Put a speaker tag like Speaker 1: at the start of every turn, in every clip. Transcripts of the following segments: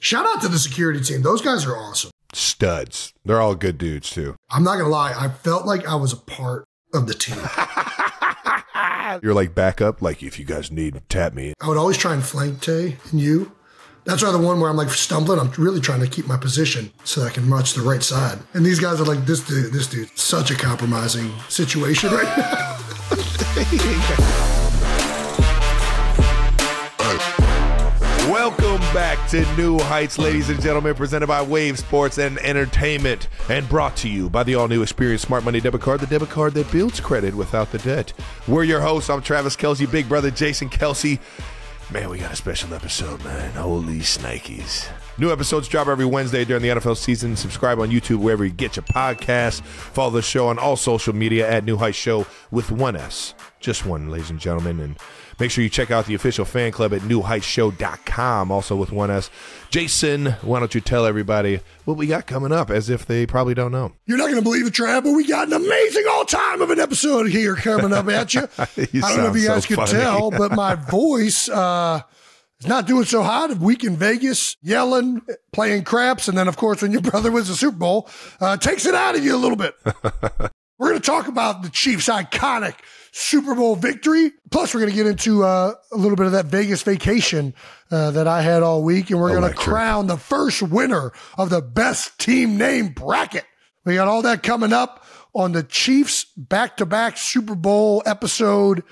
Speaker 1: Shout out to the security team. Those guys are awesome.
Speaker 2: Studs. They're all good dudes, too.
Speaker 1: I'm not going to lie. I felt like I was a part of the team.
Speaker 2: You're like backup. Like, if you guys need, tap me.
Speaker 1: I would always try and flank Tay and you. That's why the one where I'm like stumbling, I'm really trying to keep my position so that I can march to the right side. And these guys are like, this dude, such a compromising situation right now.
Speaker 2: Welcome back to New Heights, ladies and gentlemen, presented by Wave Sports and Entertainment and brought to you by the all-new Experience Smart Money Debit Card, the debit card that builds credit without the debt. We're your hosts. I'm Travis Kelce, big brother Jason Kelce. Man, we got a special episode, man. Holy snikes. New episodes drop every Wednesday during the NFL season. Subscribe on YouTube wherever you get your podcasts. Follow the show on all social media at New Heights Show with one S. Just one, ladies and gentlemen. And make sure you check out the official fan club at newheightshow.com, also with one S. Jason, why don't you tell everybody what we got coming up, as if they probably don't know.
Speaker 1: You're not going to believe it, Trav, but we got an amazing all-time of an episode here coming up at you. I don't know if you guys could tell, but my voice is not doing so hot. A week in Vegas, yelling, playing craps, and then, of course, when your brother wins the Super Bowl, takes it out of you a little bit. We're going to talk about the Chiefs' iconic Super Bowl victory. Plus, we're going to get into a little bit of that Vegas vacation that I had all week. And we're going to crown the first winner of the best team name bracket. We got all that coming up on the Chiefs back-to-back Super Bowl episode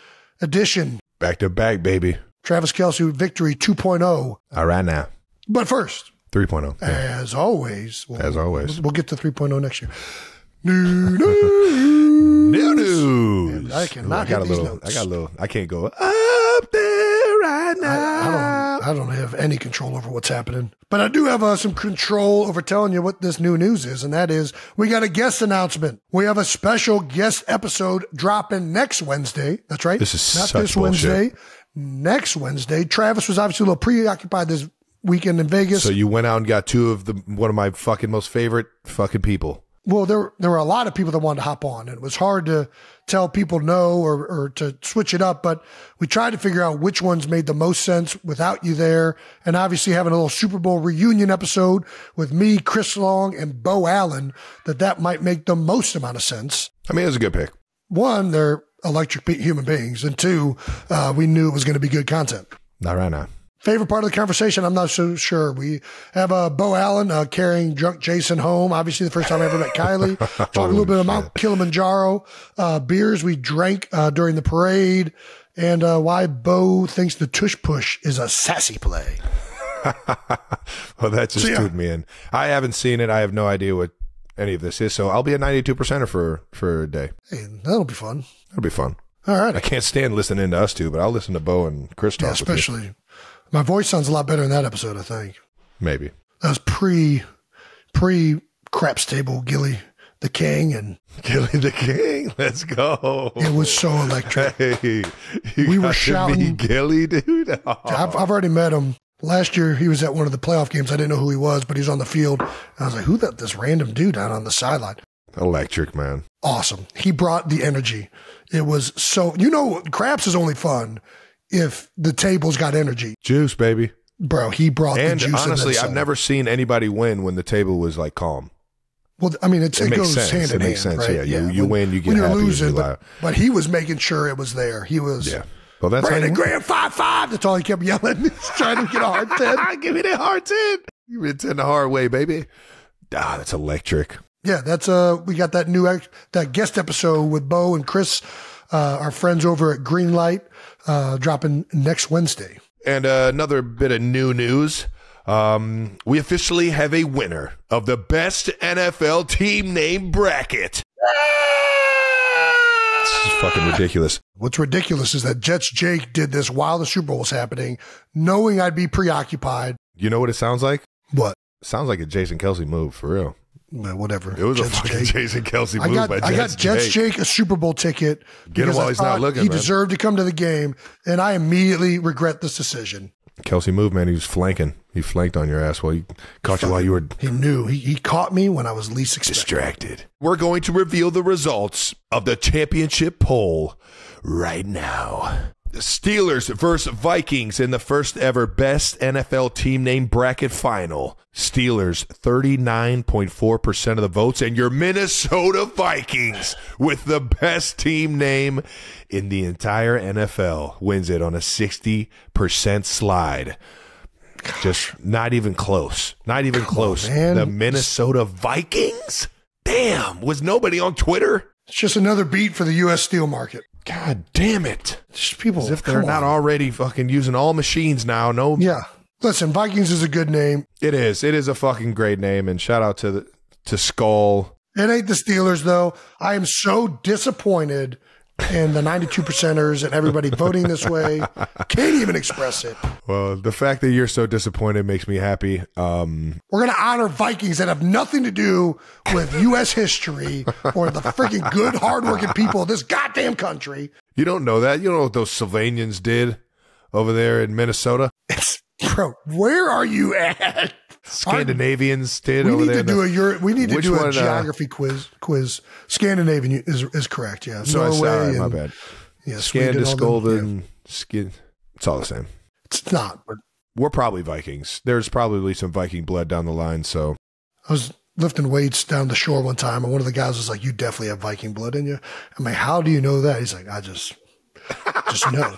Speaker 1: edition.
Speaker 2: Back-to-back, baby.
Speaker 1: Travis Kelce victory 2.0.
Speaker 2: All right now.
Speaker 1: But first.
Speaker 2: 3.0. Yeah.
Speaker 1: As always. We'll get to 3.0 next year. New news. I cannot hit these notes.
Speaker 2: I can't go up there right now.
Speaker 1: I don't have any control over what's happening. But I do have some control over telling you what this new news is, and that is we got a guest announcement. We have a special guest episode dropping next Wednesday. That's right.
Speaker 2: This is
Speaker 1: not
Speaker 2: such
Speaker 1: this
Speaker 2: bullshit.
Speaker 1: Wednesday. Next Wednesday. Travis was obviously a little preoccupied this weekend in Vegas.
Speaker 2: So you went out and got two of one of my fucking most favorite fucking people.
Speaker 1: Well, there were a lot of people that wanted to hop on. It was hard to tell people no or to switch it up, but we tried to figure out which ones made the most sense without you there. And obviously having a little Super Bowl reunion episode with me, Chris Long, and Bo Allen, that might make the most amount of sense.
Speaker 2: I mean, it was a good pick.
Speaker 1: One, they're electric human beings. And two, we knew it was going to be good content.
Speaker 2: Not right now.
Speaker 1: Favorite part of the conversation, I'm not so sure. We have Bo Allen carrying drunk Jason home. Obviously, the first time I ever met Kylie. Talk a little bit about Kilimanjaro beers we drank during the parade, and why Bo thinks the tush push is a sassy play.
Speaker 2: Well, that just tuned me in. I haven't seen it. I have no idea what any of this is, so I'll be a 92%er for a day.
Speaker 1: Hey, that'll be fun.
Speaker 2: That'll be fun.
Speaker 1: All right.
Speaker 2: I can't stand listening to us two, but I'll listen to Bo and Chris talk.
Speaker 1: Yeah, especially. My voice sounds a lot better in that episode, I think.
Speaker 2: Maybe.
Speaker 1: That was pre craps table, Gilly the King. And
Speaker 2: Gilly the King, let's go.
Speaker 1: It was so electric.
Speaker 2: Hey,
Speaker 1: we were shouting.
Speaker 2: Gilly, dude. Oh.
Speaker 1: I've already met him. Last year, he was at one of the playoff games. I didn't know who he was, but he was on the field. I was like, who that this random dude out on the sideline?
Speaker 2: Electric, man.
Speaker 1: Awesome. He brought the energy. It was so, craps is only fun if the table's got energy.
Speaker 2: Juice, baby.
Speaker 1: Bro, he brought the juice.
Speaker 2: And honestly, I've never seen anybody win when the table was like calm.
Speaker 1: Well, I mean, it
Speaker 2: makes
Speaker 1: goes
Speaker 2: sense.
Speaker 1: hand in hand.
Speaker 2: It makes sense.
Speaker 1: Right?
Speaker 2: Yeah, you win, you get when
Speaker 1: you're
Speaker 2: happy.
Speaker 1: Losing, but he was making sure it was there. He was.
Speaker 2: Yeah. Well, that's
Speaker 1: Brandon Graham 5-5. That's all he kept yelling. He's trying to get a hard 10.
Speaker 2: Give me that hard 10. Give me 10 the hard way, baby. Ah, that's electric.
Speaker 1: Yeah, that's we got that guest episode with Bo and Chris, our friends over at Greenlight, dropping next Wednesday.
Speaker 2: And another bit of new news. We officially have a winner of the best NFL team name bracket. This is fucking ridiculous.
Speaker 1: What's ridiculous is that Jets Jake did this while the Super Bowl was happening, knowing I'd be preoccupied.
Speaker 2: You know what it sounds like?
Speaker 1: What?
Speaker 2: It sounds like a Jason Kelce move, for real.
Speaker 1: Well, whatever.
Speaker 2: It was Jets a fucking Jake. Jason Kelce move by Jets
Speaker 1: I got Jets Jake a Super Bowl ticket.
Speaker 2: Get him while he's not looking,
Speaker 1: He
Speaker 2: man.
Speaker 1: deserved to come to the game, and I immediately regret this decision.
Speaker 2: Kelce move, man. He was flanking. He flanked on your ass while he caught you while you were...
Speaker 1: He knew. He caught me when I was least expecting.
Speaker 2: Distracted. We're going to reveal the results of the championship poll right now. Steelers versus Vikings in the first ever best NFL team name bracket final. Steelers 39.4% of the votes, and your Minnesota Vikings with the best team name in the entire NFL wins it on a 60% slide. Gosh. Just not even close. Not even close.
Speaker 1: Man.
Speaker 2: The Minnesota Vikings? Damn, was nobody on Twitter?
Speaker 1: It's just another beat for the U.S. steel market.
Speaker 2: God damn it.
Speaker 1: Just people,
Speaker 2: as if they're not already fucking using all machines now. No.
Speaker 1: Yeah. Listen, Vikings is a good name.
Speaker 2: It is. It is a fucking great name. And shout out to Skull.
Speaker 1: It ain't the Steelers, though. I am so disappointed in the 92%ers and everybody voting this way. Can't even express it.
Speaker 2: Well, the fact that you're so disappointed makes me happy.
Speaker 1: We're going to honor Vikings that have nothing to do with U.S. history or the freaking good, hardworking people of this goddamn country.
Speaker 2: You don't know that. You don't know what those Sylvanians did over there in Minnesota.
Speaker 1: Bro, where are you at?
Speaker 2: Scandinavians did over there.
Speaker 1: We need to do a geography quiz. Scandinavian is correct, yeah.
Speaker 2: So Norway my bad.
Speaker 1: Yeah,
Speaker 2: Scandiscolden, Skin. It's all the same.
Speaker 1: It's not, but
Speaker 2: we're probably Vikings. There's probably some Viking blood down the line. So
Speaker 1: I was lifting weights down the shore one time, and one of the guys was like, "You definitely have Viking blood in you." I'm like, "How do you know that?" He's like, "I just know."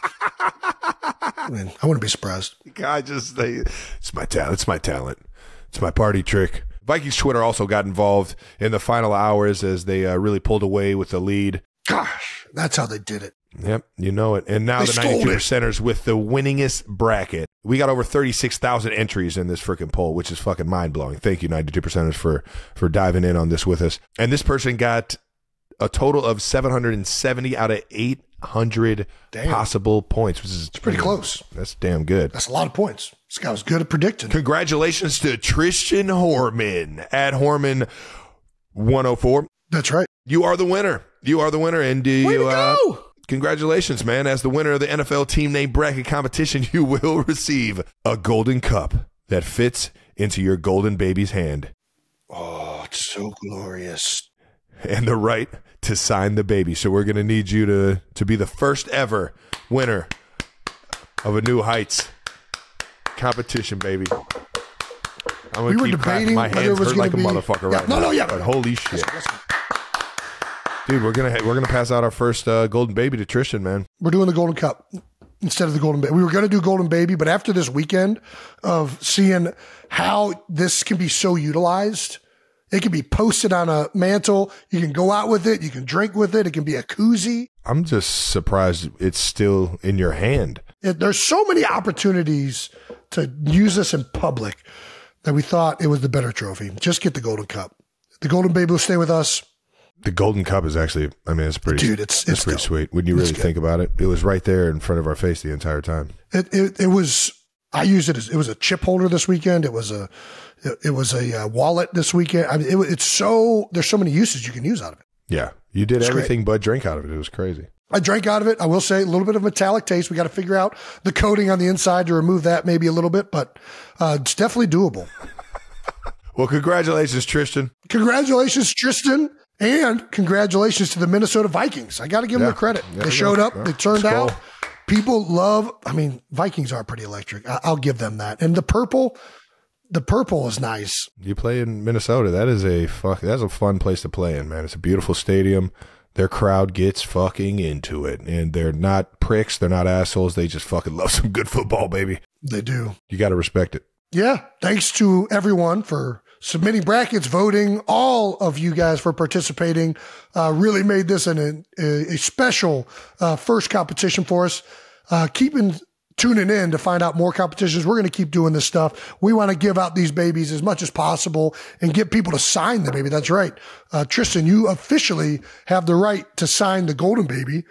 Speaker 1: I mean, I wouldn't be surprised.
Speaker 2: It's my talent. It's my talent. It's my party trick. Vikings Twitter also got involved in the final hours as they really pulled away with the lead.
Speaker 1: Gosh, that's how they did it.
Speaker 2: Yep, you know it. And now the 92%ers with the winningest bracket. We got over 36,000 entries in this freaking poll, which is fucking mind-blowing. Thank you, 92%ers, for diving in on this with us. And this person got a total of 770 out of 800 possible points, which is
Speaker 1: pretty close.
Speaker 2: That's damn good.
Speaker 1: That's a lot of points. This guy was good at predicting.
Speaker 2: Congratulations to Tristan Horman at Horman104.
Speaker 1: That's right.
Speaker 2: You are the winner. You are the winner. And
Speaker 1: way to go!
Speaker 2: Congratulations, man. As the winner of the NFL Team Name Bracket competition, you will receive a golden cup that fits into your golden baby's hand.
Speaker 1: Oh, it's so glorious.
Speaker 2: And the right to sign the baby. So we're going to need you to be the first ever winner of a New Heights competition, baby. I'm going to keep clapping. My hands hurt like a motherfucker right now. But holy shit. Dude, we're gonna pass out our first golden baby to Tristan, man.
Speaker 1: We're doing the golden cup instead of the golden baby. We were gonna do golden baby, but after this weekend of seeing how this can be so utilized, it can be posted on a mantle. You can go out with it. You can drink with it. It can be a koozie.
Speaker 2: I'm just surprised it's still in your hand.
Speaker 1: There's so many opportunities to use this in public that we thought it was the better trophy. Just get the golden cup. The golden baby will stay with us.
Speaker 2: The golden cup is actually, I mean, it's pretty, dude, it's pretty sweet when you really think about it. It was right there in front of our face the entire time.
Speaker 1: It was, I used it as, it was a chip holder this weekend. It was a wallet this weekend. I mean, there's so many uses you can use out of it.
Speaker 2: Yeah. You did everything but drink out of it. It was crazy.
Speaker 1: I drank out of it. I will say a little bit of metallic taste. We got to figure out the coating on the inside to remove that maybe a little bit, but it's definitely doable.
Speaker 2: Well, congratulations, Tristan.
Speaker 1: Congratulations, Tristan. And congratulations to the Minnesota Vikings. I got to give them the credit. They showed up. They turned out. People love, I mean, Vikings are pretty electric. I'll give them that. And the purple is nice.
Speaker 2: You play in Minnesota. That's a fun place to play in, man. It's a beautiful stadium. Their crowd gets fucking into it. And they're not pricks. They're not assholes. They just fucking love some good football, baby.
Speaker 1: They do.
Speaker 2: You got to respect it.
Speaker 1: Yeah. Thanks to everyone for submitting brackets, voting, all of you guys for participating. Really made this a special first competition for us. Tuning in to find out more competitions. We're going to keep doing this stuff. We want to give out these babies as much as possible and get people to sign the baby. That's right. Tristan, you officially have the right to sign the golden baby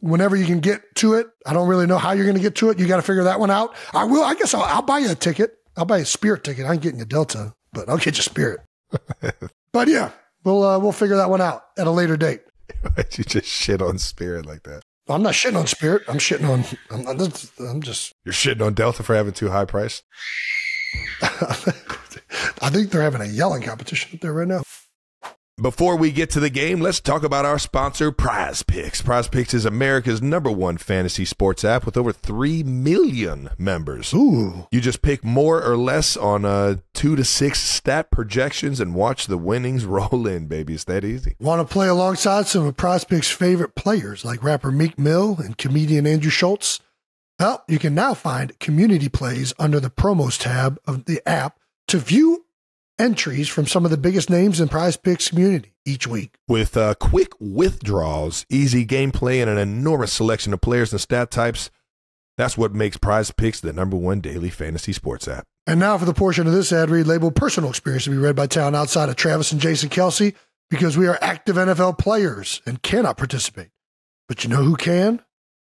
Speaker 1: whenever you can get to it. I don't really know how you're going to get to it. You got to figure that one out. I guess I'll buy you a ticket. I'll buy you a Spirit ticket. I ain't getting you Delta, but I'll get you Spirit. But yeah, we'll figure that one out at a later date.
Speaker 2: Why'd you just shit on Spirit like that?
Speaker 1: I'm not shitting on Spirit. I'm just.
Speaker 2: You're shitting on Delta for having too high price?
Speaker 1: I think they're having a yelling competition up there right now.
Speaker 2: Before we get to the game, let's talk about our sponsor, Prize Picks. Prize Picks is America's #1 fantasy sports app with over 3 million members.
Speaker 1: Ooh.
Speaker 2: You just pick more or less on 2 to 6 stat projections and watch the winnings roll in, baby. It's that easy.
Speaker 1: Want to play alongside some of Prize Picks' favorite players like rapper Meek Mill and comedian Andrew Schultz? Well, you can now find community plays under the promos tab of the app to view entries from some of the biggest names in Prize Picks community each week.
Speaker 2: With quick withdrawals, easy gameplay, and an enormous selection of players and stat types, that's what makes Prize Picks the #1 daily fantasy sports app.
Speaker 1: And now for the portion of this ad read labeled personal experience to be read by town outside of Travis and Jason Kelsey, because we are active NFL players and cannot participate. But you know who can?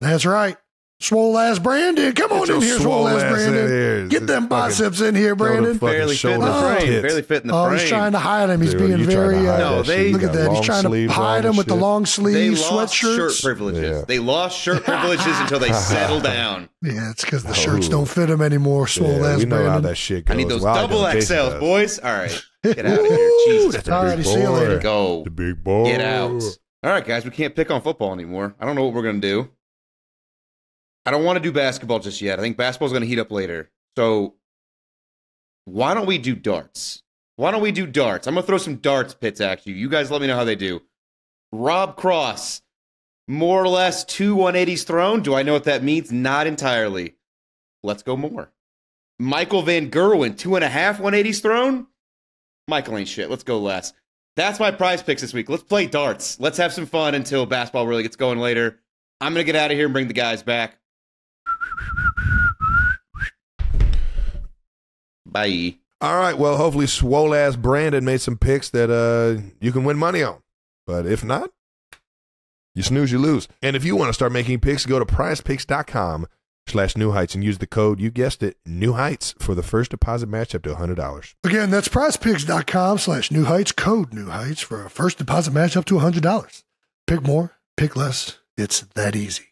Speaker 1: That's right. Swole ass Brandon. Come on in here, swole ass Brandon. Get them biceps in here, Brandon.
Speaker 3: Barely fit in the frame. Barely fit in the frame.
Speaker 1: Oh, he's trying to hide him. He's being very. Look at that. He's trying to hide him with the long sleeve sweatshirts.
Speaker 3: Shirt privileges. Yeah. They lost shirt privileges until they settled down.
Speaker 1: Yeah, it's because the shirts don't fit him anymore. Swole ass
Speaker 2: we know
Speaker 1: Brandon.
Speaker 2: How that shit goes.
Speaker 3: I need those double XLs, boys. All right, get out of here. Jesus,
Speaker 1: all right, see you later.
Speaker 3: Go.
Speaker 2: The big boy.
Speaker 3: Get out. All right, guys, we can't pick on football anymore. I don't know what we're gonna do. I don't want to do basketball just yet. I think basketball's going to heat up later. So why don't we do darts? I'm going to throw some darts pits at you. You guys let me know how they do. Rob Cross, more or less 2 180s thrown. Do I know what that means? Not entirely. Let's go more. Michael Van Gerwen, 2.5 180s thrown. Michael ain't shit. Let's go less. That's my Prize Picks this week. Let's play darts. Let's have some fun until basketball really gets going later. I'm going to get out of here and bring the guys back. Bye.
Speaker 2: All right. Well, hopefully swole ass Brandon made some picks that you can win money on. But if not, you snooze, you lose. And if you want to start making picks, go to prizepicks.com/New Heights and use the code, you guessed it, New Heights, for the first deposit match up to $100.
Speaker 1: Again, that's prizepicks.com/New Heights, code New Heights for a first deposit match up to $100. Pick more, pick less. It's that easy.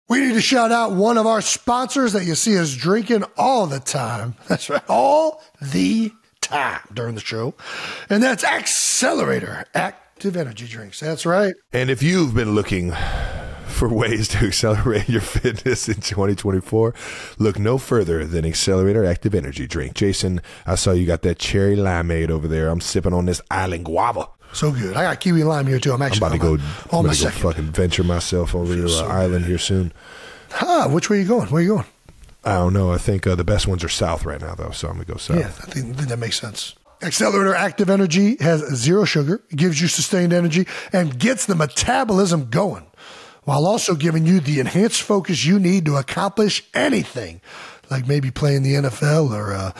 Speaker 1: We need to shout out one of our sponsors that you see us drinking all the time. That's right, all the time during the show. And that's Accelerator Active Energy Drinks. That's right.
Speaker 2: And if you've been looking for ways to accelerate your fitness in 2024, look no further than Accelerator Active Energy Drink. Jason, I saw you got that cherry limeade over there. I'm sipping on this island guava.
Speaker 1: So good. I got kiwi lime here, too. I'm
Speaker 2: about to go fucking venture myself over to the island here soon.
Speaker 1: Which way are you going? Where are you going?
Speaker 2: I don't know. I think the best ones are south right now, though, so I'm going to go south.
Speaker 1: Yeah, I think that makes sense. Accelerator Active Energy has 0 sugar, gives you sustained energy, and gets the metabolism going, while also giving you the enhanced focus you need to accomplish anything, like maybe playing the NFL or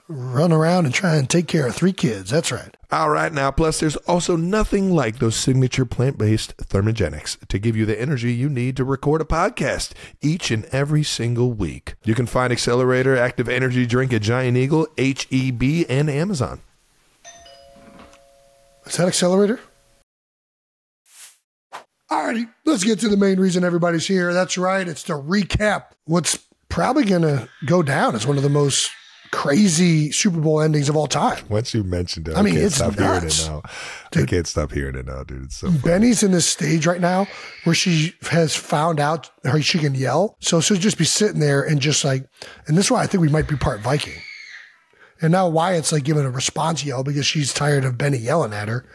Speaker 1: run around and try and take care of 3 kids. That's right.
Speaker 2: All right now, plus there's also nothing like those signature plant-based thermogenics to give you the energy you need to record a podcast each and every single week. You can find Accelerator Active Energy Drink at Giant Eagle, H-E-B, and Amazon.
Speaker 1: Is that Accelerator? Alrighty, let's get to the main reason everybody's here. That's right, it's to recap what's probably going to go down as one of the most crazy Super Bowl endings of all time.
Speaker 2: Once you mentioned it,
Speaker 1: I mean, it's
Speaker 2: stop hearing
Speaker 1: nuts.
Speaker 2: it now.
Speaker 1: Dude,
Speaker 2: I can't stop hearing it now, dude. It's so funny.
Speaker 1: Benny's in this stage right now where she has found out she can yell. So she'll just be sitting there and just like, and this is why I think we might be part Viking. And now Wyatt's like giving a response yell because she's tired of Benny yelling at her.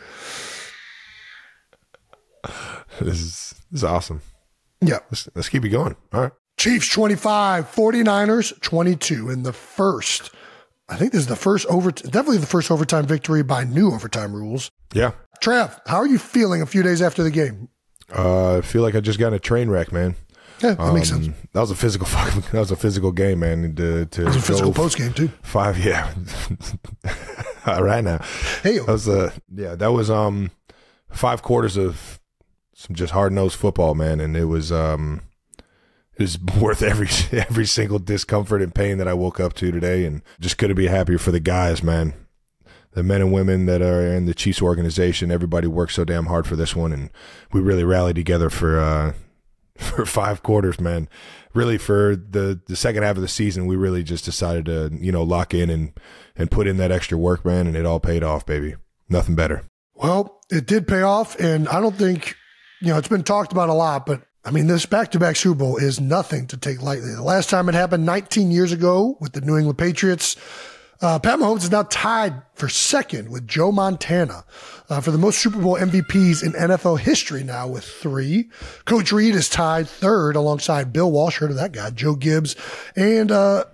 Speaker 2: This is awesome.
Speaker 1: Yeah.
Speaker 2: Let's keep it going. All right.
Speaker 1: Chiefs 25, 49ers 22 in the first. I think this is definitely the first overtime victory by new overtime rules.
Speaker 2: Yeah.
Speaker 1: Trav, how are you feeling a few days after the game?
Speaker 2: I feel like I just got in a train wreck, man.
Speaker 1: Yeah, that makes sense.
Speaker 2: That was a physical game, man.
Speaker 1: It was a physical post game too.
Speaker 2: 5, yeah. All right now.
Speaker 1: Hey,
Speaker 2: that was 5 quarters of some just hard-nosed football, man, and it was worth every single discomfort and pain that I woke up to today, and just couldn't be happier for the guys, man. The men and women that are in the Chiefs organization, everybody worked so damn hard for this one, and we really rallied together for 5 quarters, man. Really, for the second half of the season, we really just decided to, lock in and put in that extra work, man, and it all paid off, baby. Nothing better.
Speaker 1: Well, it did pay off, and I don't think, it's been talked about a lot, but I mean, this back-to-back Super Bowl is nothing to take lightly. The last time it happened 19 years ago with the New England Patriots. Pat Mahomes is now tied for second with Joe Montana for the most Super Bowl MVPs in NFL history now with 3. Coach Reid is tied third alongside Bill Walsh, heard of that guy, Joe Gibbs, and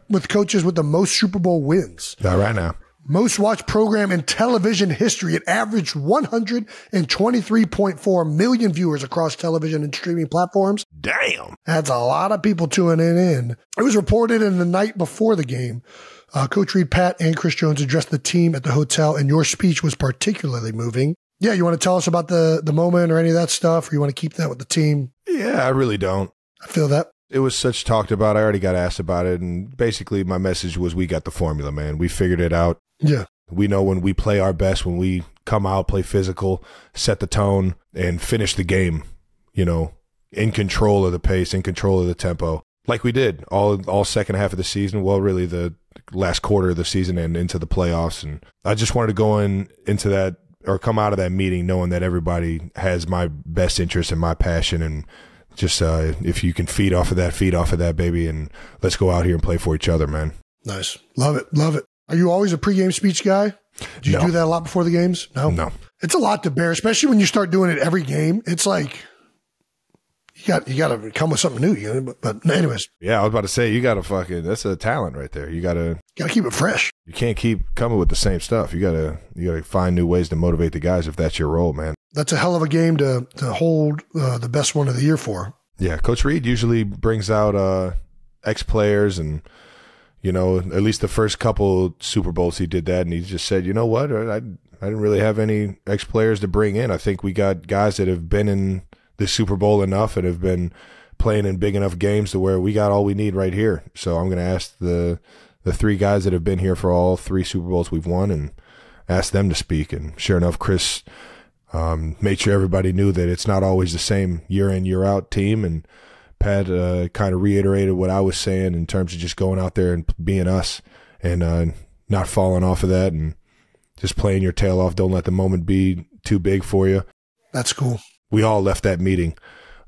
Speaker 1: with coaches with the most Super Bowl wins.
Speaker 2: Not right now.
Speaker 1: Most watched program in television history. It averaged 123.4 million viewers across television and streaming platforms.
Speaker 2: Damn.
Speaker 1: That's a lot of people tuning in. It was reported in the night before the game. Coach Reid, Pat, and Chris Jones addressed the team at the hotel, and your speech was particularly moving. Yeah, you want to tell us about the moment or any of that stuff, or you want to keep that with the team?
Speaker 2: Yeah, I really don't.
Speaker 1: I feel that.
Speaker 2: It was such talked about. I already got asked about it, and basically my message was we got the formula, man. We figured it out.
Speaker 1: Yeah.
Speaker 2: We know when we play our best, when we come out, play physical, set the tone, and finish the game, in control of the pace, in control of the tempo, like we did all second half of the season. Well, really the last quarter of the season and into the playoffs. And I just wanted to go into that or come out of that meeting knowing that everybody has my best interest and my passion. And just if you can feed off of that, baby, and let's go out here and play for each other, man.
Speaker 1: Nice. Love it. Love it. Are you always a pregame speech guy? Do you do that a lot before the games? No. It's a lot to bear, especially when you start doing it every game. It's like you got to come with something new. But anyways.
Speaker 2: Yeah, I was about to say, you got to that's a talent right there. You got to
Speaker 1: keep it fresh.
Speaker 2: You can't keep coming with the same stuff. You got to find new ways to motivate the guys if that's your role, man. That's
Speaker 1: a hell of a game to hold the best one of the year for.
Speaker 2: Yeah, Coach Reid usually brings out ex-players and at least the first couple Super Bowls he did that, and he just said, you know what, I didn't really have any ex-players to bring in. I think we got guys that have been in the Super Bowl enough and have been playing in big enough games to where we got all we need right here. So I'm going to ask the 3 guys that have been here for all 3 Super Bowls we've won and ask them to speak. And sure enough, Chris made sure everybody knew that it's not always the same year in, year out team, and Pat kind of reiterated what I was saying in terms of just going out there and being us and not falling off of that and just playing your tail off. Don't let the moment be too big for you.
Speaker 1: That's cool.
Speaker 2: We all left that meeting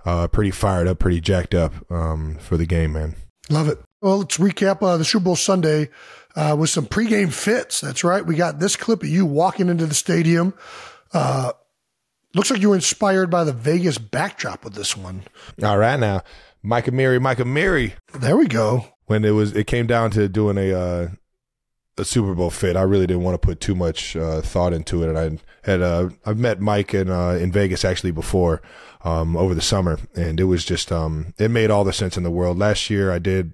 Speaker 2: pretty fired up, pretty jacked up for the game, man.
Speaker 1: Love it. Well, let's recap the Super Bowl Sunday with some pregame fits. That's right. We got this clip of you walking into the stadium. Looks like you were inspired by the Vegas backdrop with this one.
Speaker 2: All right, now. Micah Mary.
Speaker 1: There we go.
Speaker 2: When it came down to doing a Super Bowl fit, I really didn't want to put too much thought into it. And I've met Mike in Vegas actually before over the summer, and it was just it made all the sense in the world. Last year I did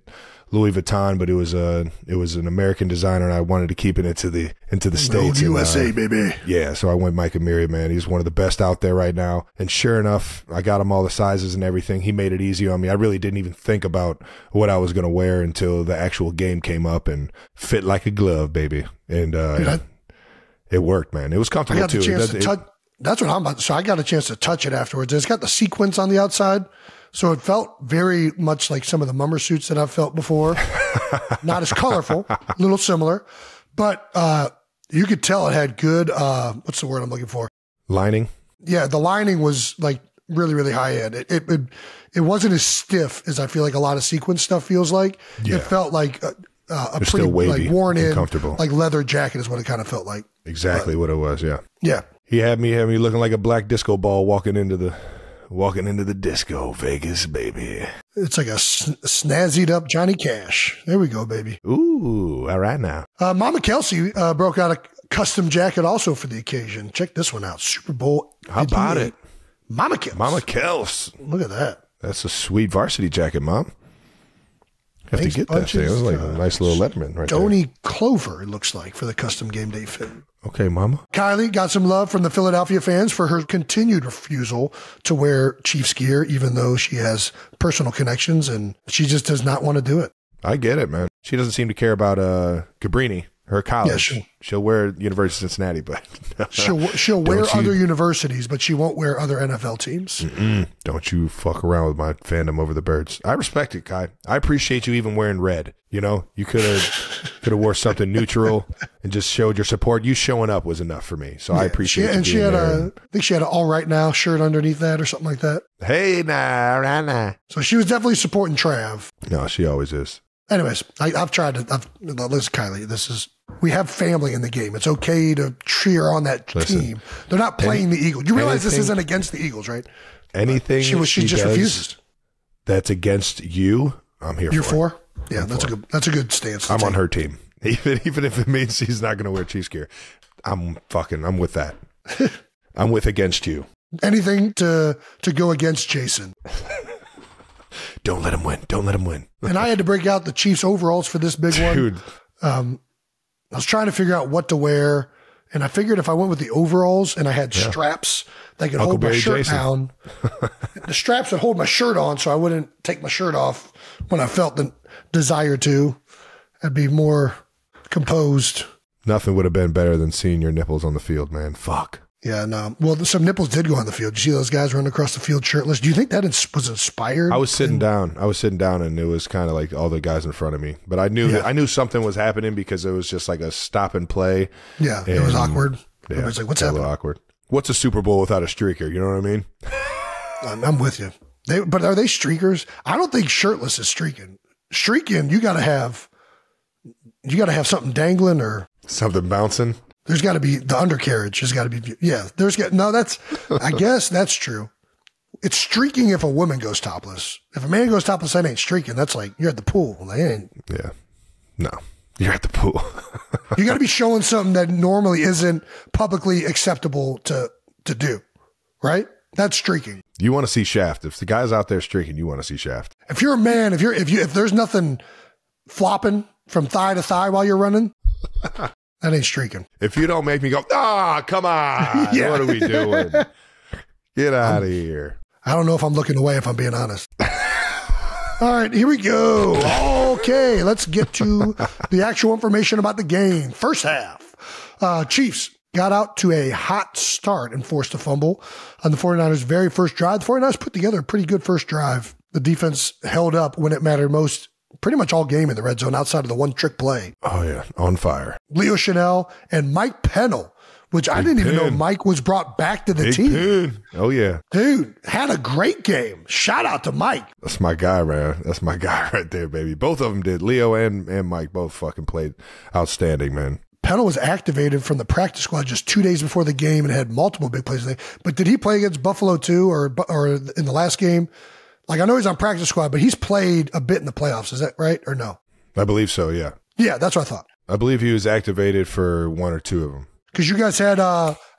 Speaker 2: Louis Vuitton, but it was an American designer, and I wanted to keep it into the States.
Speaker 1: USA, baby.
Speaker 2: Yeah, so I went Micah Mary, man. He's one of the best out there right now. And sure enough, I got him all the sizes and everything. He made it easy on me. I really didn't even think about what I was going to wear until the actual game came up and fit like a glove, baby. And it worked, man. It was comfortable, too.
Speaker 1: That's what I'm about. So I got a chance to touch it afterwards. It's got the sequins on the outside. So it felt very much like some of the mummer suits that I've felt before. Not as colorful, a little similar, but you could tell it had good, what's the word I'm looking for?
Speaker 2: Lining?
Speaker 1: Yeah, the lining was like really, really high end. It wasn't as stiff as I feel like a lot of sequin stuff feels like. Yeah. It felt like a pretty
Speaker 2: wavy,
Speaker 1: like worn in,
Speaker 2: comfortable,
Speaker 1: like leather jacket is what it kind of felt like.
Speaker 2: Exactly what it was, yeah.
Speaker 1: Yeah.
Speaker 2: He had me looking like a black disco ball walking into the disco, Vegas, baby.
Speaker 1: It's like a snazzied up Johnny Cash. There we go, baby.
Speaker 2: Ooh, all right now.
Speaker 1: Mama Kelsey broke out a custom jacket also for the occasion. Check this one out. Super Bowl.
Speaker 2: How about it?
Speaker 1: Mama Kels. Look at that.
Speaker 2: That's a sweet varsity jacket, Mom. Have to get that thing. It was like a nice little Letterman right there.
Speaker 1: Donnie Clover, it looks like, for the custom game day fit.
Speaker 2: Okay, Mama.
Speaker 1: Kylie got some love from the Philadelphia fans for her continued refusal to wear Chiefs gear, even though she has personal connections, and she just does not want to do it.
Speaker 2: I get it, man. She doesn't seem to care about Cabrini. Her college. Yeah, she'll wear University of Cincinnati, but
Speaker 1: she'll wear other universities, but she won't wear other NFL teams.
Speaker 2: Don't you fuck around with my fandom over the Birds. I respect it, Kai. I appreciate you even wearing red. You know, you could have wore something neutral and just showed your support. You showing up was enough for me, so I appreciate it. And
Speaker 1: she had I think she had an All Right Now shirt underneath that or something like that.
Speaker 2: Hey, nah.
Speaker 1: So she was definitely supporting Trav.
Speaker 2: No, she always is.
Speaker 1: Anyways, I've tried to. Listen, Kylie, we have family in the game. It's okay to cheer on that team. They're not playing the Eagles. You realize this isn't against the Eagles, right?
Speaker 2: Anything
Speaker 1: she just refuses.
Speaker 2: That's against you. I'm here.
Speaker 1: You're for? Yeah, that's a good stance.
Speaker 2: I'm on her team, even if it means she's not going to wear Chiefs gear. I'm with that. I'm with against you.
Speaker 1: Anything to go against Jason.
Speaker 2: Don't let him win. Don't let him win.
Speaker 1: And I had to break out the Chiefs overalls for this big one.
Speaker 2: Dude.
Speaker 1: I was trying to figure out what to wear, and I figured if I went with the overalls and I had straps that could hold my shirt down, the straps would hold my shirt on so I wouldn't take my shirt off when I felt the desire to. I'd be more composed.
Speaker 2: Nothing would have been better than seeing your nipples on the field, man. Fuck.
Speaker 1: Yeah, no. Well, some nipples did go on the field. You see those guys running across the field shirtless? Do you think that was inspired?
Speaker 2: I was sitting down, and it was kind of like all the guys in front of me. But I knew something was happening because it was just like a stop and play.
Speaker 1: Yeah, it was awkward. Yeah, everybody's like, what's happening?
Speaker 2: Awkward. What's a Super Bowl without a streaker? You know what I mean?
Speaker 1: I'm with you. But are they streakers? I don't think shirtless is streaking. Streaking, you got to have something dangling or
Speaker 2: something bouncing.
Speaker 1: There's got to be the undercarriage has got to be. Yeah, I guess that's true. It's streaking if a woman goes topless. If a man goes topless, that ain't streaking. That's like you're at the pool.
Speaker 2: Yeah. No, you're at the pool.
Speaker 1: You got to be showing something that normally isn't publicly acceptable to do, right? That's streaking.
Speaker 2: You want to see shaft. If the guy's out there streaking, you want to see shaft.
Speaker 1: If you're a man, if there's nothing flopping from thigh to thigh while you're running. That ain't streaking.
Speaker 2: If you don't make me go, come on. Yeah. What are we doing? Get out of here.
Speaker 1: I don't know if I'm looking away, if I'm being honest. All right, here we go. Okay, let's get to the actual information about the game. First half, Chiefs got out to a hot start and forced a fumble on the 49ers' very first drive. The 49ers put together a pretty good first drive. The defense held up when it mattered most. Pretty much all game in the red zone outside of the one trick play.
Speaker 2: Oh, yeah. On fire.
Speaker 1: Leo Chanel and Mike Pennell, which I didn't even know Mike was brought back to the team.
Speaker 2: Pen. Oh, yeah.
Speaker 1: Dude, had a great game. Shout out to Mike.
Speaker 2: That's my guy, man. That's my guy right there, baby. Both of them did. Leo and Mike both fucking played outstanding, man.
Speaker 1: Pennell was activated from the practice squad just 2 days before the game and had multiple big plays. But did he play against Buffalo too or in the last game? Like, I know he's on practice squad, but he's played a bit in the playoffs. Is that right or no?
Speaker 2: I believe so, yeah.
Speaker 1: Yeah, that's what I thought.
Speaker 2: I believe he was activated for one or two of them.
Speaker 1: Because you guys had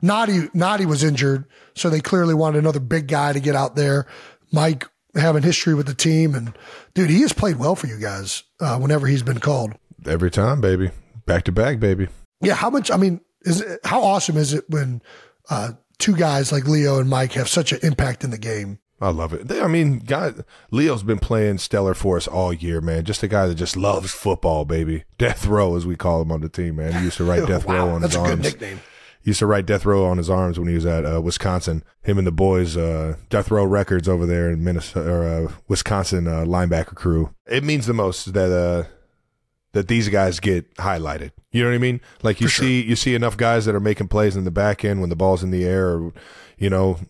Speaker 1: Noddy was injured, so they clearly wanted another big guy to get out there. Mike having history with the team. And, dude, he has played well for you guys whenever he's been called.
Speaker 2: Every time, baby. Back to back, baby.
Speaker 1: Yeah, how awesome is it when two guys like Leo and Mike have such an impact in the game?
Speaker 2: I love it. Leo's been playing stellar for us all year, man. Just a guy that just loves football, baby. Death Row, as we call him on the team, man. He used to write Death Row on his arms. That's a good nickname. He used to write Death Row on his arms when he was at Wisconsin. Him and the boys, Death Row Records over there in Wisconsin linebacker crew. It means the most that these guys get highlighted. You know what I mean? Like you see enough guys that are making plays in the back end when the ball's in the air, or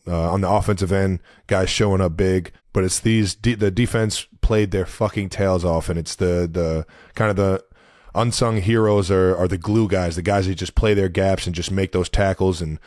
Speaker 2: on the offensive end, guys showing up big. But it's the defense played their fucking tails off, and it's the kind of the unsung heroes are the glue guys, the guys that just play their gaps and just make those tackles and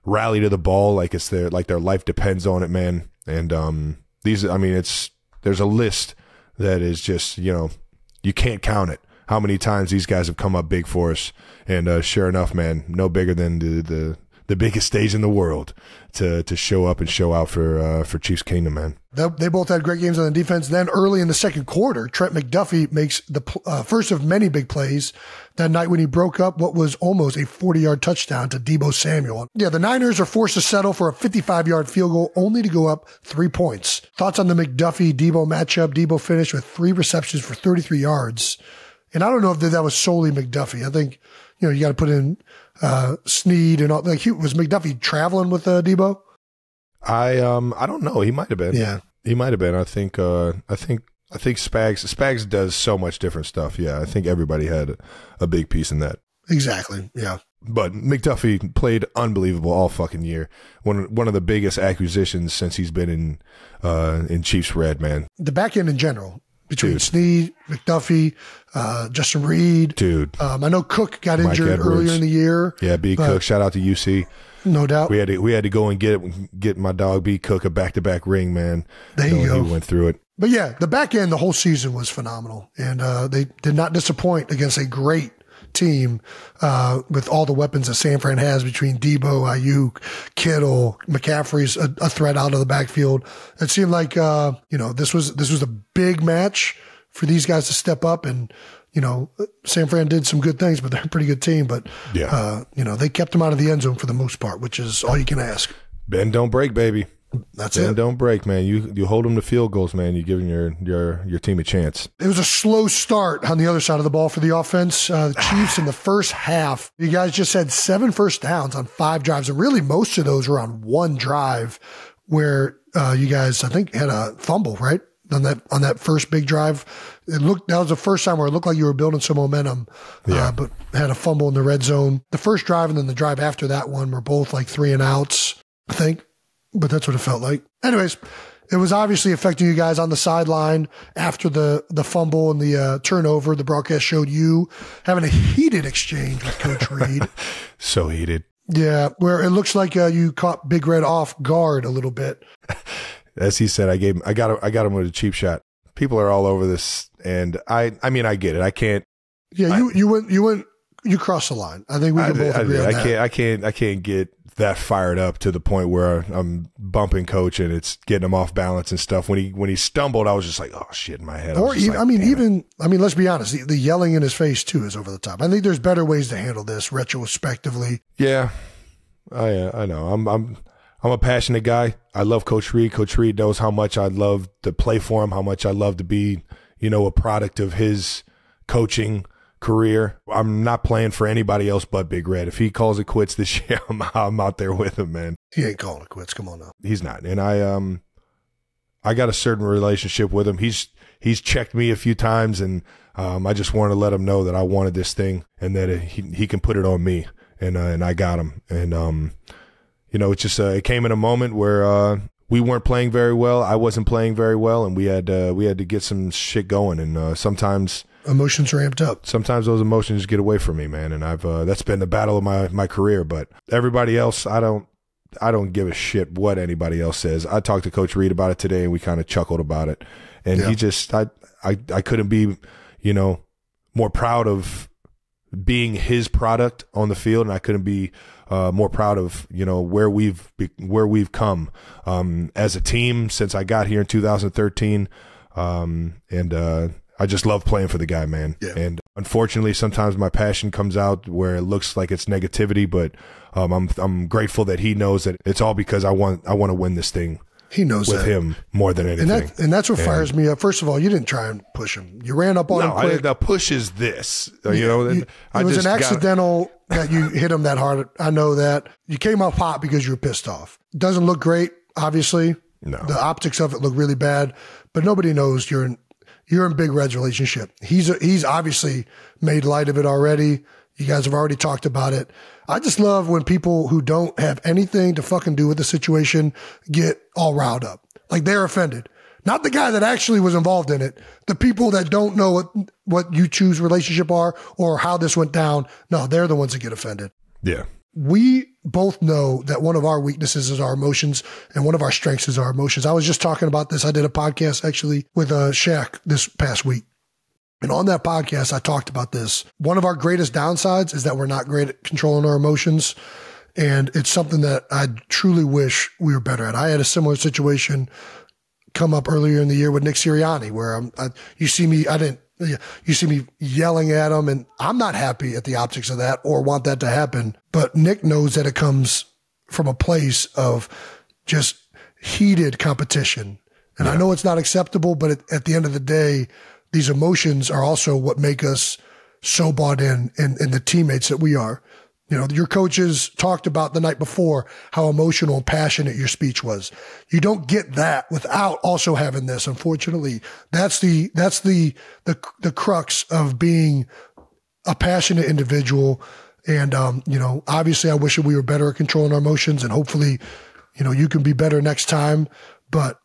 Speaker 2: rally to the ball like their life depends on it, man. And there's a list that is just you can't count it. How many times these guys have come up big for us, and sure enough, man, no bigger than the biggest stage in the world to show up and show out for Chiefs Kingdom, man.
Speaker 1: They both had great games on the defense. Then early in the second quarter, Trent McDuffie makes the first of many big plays that night when he broke up what was almost a 40-yard touchdown to Deebo Samuel. Yeah, the Niners are forced to settle for a 55-yard field goal only to go up 3 points. Thoughts on the McDuffie-Deebo matchup? Deebo finished with 3 receptions for 33 yards. And I don't know if that was solely McDuffie. I think, you got to put in Snead and all. Like, was McDuffie traveling with Debo?
Speaker 2: I don't know. He might have been.
Speaker 1: Yeah,
Speaker 2: he might have been. I think Spags does so much different stuff. Yeah, I think everybody had a big piece in that.
Speaker 1: Exactly. Yeah.
Speaker 2: But McDuffie played unbelievable all fucking year. One of the biggest acquisitions since he's been in Chiefs red, man.
Speaker 1: The back end in general, between Snead, McDuffie, Justin Reid.
Speaker 2: Dude.
Speaker 1: I know Cook got injured earlier in the year.
Speaker 2: Yeah, B. Cook. Shout out to UC.
Speaker 1: No doubt.
Speaker 2: We had to go and get my dog B. Cook a back-to-back ring, man.
Speaker 1: There you go.
Speaker 2: He went through it.
Speaker 1: But yeah, the back end, the whole season was phenomenal. And they did not disappoint against a great team with all the weapons that San Fran has between Debo, Ayuk, Kittle, McCaffrey's a threat out of the backfield. It seemed like this was a big match for these guys to step up, and San Fran did some good things, but they're a pretty good team. But they kept them out of the end zone for the most part, which is all you can ask.
Speaker 2: Bend don't break, baby.
Speaker 1: That's
Speaker 2: it.
Speaker 1: Bend
Speaker 2: don't break, man. You hold them to field goals, man. You're giving your team a chance.
Speaker 1: It was a slow start on the other side of the ball for the offense. The Chiefs in the first half, you guys just had 7 first downs on 5 drives, and really most of those were on one drive where you guys, I think, had a fumble, right? On that first big drive. That was the first time where it looked like you were building some momentum, but had a fumble in the red zone. The first drive and then the drive after that one were both like 3 and outs, I think. But that's what it felt like. Anyways, it was obviously affecting you guys on the sideline after the fumble and the turnover. The broadcast showed you having a heated exchange with Coach Reid.
Speaker 2: So heated.
Speaker 1: Yeah, where it looks like you caught Big Red off guard a little bit.
Speaker 2: As he said, I got him with a cheap shot. People are all over this, and I mean I get it. I can't.
Speaker 1: Yeah, you crossed the line. I think we can both agree on that.
Speaker 2: I can't get that fired up to the point where I'm bumping Coach and it's getting him off balance and stuff. When he stumbled, I was just like, oh shit, in my head.
Speaker 1: Or even, let's be honest, the yelling in his face too is over the top. I think there's better ways to handle this retrospectively.
Speaker 2: Yeah, I know. I'm a passionate guy. I love Coach Reid. Coach Reid knows how much I love to play for him, how much I love to be, a product of his coaching career. I'm not playing for anybody else but Big Red. If he calls it quits this year, I'm out there with him, man.
Speaker 1: He ain't calling it quits. Come on now.
Speaker 2: He's not. And I got a certain relationship with him. He's checked me a few times, and I just wanted to let him know that I wanted this thing and that he can put it on me, and I got him. And it just it came in a moment where we weren't playing very well. I wasn't playing very well, and we had to get some shit going. And sometimes
Speaker 1: emotions ramped up.
Speaker 2: Sometimes those emotions get away from me, man. And that's been the battle of my career. But everybody else, I don't give a shit what anybody else says. I talked to Coach Reid about it today, and we kind of chuckled about it. And he just, I couldn't be, more proud of being his product on the field, and I couldn't be more proud of where we've come as a team since I got here in 2013, and I just love playing for the guy, man.
Speaker 1: Yeah.
Speaker 2: And unfortunately, sometimes my passion comes out where it looks like it's negativity, but I'm grateful that he knows that it's all because I want to win this thing.
Speaker 1: He knows
Speaker 2: with
Speaker 1: that.
Speaker 2: him more than anything.
Speaker 1: And that's what fires me up. First of all, you didn't try and push him. You ran up on him quick.
Speaker 2: The push is this.
Speaker 1: It was an accidental that you hit him that hard. I know that. You came up hot because you were pissed off. Doesn't look great, obviously.
Speaker 2: No.
Speaker 1: The optics of it look really bad, but nobody knows you're in Big Red's relationship. He's obviously made light of it already. You guys have already talked about it. I just love when people who don't have anything to fucking do with the situation get all riled up. Like they're offended. Not the guy that actually was involved in it. The people that don't know what you choose relationship are or how this went down. No, they're the ones that get offended.
Speaker 2: Yeah.
Speaker 1: We both know that one of our weaknesses is our emotions and one of our strengths is our emotions. I was just talking about this. I did a podcast actually with Shaq this past week. And on that podcast, I talked about this. One of our greatest downsides is that we're not great at controlling our emotions. And it's something that I truly wish we were better at. I had a similar situation come up earlier in the year with Nick Sirianni, where you see me yelling at him, and I'm not happy at the optics of that or want that to happen. But Nick knows that it comes from a place of just heated competition. And I know it's not acceptable, but at the end of the day, these emotions are also what make us so bought in the teammates that we are. You know, your coaches talked about the night before how emotional and passionate your speech was. You don't get that without also having this. Unfortunately, that's the crux of being a passionate individual. And, you know, obviously I wish that we were better at controlling our emotions, and hopefully, you know, you can be better next time. But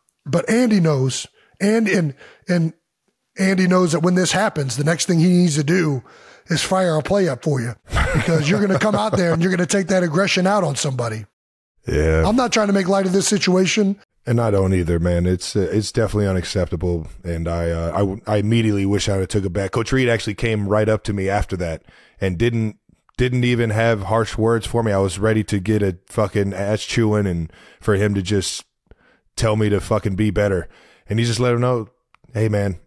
Speaker 1: Andy knows, and Andy knows that when this happens, the next thing he needs to do is fire a play up for you, because you're going to come out there and you're going to take that aggression out on somebody.
Speaker 2: Yeah.
Speaker 1: I'm not trying to make light of this situation.
Speaker 2: And I don't either, man. It's definitely unacceptable. And I immediately wish I would have took it back. Coach Reid actually came right up to me after that and didn't even have harsh words for me. I was ready to get a fucking ass chewing and for him to just tell me to fucking be better. And he just let him know, hey, man,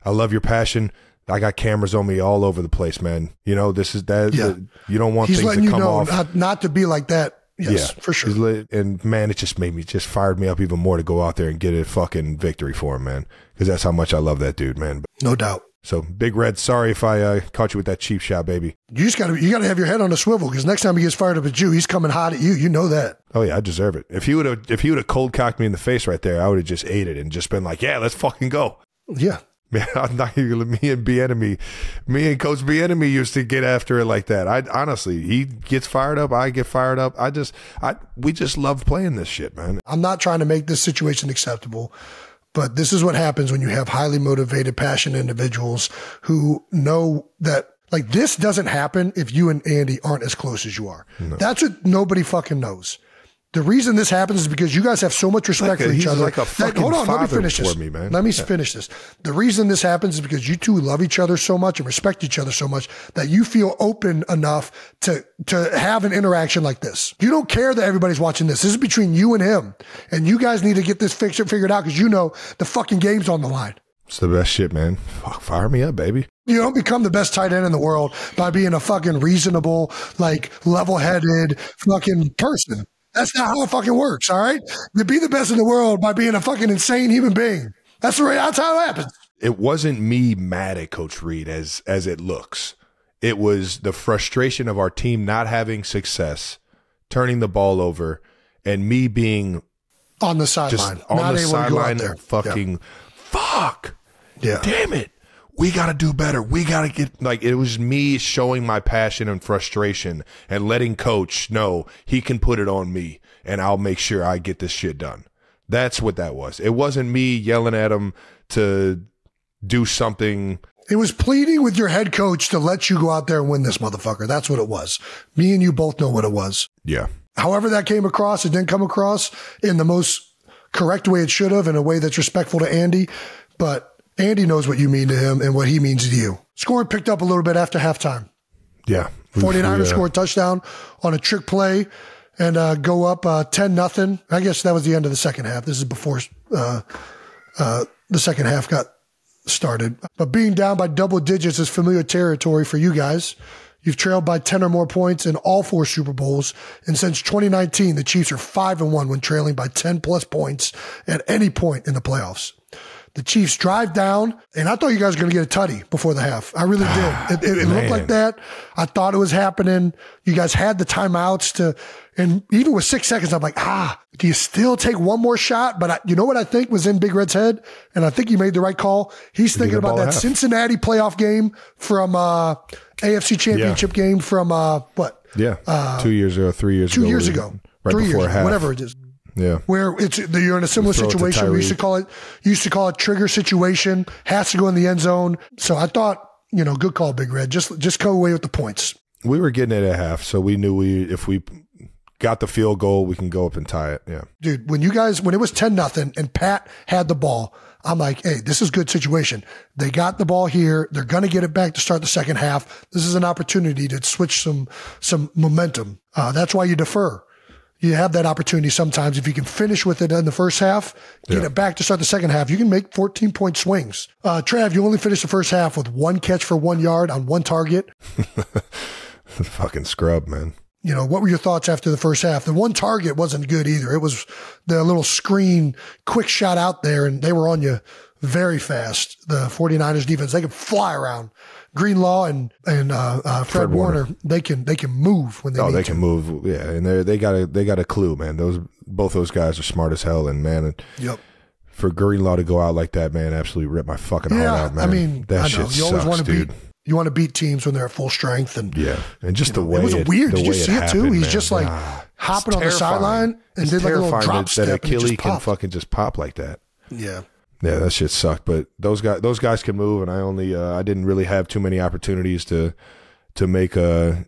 Speaker 2: I love your passion. I got cameras on me all over the place, man. You know, this is that. Yeah. You don't want
Speaker 1: He's
Speaker 2: things
Speaker 1: letting
Speaker 2: to
Speaker 1: you
Speaker 2: come
Speaker 1: know
Speaker 2: off.
Speaker 1: Not to be like that. Yes, yeah, for sure.
Speaker 2: And man, it just fired me up even more to go out there and get a fucking victory for him, man. Because that's how much I love that dude, man.
Speaker 1: No doubt.
Speaker 2: So Big Red, sorry if I caught you with that cheap shot, baby.
Speaker 1: You gotta have your head on a swivel, because next time he gets fired up at you, he's coming hot at you. You know that.
Speaker 2: Oh yeah, I deserve it. If he would have cold cocked me in the face right there, I would have just ate it and just been like, yeah, let's fucking go.
Speaker 1: Yeah. Me and
Speaker 2: Coach Bieniemy used to get after it like that. Honestly, he gets fired up, I get fired up. We just love playing this shit, man.
Speaker 1: I'm not trying to make this situation acceptable, but this is what happens when you have highly motivated, passionate individuals who know that, like, this doesn't happen if you and Andy aren't as close as you are. No. That's what nobody fucking knows. The reason this happens is because you guys have so much respect for each other.
Speaker 2: Like a fucking hold on, let me finish
Speaker 1: this.
Speaker 2: Me, man.
Speaker 1: Let me finish this. The reason this happens is because you two love each other so much and respect each other so much that you feel open enough to have an interaction like this. You don't care that everybody's watching this. This is between you and him. And you guys need to get this figured out, because you know the fucking game's on the line.
Speaker 2: It's the best shit, man. Fuck, fire me up, baby.
Speaker 1: You don't become the best tight end in the world by being a fucking reasonable, like, level-headed fucking person. That's not how it fucking works, all right? You be the best in the world by being a fucking insane human being. That's how it happens.
Speaker 2: It wasn't me mad at Coach Reid as it looks. It was the frustration of our team not having success, turning the ball over, and me being
Speaker 1: on the sideline.
Speaker 2: Just on the sideline, fucking, fuck.
Speaker 1: Yeah.
Speaker 2: Damn it. We got to do better. We got to get, like, it was me showing my passion and frustration and letting Coach know he can put it on me and I'll make sure I get this shit done. That's what that was. It wasn't me yelling at him to do something.
Speaker 1: It was pleading with your head coach to let you go out there and win this motherfucker. That's what it was. Me and you both know what it was.
Speaker 2: Yeah.
Speaker 1: However that came across, it didn't come across in the most correct way it should have, in a way that's respectful to Andy. But Andy knows what you mean to him and what he means to you. Scoring picked up a little bit after halftime.
Speaker 2: Yeah.
Speaker 1: 49ers scored a touchdown on a trick play and go up 10-0. I guess that was the end of the second half. This is before the second half got started. But being down by double digits is familiar territory for you guys. You've trailed by 10 or more points in all 4 Super Bowls. And since 2019, the Chiefs are 5-1 when trailing by 10-plus points at any point in the playoffs. The Chiefs drive down, and I thought you guys were going to get a tutty before the half. I really did. It looked like that. I thought it was happening. You guys had the timeouts and even with 6 seconds, I'm like, do you still take one more shot? But you know what I think was in Big Red's head? And I think he made the right call. He's thinking about that Cincinnati playoff game from AFC Championship game from what?
Speaker 2: Yeah. 2 years ago, 3 years ago.
Speaker 1: 2 years ago.
Speaker 2: Right
Speaker 1: 3
Speaker 2: before
Speaker 1: years,
Speaker 2: half.
Speaker 1: whatever it is.
Speaker 2: Yeah.
Speaker 1: Where you're in a similar situation. We used to call it trigger situation, has to go in the end zone. So I thought, good call, Big Red. Just go away with the points.
Speaker 2: We were getting it at half, so we knew if we got the field goal, we can go up and tie it. Yeah.
Speaker 1: Dude, when it was 10-0 and Pat had the ball, I'm like, hey, this is a good situation. They got the ball here. They're going to get it back to start the second half. This is an opportunity to switch some momentum. That's why you defer. You have that opportunity sometimes. If you can finish with it in the first half, get it back to start the second half, you can make 14-point swings. Trav, you only finished the first half with 1 catch for 1 yard on 1 target.
Speaker 2: Fucking scrub, man.
Speaker 1: What were your thoughts after the first half? The 1 target wasn't good either. It was the little screen, quick shot out there, and they were on you very fast. The 49ers defense, they can fly around. Greenlaw and Fred Warner, they can move when they need
Speaker 2: they
Speaker 1: to.
Speaker 2: can move. Yeah, and they got a clue, man. Both those guys are smart as hell, and man,
Speaker 1: yep.
Speaker 2: For Greenlaw to go out like that, man, absolutely ripped my fucking heart out, man.
Speaker 1: I mean,
Speaker 2: that shit
Speaker 1: you always
Speaker 2: sucks,
Speaker 1: want to
Speaker 2: dude.
Speaker 1: You want to beat teams when they're at full strength, and
Speaker 2: and just the way
Speaker 1: it was weird. Did you see it too? He's
Speaker 2: man.
Speaker 1: just like hopping on the sideline and did like a little drop step.
Speaker 2: That Achilles
Speaker 1: and
Speaker 2: can fucking just pop like that.
Speaker 1: Yeah.
Speaker 2: Yeah, that shit sucked. But those guys can move, and I didn't really have too many opportunities to make a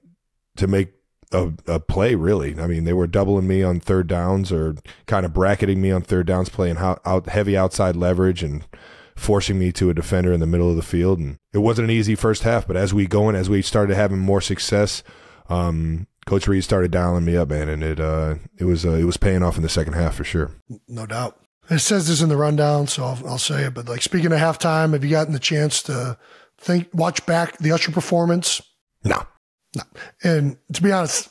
Speaker 2: play, really. I mean, they were doubling me on third downs or kind of bracketing me on third downs, playing heavy outside leverage and forcing me to a defender in the middle of the field. And it wasn't an easy first half, but as we started having more success, Coach Reid started dialing me up, man, and it was paying off in the second half for sure.
Speaker 1: No doubt. It says this in the rundown, so I'll say it. But like, speaking of halftime, have you gotten the chance to watch back the Usher performance?
Speaker 2: No.
Speaker 1: And to be honest,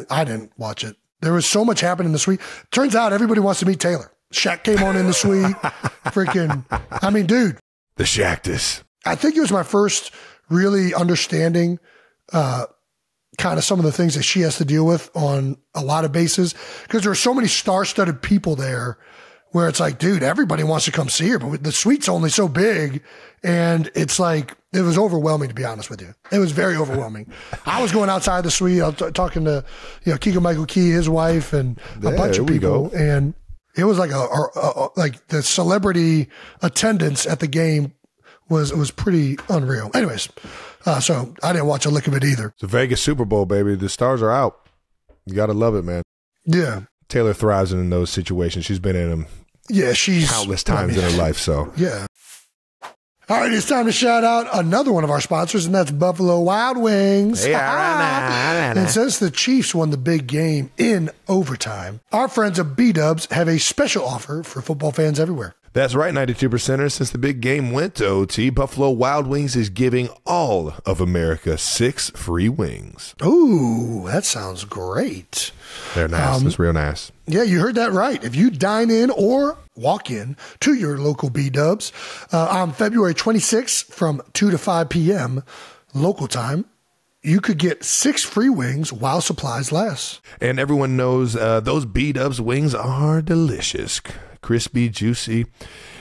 Speaker 1: I didn't watch it. There was so much happening in the suite. Turns out everybody wants to meet Taylor. Shaq came on in the suite. I mean, dude.
Speaker 2: The Shaqtus.
Speaker 1: I think it was my first really understanding kind of some of the things that she has to deal with on a lot of bases, because there are so many star-studded people there where it's like, dude, everybody wants to come see her, but the suite's only so big. And it's like, it was overwhelming, to be honest with you. It was very overwhelming. I was going outside the suite. I was talking to, Keegan Michael Key, his wife, and a bunch of people. And it was like like the celebrity attendance at the game was pretty unreal. Anyways, so I didn't watch a lick of it either.
Speaker 2: It's a Vegas Super Bowl, baby. The stars are out. You got to love it, man.
Speaker 1: Yeah.
Speaker 2: Taylor thrives in those situations. She's been in them countless times in her life. So
Speaker 1: yeah. All right, it's time to shout out another one of our sponsors, and that's Buffalo Wild Wings. And since the Chiefs won the big game in overtime, our friends at B-Dubs have a special offer for football fans everywhere.
Speaker 2: That's right, 92%ers. Since the big game went to OT, Buffalo Wild Wings is giving all of America 6 free wings.
Speaker 1: Ooh, that sounds great.
Speaker 2: They're nice. It's real nice.
Speaker 1: Yeah, you heard that right. If you dine in or walk in to your local B-Dubs on February 26th from 2 to 5 p.m. local time, you could get 6 free wings while supplies last.
Speaker 2: And everyone knows those B-Dubs wings are delicious. Crispy, juicy.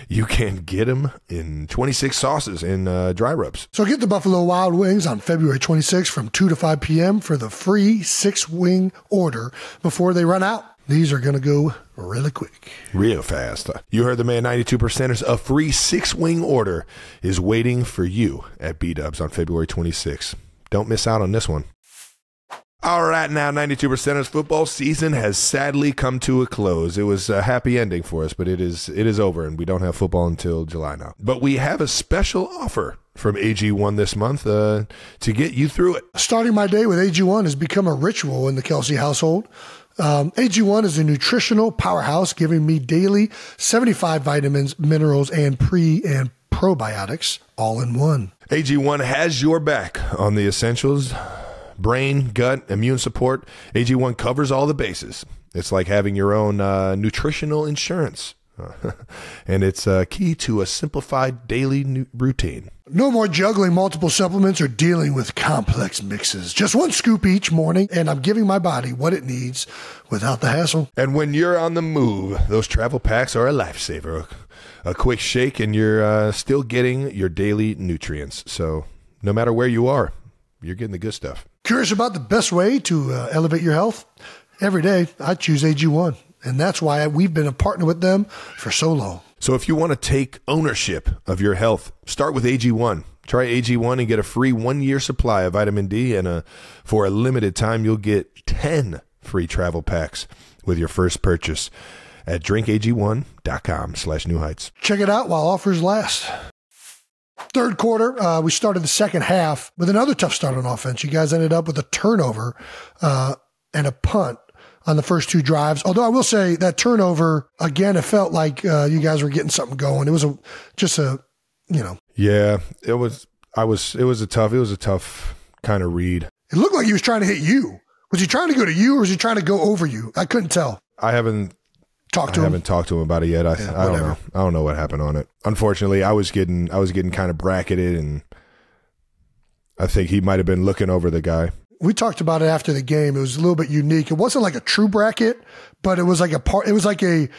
Speaker 2: You can get them in 26 sauces and dry rubs.
Speaker 1: So get the Buffalo Wild Wings on February 26th from 2 to 5 p.m. for the free 6-wing order before they run out. These are going to go really quick.
Speaker 2: Real fast. You heard the man, 92%ers. A free 6-wing order is waiting for you at B-Dubs on February 26th. Don't miss out on this one. All right, now 92%ers football season has sadly come to a close. It was a happy ending for us, but it is over, and we don't have football until July now. But we have a special offer from AG1 this month to get you through it.
Speaker 1: Starting my day with AG1 has become a ritual in the Kelsey household. AG1 is a nutritional powerhouse, giving me daily 75 vitamins, minerals, and pre and probiotics all in one.
Speaker 2: AG1 has your back on the essentials. Brain, gut, immune support. AG1 covers all the bases. It's like having your own nutritional insurance. And it's key to a simplified daily routine.
Speaker 1: No more juggling multiple supplements or dealing with complex mixes. Just one scoop each morning, and I'm giving my body what it needs without the hassle.
Speaker 2: And when you're on the move, those travel packs are a lifesaver. A quick shake, and you're still getting your daily nutrients. So no matter where you are, you're getting the good stuff.
Speaker 1: Curious about the best way to elevate your health? Every day, I choose AG1, and that's why we've been a partner with them for so long.
Speaker 2: So if you want to take ownership of your health, start with AG1. Try AG1 and get a free 1-year supply of vitamin D, and for a limited time, you'll get 10 free travel packs with your first purchase at drinkag1.com/newheights.
Speaker 1: Check it out while offers last. Third quarter, we started the second half with another tough start on offense. You guys ended up with a turnover and a punt on the first 2 drives. Although I will say that turnover, again, it felt like you guys were getting something going. It was
Speaker 2: Yeah, it was a tough kind of read.
Speaker 1: It looked like he was trying to hit you. Was he trying to go to you, or was he trying to go over you? I couldn't tell.
Speaker 2: I haven't
Speaker 1: talk to him?
Speaker 2: I haven't talked to him about it yet. I don't know. I don't know what happened on it. Unfortunately, I was getting kind of bracketed, and I think he might have been looking over the guy.
Speaker 1: We talked about it after the game. It was a little bit unique. It wasn't like a true bracket, but it was like a part. It was like a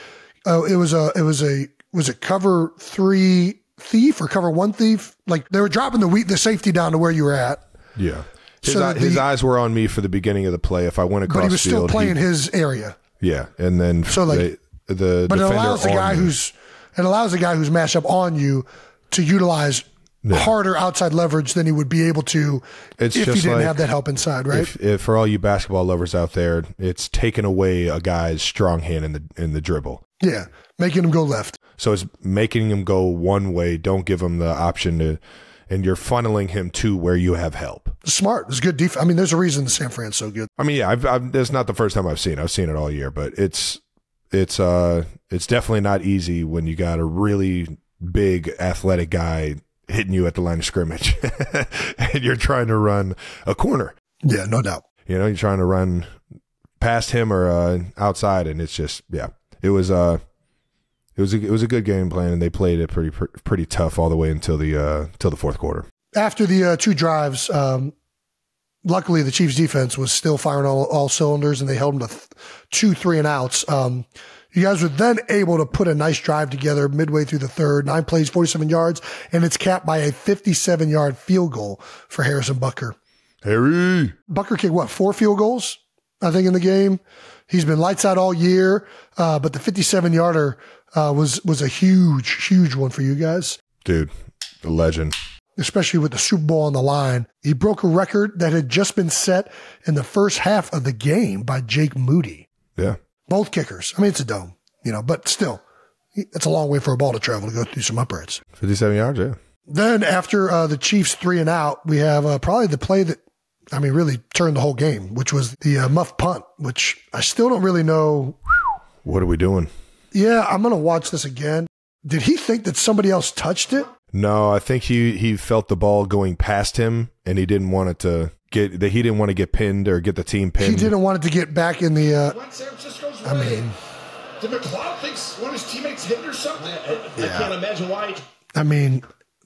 Speaker 1: cover 3 thief or cover 1 thief. Like they were dropping the safety down to where you were at.
Speaker 2: Yeah. His eyes were on me for the beginning of the play. If I went across,
Speaker 1: but he was
Speaker 2: field,
Speaker 1: still playing his area.
Speaker 2: Yeah, and then
Speaker 1: so like
Speaker 2: the
Speaker 1: but
Speaker 2: defender
Speaker 1: it allows the guy who's matched up on you to utilize harder outside leverage than he would be able to if he didn't have that help inside, right?
Speaker 2: If for all you basketball lovers out there, it's taking away a guy's strong hand in the dribble.
Speaker 1: Yeah, making him go left.
Speaker 2: So it's making him go one way. Don't give him the option to. And you're funneling him to where you have help.
Speaker 1: Smart. It's good defense. I mean, there's a reason the San Fran's so good.
Speaker 2: I mean, yeah, it's not the first time I've seen it. I've seen it all year, but it's definitely not easy when you got a really big athletic guy hitting you at the line of scrimmage and you're trying to run a corner.
Speaker 1: Yeah, no doubt.
Speaker 2: You know, you're trying to run past him or outside, and it's just, yeah, it was a good game plan, and they played it pretty tough all the way until the fourth quarter. After
Speaker 1: the 2 drives, luckily the Chiefs defense was still firing all cylinders, and they held them to 2 3-and-outs. You guys were then able to put a nice drive together midway through the third, 9 plays, 47 yards, and it's capped by a 57-yard field goal for Harrison Butker.
Speaker 2: Harry.
Speaker 1: Butker kicked 4 field goals, I think, in the game. He's been lights out all year, but the 57-yarder was a huge one for you guys.
Speaker 2: Dude, a legend.
Speaker 1: Especially with the Super Bowl on the line. He broke a record that had just been set in the first half of the game by Jake Moody.
Speaker 2: Yeah.
Speaker 1: Both kickers. I mean, it's a dome, but still, it's a long way for a ball to travel to go through some uprights.
Speaker 2: 57 yards, yeah.
Speaker 1: Then after the Chiefs 3-and-out, we have probably the play that, really turned the whole game, which was the muff punt, which I still don't really know.
Speaker 2: What are we doing?
Speaker 1: Yeah, I'm going to watch this again. Did he think that somebody else touched it?
Speaker 2: No, I think he felt the ball going past him, and he didn't want it to get pinned or get the team pinned.
Speaker 1: He didn't want it to get back in the.
Speaker 4: Did McLeod think one of his teammates hit or something? I can't imagine why.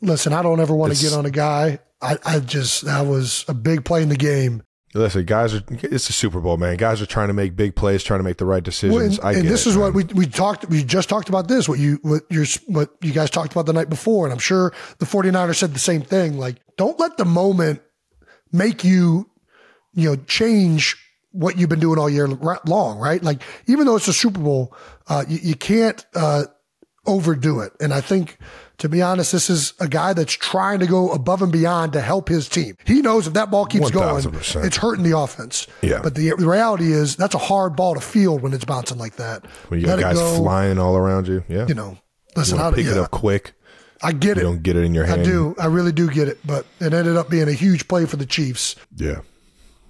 Speaker 1: Listen, I don't ever want to get on a guy. That was a big play in the game.
Speaker 2: Listen, it's a Super Bowl, man. Guys are trying to make big plays, trying to make the right decisions.
Speaker 1: What we just talked about this, what you guys talked about the night before, and I'm sure the 49ers said the same thing. Like, don't let the moment make you change what you've been doing all year long, right? Like, even though it's a Super Bowl, you can't overdo it. And I think, to be honest, this is a guy that's trying to go above and beyond to help his team. He knows if that ball keeps
Speaker 2: 1,000%.
Speaker 1: going, it's hurting the offense.
Speaker 2: Yeah.
Speaker 1: But the reality is that's a hard ball to field when it's bouncing like that.
Speaker 2: When you got guys flying all around you. Yeah.
Speaker 1: Listen,
Speaker 2: pick it up quick.
Speaker 1: I get it.
Speaker 2: You don't get it in your hand.
Speaker 1: I do. I really do get it. But it ended up being a huge play for the Chiefs.
Speaker 2: Yeah.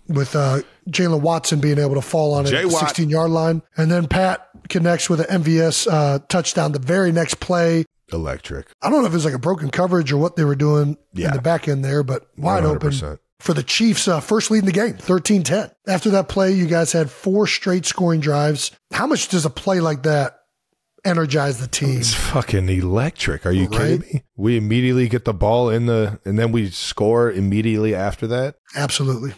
Speaker 1: With Jalen Watson being able to fall on it at the 16-yard line. And then Pat connects with an MVS touchdown the very next play.
Speaker 2: Electric.
Speaker 1: I don't know if it was like a broken coverage or what they were doing in the back end there, but wide 100%. Open for the Chiefs' first lead in the game, 13-10. After that play, you guys had 4 straight scoring drives. How much does a play like that energize the team?
Speaker 2: It's fucking electric. Are you kidding me? We immediately get the ball and then we score immediately after that?
Speaker 1: Absolutely.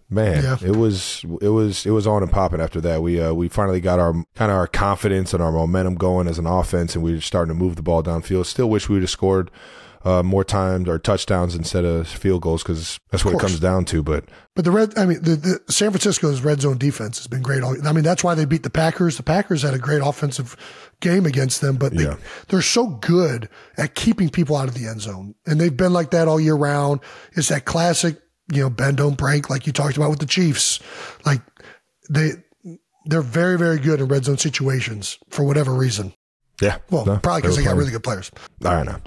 Speaker 2: Man, it was on and popping after that. We finally got our confidence and our momentum going as an offense, and we were starting to move the ball downfield. Still wish we would have scored more times or touchdowns instead of field goals, because that's what it comes down to. But
Speaker 1: the San Francisco's red zone defense has been great. That's why they beat the Packers. The Packers had a great offensive game against them, but they're so good at keeping people out of the end zone, and they've been like that all year round. It's that classic, bend, don't break, like you talked about with the Chiefs. Like they're very, very good in red zone situations for whatever reason.
Speaker 2: Yeah.
Speaker 1: Well, probably because they got really good players.
Speaker 2: I know.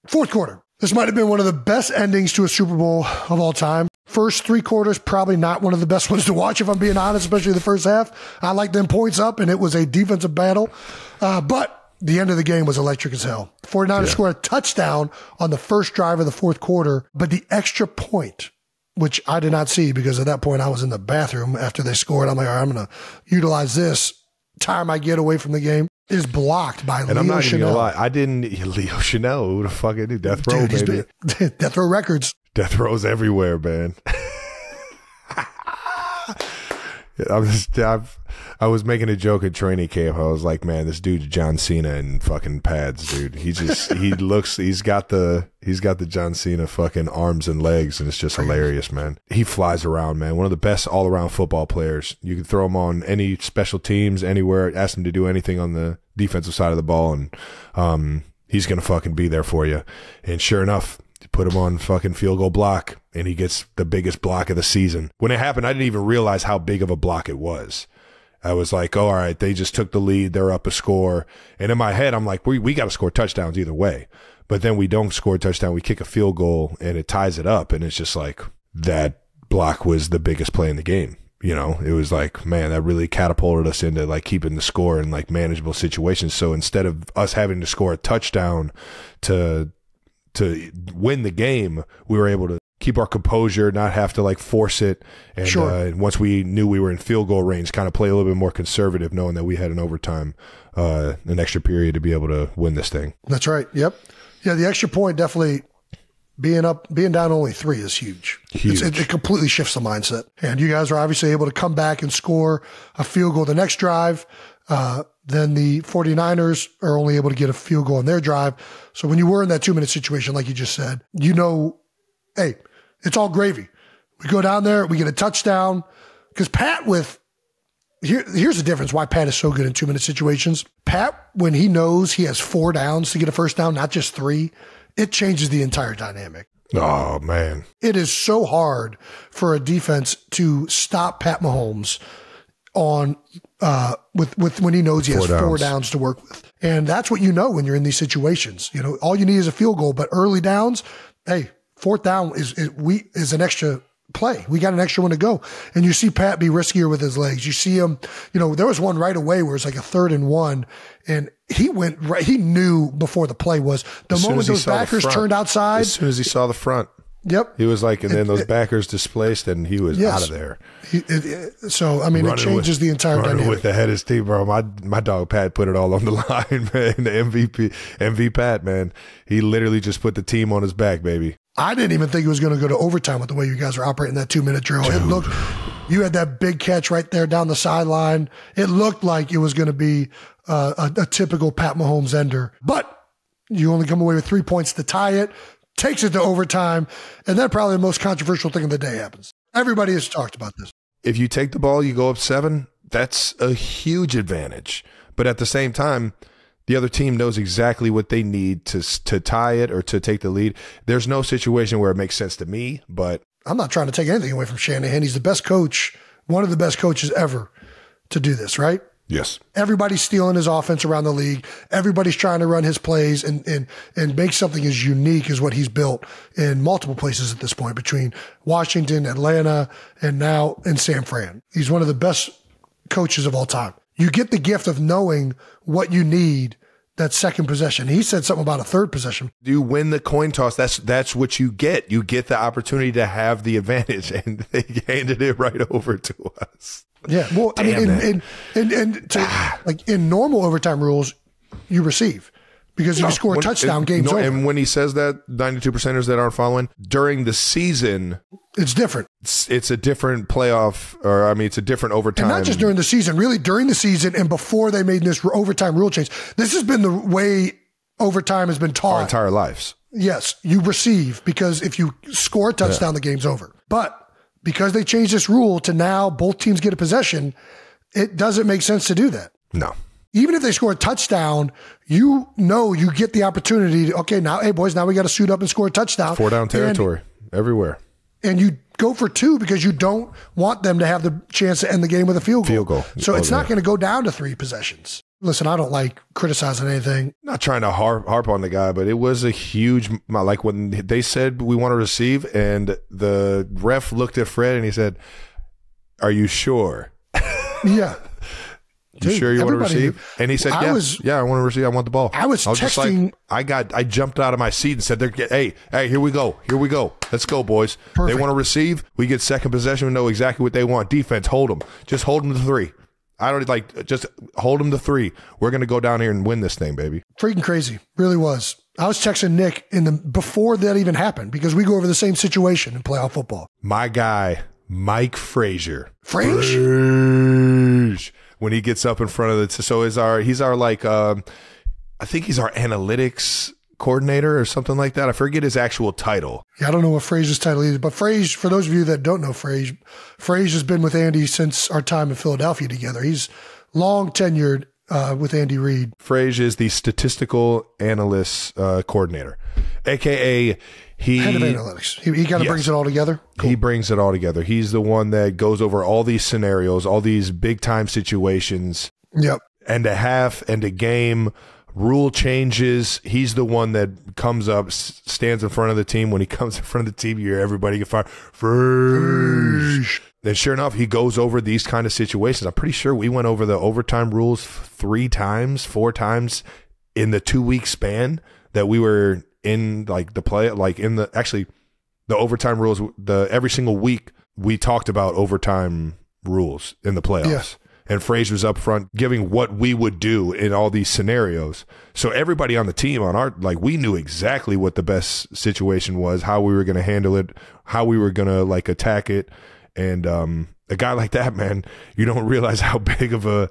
Speaker 1: Fourth quarter. This might have been one of the best endings to a Super Bowl of all time. First 3 quarters, probably not one of the best ones to watch, if I'm being honest, especially the first half. I like them points up, and it was a defensive battle. But the end of the game was electric as hell. 49ers scored a touchdown on the first drive of the fourth quarter, but the extra point, which I did not see because at that point I was in the bathroom after they scored. I'm like, all right, I'm going to utilize this time I get away from the game. is blocked by
Speaker 2: and
Speaker 1: Leo
Speaker 2: I'm not even
Speaker 1: Chanel.
Speaker 2: gonna lie, I didn't Leo Chanel. Who the fuck I do? Death Row, baby.
Speaker 1: Death Row Records.
Speaker 2: Death Row's everywhere, man. I was making a joke at training camp. I was like, man, this dude's John Cena in fucking pads, dude. He's got the John Cena fucking arms and legs, and it's just hilarious, man. He flies around, man. One of the best all around football players. You can throw him on any special teams, anywhere, ask him to do anything on the defensive side of the ball, and he's gonna fucking be there for you. And sure enough, you put him on fucking field goal block, and he gets the biggest block of the season. When it happened, I didn't even realize how big of a block it was. I was like, oh, all right, they just took the lead. They're up a score. And in my head, I'm like, we got to score touchdowns either way. But then we don't score a touchdown. We kick a field goal, and it ties it up. And it's just like, that block was the biggest play in the game. You know, it was like, man, that really catapulted us into like keeping the score in like manageable situations. So instead of us having to score a touchdown to win the game, we were able to keep our composure, not have to like force it. And
Speaker 1: sure.
Speaker 2: Once we knew we were in field goal range, kind of play a little bit more conservative, knowing that we had an overtime, an extra period to be able to win this thing.
Speaker 1: That's right. Yep. Yeah. The extra point, definitely being down only 3 is huge. It completely shifts the mindset. And you guys are obviously able to come back and score a field goal the next drive. Then the 49ers are only able to get a field goal on their drive. So when you were in that 2-minute situation, like you just said, you know, hey, it's all gravy. We go down there, we get a touchdown. Because Pat here's the difference why Pat is so good in 2-minute situations. Pat, when he knows he has 4 downs to get a first down, not just 3, it changes the entire dynamic.
Speaker 2: Oh, man.
Speaker 1: It is so hard for a defense to stop Pat Mahomes on with when he knows he has 4 downs to work with. And that's what you know when you're in these situations. You know, all you need is a field goal, but early downs, hey, 4th down is an extra play. We got an extra one to go. And you see Pat be riskier with his legs. You see him, you know, there was one right away where it's like a 3rd and 1, and he went right. He knew before the play was the moment those backers turned outside.
Speaker 2: As soon as he saw the front.
Speaker 1: Yep.
Speaker 2: He was like, and then those backers displaced, and he was out of there.
Speaker 1: So, I mean, it changes the entire dynamic.
Speaker 2: With the head of his team, bro. My dog Pat put it all on the line, man. The MVP Pat, man. He literally just put the team on his back, baby.
Speaker 1: I didn't even think it was going to go to overtime with the way you guys are operating that 2-minute drill. Dude. It looked, you had that big catch right there down the sideline. It looked like it was going to be a typical Pat Mahomes ender, but you only come away with 3 points to tie it, takes it to overtime, and then probably the most controversial thing of the day happens. Everybody has talked about this.
Speaker 2: If you take the ball, you go up 7, that's a huge advantage. But at the same time, the other team knows exactly what they need to tie it or to take the lead. There's no situation where it makes sense to me, but
Speaker 1: I'm not trying to take anything away from Shanahan. He's the best coach, one of the best coaches ever to do this, right?
Speaker 2: Yes.
Speaker 1: Everybody's stealing his offense around the league. Everybody's trying to run his plays and make something as unique as what he's built in multiple places at this point, between Washington, Atlanta, and now in San Fran. He's one of the best coaches of all time. You get the gift of knowing what you need that second possession. He said something about a 3rd possession.
Speaker 2: You win the coin toss. That's what you get. You get the opportunity to have the advantage, and they handed it right over to us.
Speaker 1: Yeah, well,
Speaker 2: Damn,
Speaker 1: I mean, like in normal overtime rules, you receive because if you score a touchdown, game's over.
Speaker 2: And when he says that, 92%ers that aren't following, during the season,
Speaker 1: it's different.
Speaker 2: It's a different playoff, or I mean, it's a different overtime.
Speaker 1: And not just during the season, really during the season and before they made this overtime rule change. This has been the way overtime has been taught
Speaker 2: our entire lives.
Speaker 1: Yes, you receive because if you score a touchdown, the game's over. But because they changed this rule to now both teams get a possession, it doesn't make sense to do that.
Speaker 2: No.
Speaker 1: Even if they score a touchdown, you know you get the opportunity to, okay, now, hey, boys, now we got to suit up and score a touchdown.
Speaker 2: 4-down territory everywhere.
Speaker 1: And you go for 2 because you don't want them to have the chance to end the game with a field goal. So it's not going to go down to 3 possessions. Listen, I don't like criticizing anything.
Speaker 2: Not trying to harp on the guy, but it was a huge, like when they said we want to receive, and the ref looked at Fred and he said, "Are you sure?"
Speaker 1: Yeah.
Speaker 2: You sure you want to receive? And he said, yeah, I want to receive. I want the ball.
Speaker 1: I was texting.
Speaker 2: Just like, I jumped out of my seat and said, hey, here we go. Let's go, boys. Perfect. They want to receive. We get second possession. We know exactly what they want. Defense, hold them. Just hold them to 3. I don't like just hold them to 3. We're going to go down here and win this thing, baby.
Speaker 1: Freaking crazy. Really was. I was texting Nick before that even happened because we go over the same situation in playoff football.
Speaker 2: My guy, Mike Frazier.
Speaker 1: Frage?
Speaker 2: When he gets up in front of he's our like, I think he's our analytics coordinator or something like that. I forget his actual title.
Speaker 1: Yeah, I don't know what Frazier's title is, but Frage, for those of you that don't know Frage has been with Andy since our time in Philadelphia together. He's long tenured with Andy Reid.
Speaker 2: Frage is the statistical analyst coordinator, a.k.a.
Speaker 1: Head of analytics. He kind of brings it all together. Cool.
Speaker 2: He brings it all together. He's the one that goes over all these scenarios, all these big-time situations.
Speaker 1: Yep.
Speaker 2: And a half and a game, rule changes. He's the one that comes up, stands in front of the team. When he comes in front of the team, you hear everybody get fired. Frage. And sure enough, he goes over these kind of situations. I'm pretty sure we went over the overtime rules 4 times in the 2-week span that we were in like the play, like in the overtime rules. Every single week we talked about overtime rules in the playoffs.
Speaker 1: Yeah.
Speaker 2: And Frazier's up front giving what we would do in all these scenarios. So everybody on the team we knew exactly what the best situation was, how we were going to handle it, how we were going to like attack it. And a guy like that, man, you don't realize how big of a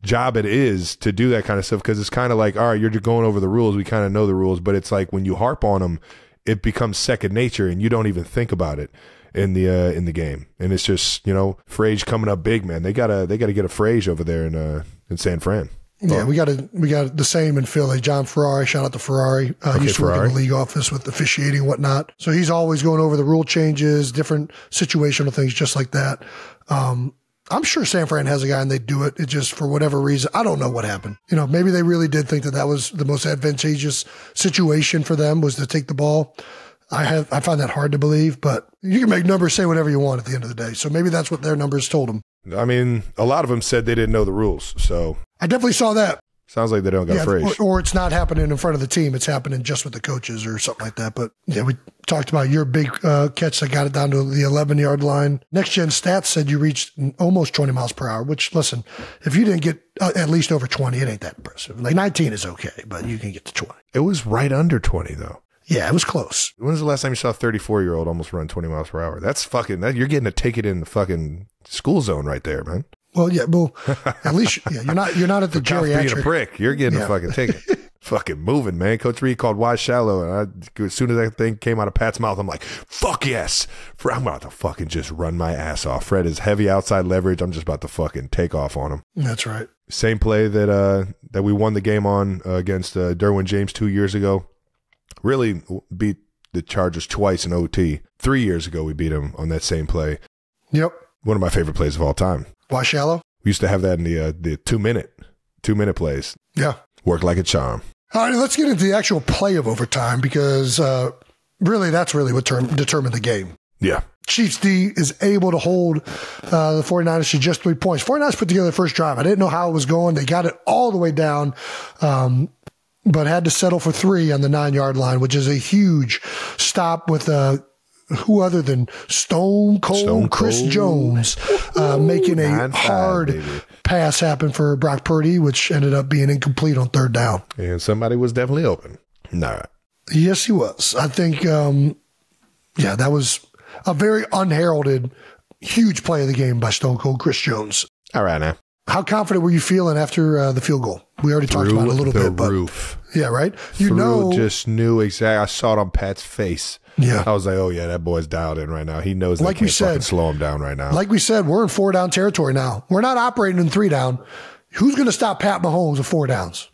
Speaker 2: job it is to do that kind of stuff, because it's kind of like, all right, you're just going over the rules. We kind of know the rules, but it's like when you harp on them, it becomes second nature, and you don't even think about it in the game. And it's just, Frage coming up big, man. They gotta get a Frage over there in San Fran.
Speaker 1: Yeah, we got the same in Philly. John Ferrari, shout out to Ferrari. Used to work in the league office with officiating and whatnot. So he's always going over the rule changes, different situational things just like that. I'm sure San Fran has a guy and they do it. It just, for whatever reason, I don't know what happened. Maybe they really did think that was the most advantageous situation for them, was to take the ball. I find that hard to believe, but you can make numbers say whatever you want at the end of the day. So maybe that's what their numbers told them.
Speaker 2: I mean, a lot of them said they didn't know the rules. So I
Speaker 1: definitely saw that.
Speaker 2: Sounds like they don't got Frage.
Speaker 1: Or it's not happening in front of the team. It's happening just with the coaches or something like that. But yeah, we talked about your big catch that got it down to the 11-yard line. Next Gen Stats said you reached almost 20 miles per hour, which, listen, if you didn't get at least over 20, it ain't that impressive. Like 19 is okay, but you can get to 20.
Speaker 2: It was right under 20, though.
Speaker 1: Yeah, it was close.
Speaker 2: When was the last time you saw a 34-year-old almost run 20 miles per hour? That's you're getting a ticket in the fucking school zone right there, man.
Speaker 1: Well, yeah, at least you're not at the geriatric.
Speaker 2: Being a prick, you're getting a fucking ticket. Fucking moving, man. Coach Reid called wide shallow, and as soon as that thing came out of Pat's mouth, I'm like, fuck yes. I'm about to fucking just run my ass off. Fred is heavy outside leverage. I'm just about to fucking take off on him.
Speaker 1: That's right.
Speaker 2: Same play that we won the game on against Derwin James 2 years ago. Really beat the Chargers twice in OT. 3 years ago, we beat them on that same play.
Speaker 1: Yep.
Speaker 2: One of my favorite plays of all time.
Speaker 1: Why shallow? We
Speaker 2: used to have that in the 2-minute plays.
Speaker 1: Yeah.
Speaker 2: Worked like a charm.
Speaker 1: All right, let's get into the actual play of overtime, because really that's really what determined the game.
Speaker 2: Yeah.
Speaker 1: Chiefs D is able to hold the 49ers to just 3 points. 49ers put together the first drive. I didn't know how it was going. They got it all the way down, but had to settle for 3 on the 9-yard line, which is a huge stop with who other than Stone Cold Chris Jones making a hard pass happen for Brock Purdy, which ended up being incomplete on 3rd down.
Speaker 2: And somebody was definitely open. Nah.
Speaker 1: Yes, he was. I think, that was a very unheralded, huge play of the game by Stone Cold Chris Jones.
Speaker 2: All right, now.
Speaker 1: How confident were you feeling after the field goal? We already talked about it a little bit.
Speaker 2: Roof.
Speaker 1: Yeah, right?
Speaker 2: Just knew exactly. I saw it on Pat's face.
Speaker 1: Yeah.
Speaker 2: I was like, oh, yeah, that boy's dialed in right now. He knows they can't fucking slow him down right now.
Speaker 1: Like we said, we're in 4-down territory now. We're not operating in 3-down. Who's going to stop Pat Mahomes with 4 downs?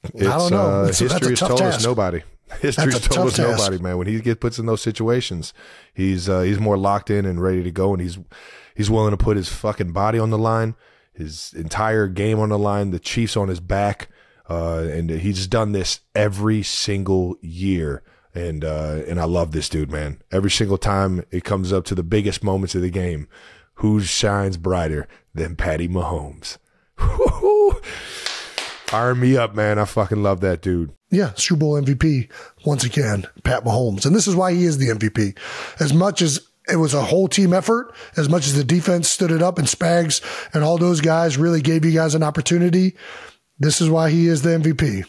Speaker 1: I don't know.
Speaker 2: History has told us nobody. History's told us
Speaker 1: task.
Speaker 2: nobody, man. When he puts in those situations, he's more locked in and ready to go, and he's willing to put his fucking body on the line, his entire game on the line, the Chiefs on his back, and he's done this every single year. And I love this dude, man. Every single time it comes up to the biggest moments of the game, who shines brighter than Patty Mahomes? Fire me up, man. I fucking love that dude.
Speaker 1: Yeah, Super Bowl MVP once again, Pat Mahomes. And this is why he is the MVP. As much as it was a whole team effort as much as the defense stood it up, and Spags and all those guys really gave you guys an opportunity. This is why he is the MVP.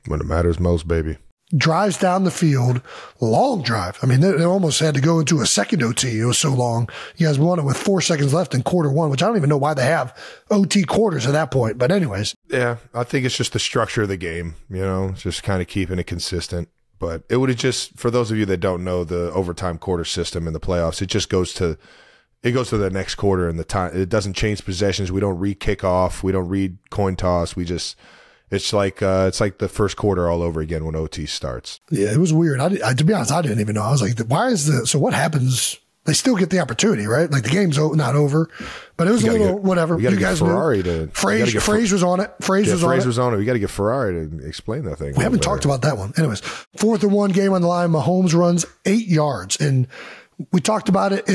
Speaker 2: When it matters most, baby.
Speaker 1: Drives down the field, long drive. I mean, they almost had to go into a second OT. It was so long. You guys won it with 4 seconds left in quarter one, which I don't even know why they have OT quarters at that point. But anyways.
Speaker 2: Yeah, I think it's just the structure of the game, just kind of keeping it consistent. But it would have just, for those of you that don't know the overtime quarter system in the playoffs, it just goes to the next quarter, and the time, it doesn't change possessions. We don't read kickoff. We don't read coin toss. It's like the first quarter all over again when OT starts.
Speaker 1: Yeah, it was weird. To be honest, I didn't even know. I was like, so what happens? They still get the opportunity, right? Like the game's not over, but it was whatever.
Speaker 2: You guys Ferrari
Speaker 1: knew. Phrase was on it. Phrase was on it.
Speaker 2: We got to get Ferrari to explain that thing.
Speaker 1: We haven't talked about that one. Anyways, 4th and 1, game on the line. Mahomes runs 8 yards, and we talked about it.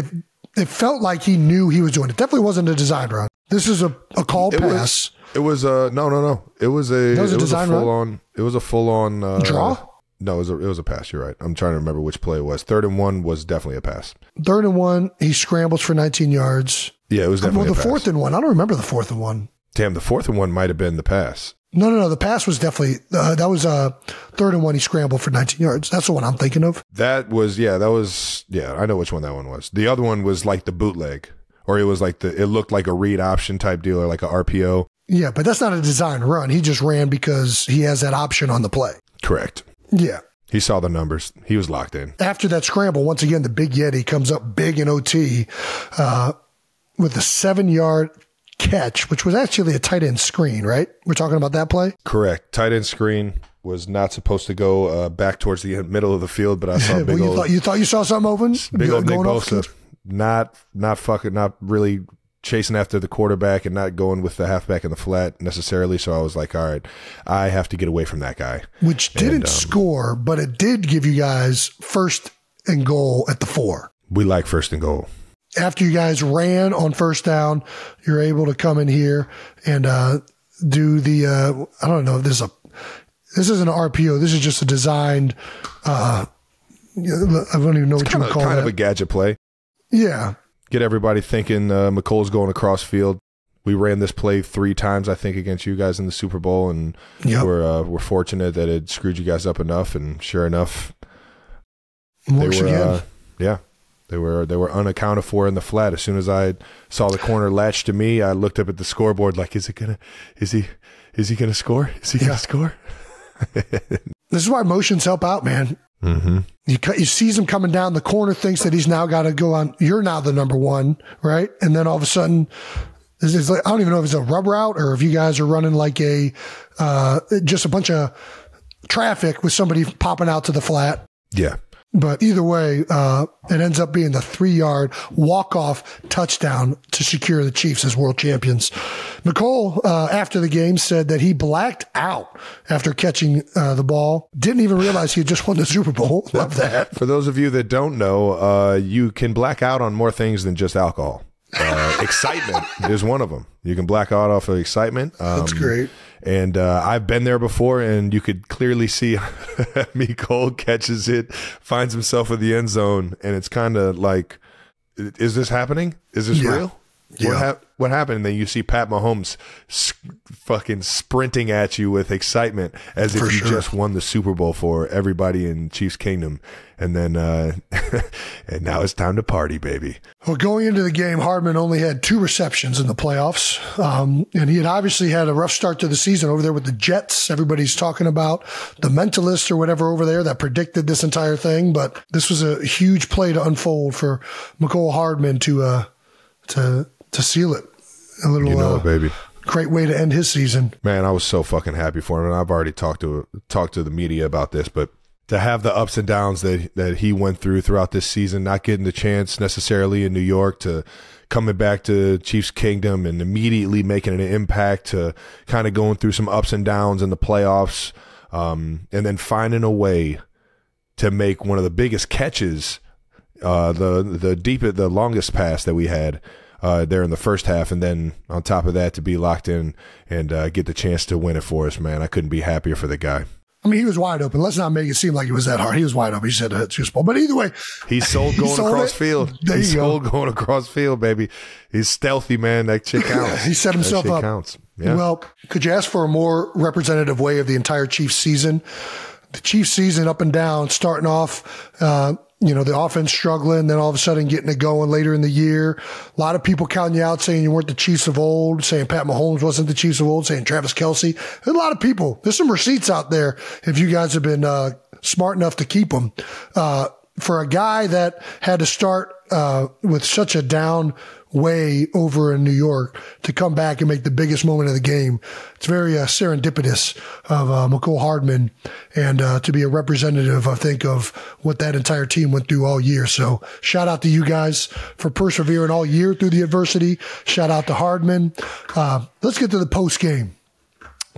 Speaker 1: It felt like he knew he was doing it. Definitely wasn't a design run. This is a called pass.
Speaker 2: It was no. It was a full on
Speaker 1: draw.
Speaker 2: No, it was a pass. You're right. I'm trying to remember which play it was. 3rd and 1 was definitely a pass.
Speaker 1: 3rd and 1, he scrambles for 19 yards.
Speaker 2: Yeah, it was definitely
Speaker 1: the 4th and 1. I don't remember the 4th and 1.
Speaker 2: Damn, the 4th and 1 might have been the pass.
Speaker 1: No. The pass was definitely that was 3rd and 1. He scrambled for 19 yards. That's the one I'm thinking of.
Speaker 2: I know which one that one was. The other one was like the bootleg, or it was like it looked like a read option type deal, or like a RPO.
Speaker 1: Yeah, but that's not a design run. He just ran because he has that option on the play.
Speaker 2: Correct.
Speaker 1: Yeah.
Speaker 2: He saw the numbers. He was locked in.
Speaker 1: After that scramble, once again, the Big Yeti comes up big in OT with a 7-yard catch, which was actually a tight end screen, right? We're talking about that play?
Speaker 2: Correct. Tight end screen was not supposed to go back towards the middle of the field, but I saw a big
Speaker 1: you thought you saw something open?
Speaker 2: Big old Nick Bosa. Not really chasing after the quarterback and not going with the halfback in the flat necessarily. So I was like, all right, I have to get away from that guy.
Speaker 1: Which didn't score, but it did give you guys 1st and goal at the 4.
Speaker 2: We like 1st and goal.
Speaker 1: After you guys ran on 1st down, you're able to come in here and do the, I don't know if this isn't an RPO. This is just a designed, I don't even know what you would call it.
Speaker 2: Kind of a gadget play.
Speaker 1: Yeah.
Speaker 2: Get everybody thinking McColl's going across field. We ran this play 3 times, I think, against you guys in the Super Bowl, and we're fortunate that it screwed you guys up enough. And sure enough, they were unaccounted for in the flat. As soon as I saw the corner latch to me, I looked up at the scoreboard like, is he gonna score? Is he gonna score?
Speaker 1: This is why motions help out, man.
Speaker 2: Mm-hmm.
Speaker 1: You sees him coming down the corner, thinks that he's now got to go on. You're now the number 1, right? And then all of a sudden, it's like, I don't even know if it's a rub route or if you guys are running like just a bunch of traffic with somebody popping out to the flat.
Speaker 2: Yeah.
Speaker 1: But either way, it ends up being the 3-yard walk-off touchdown to secure the Chiefs as world champions. McColl, after the game, said that he blacked out after catching the ball. Didn't even realize he had just won the Super Bowl. Love that.
Speaker 2: For those of you that don't know, you can black out on more things than just alcohol. Excitement is one of them. You can black out off of excitement.
Speaker 1: That's great.
Speaker 2: And I've been there before, and you could clearly see Cole catches it, finds himself in the end zone, and it's kind of like, is this happening? Is this real?
Speaker 1: Yeah.
Speaker 2: What happened? And then you see Pat Mahomes fucking sprinting at you with excitement as if you just won the Super Bowl for everybody in Chiefs Kingdom. And then, and now it's time to party, baby.
Speaker 1: Well, going into the game, Hardman only had 2 receptions in the playoffs. And he had obviously had a rough start to the season over there with the Jets. Everybody's talking about the mentalists or whatever over there that predicted this entire thing. But this was a huge play to unfold for McCole Hardman to seal it. A little,
Speaker 2: baby.
Speaker 1: Great way to end his season.
Speaker 2: Man, I was so fucking happy for him. And I've already talked to the media about this, but to have the ups and downs that he went throughout this season, not getting the chance necessarily in New York, to coming back to Chiefs Kingdom and immediately making an impact, to kind of going through some ups and downs in the playoffs, and then finding a way to make one of the biggest catches, the longest pass that we had there in the first half, and then on top of that to be locked in and get the chance to win it for us, man. I couldn't be happier for the guy.
Speaker 1: I mean, he was wide open. Let's not make it seem like it was that hard. He was wide open. He said to hit Super Bowl. But either way.
Speaker 2: He sold going across field.
Speaker 1: He
Speaker 2: sold going across field, baby. He's stealthy, man. That shit counts.
Speaker 1: He set himself up.
Speaker 2: Counts. Yeah.
Speaker 1: Well, could you ask for a more representative way of the entire Chiefs season? The Chiefs season up and down, starting off, the offense struggling, then all of a sudden getting it going later in the year. A lot of people counting you out, saying you weren't the Chiefs of old, saying Pat Mahomes wasn't the Chiefs of old, saying Travis Kelce. There's a lot of people. There's some receipts out there if you guys have been smart enough to keep them. For a guy that had to start with such a down way over in New York to come back and make the biggest moment of the game, it's very serendipitous of McCole Hardman and to be a representative, I think, of what that entire team went through all year. So shout out to you guys for persevering all year through the adversity. Shout out to Hardman. Let's get to the post game.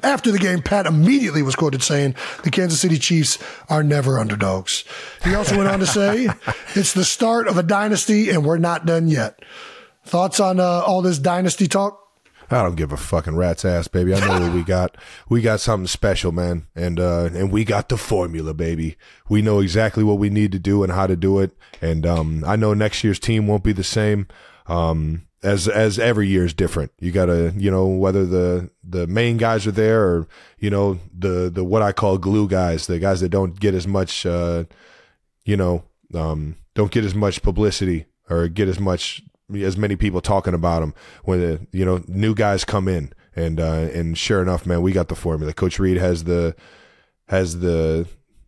Speaker 1: After the game, Pat immediately was quoted saying, the Kansas City Chiefs are never underdogs. He also went on to say, it's the start of a dynasty and we're not done yet. Thoughts on all this dynasty talk?
Speaker 2: I don't give a fucking rat's ass, baby. I know what we got. We got something special, man. And we got the formula, baby. We know exactly what we need to do and how to do it. And I know next year's team won't be the same. As every year is different. You gotta, whether the main guys are there or, the what I call glue guys, the guys that don't get as much, don't get as much publicity or get as many people talking about them when new guys come in and sure enough, man, we got the formula. Coach Reid has the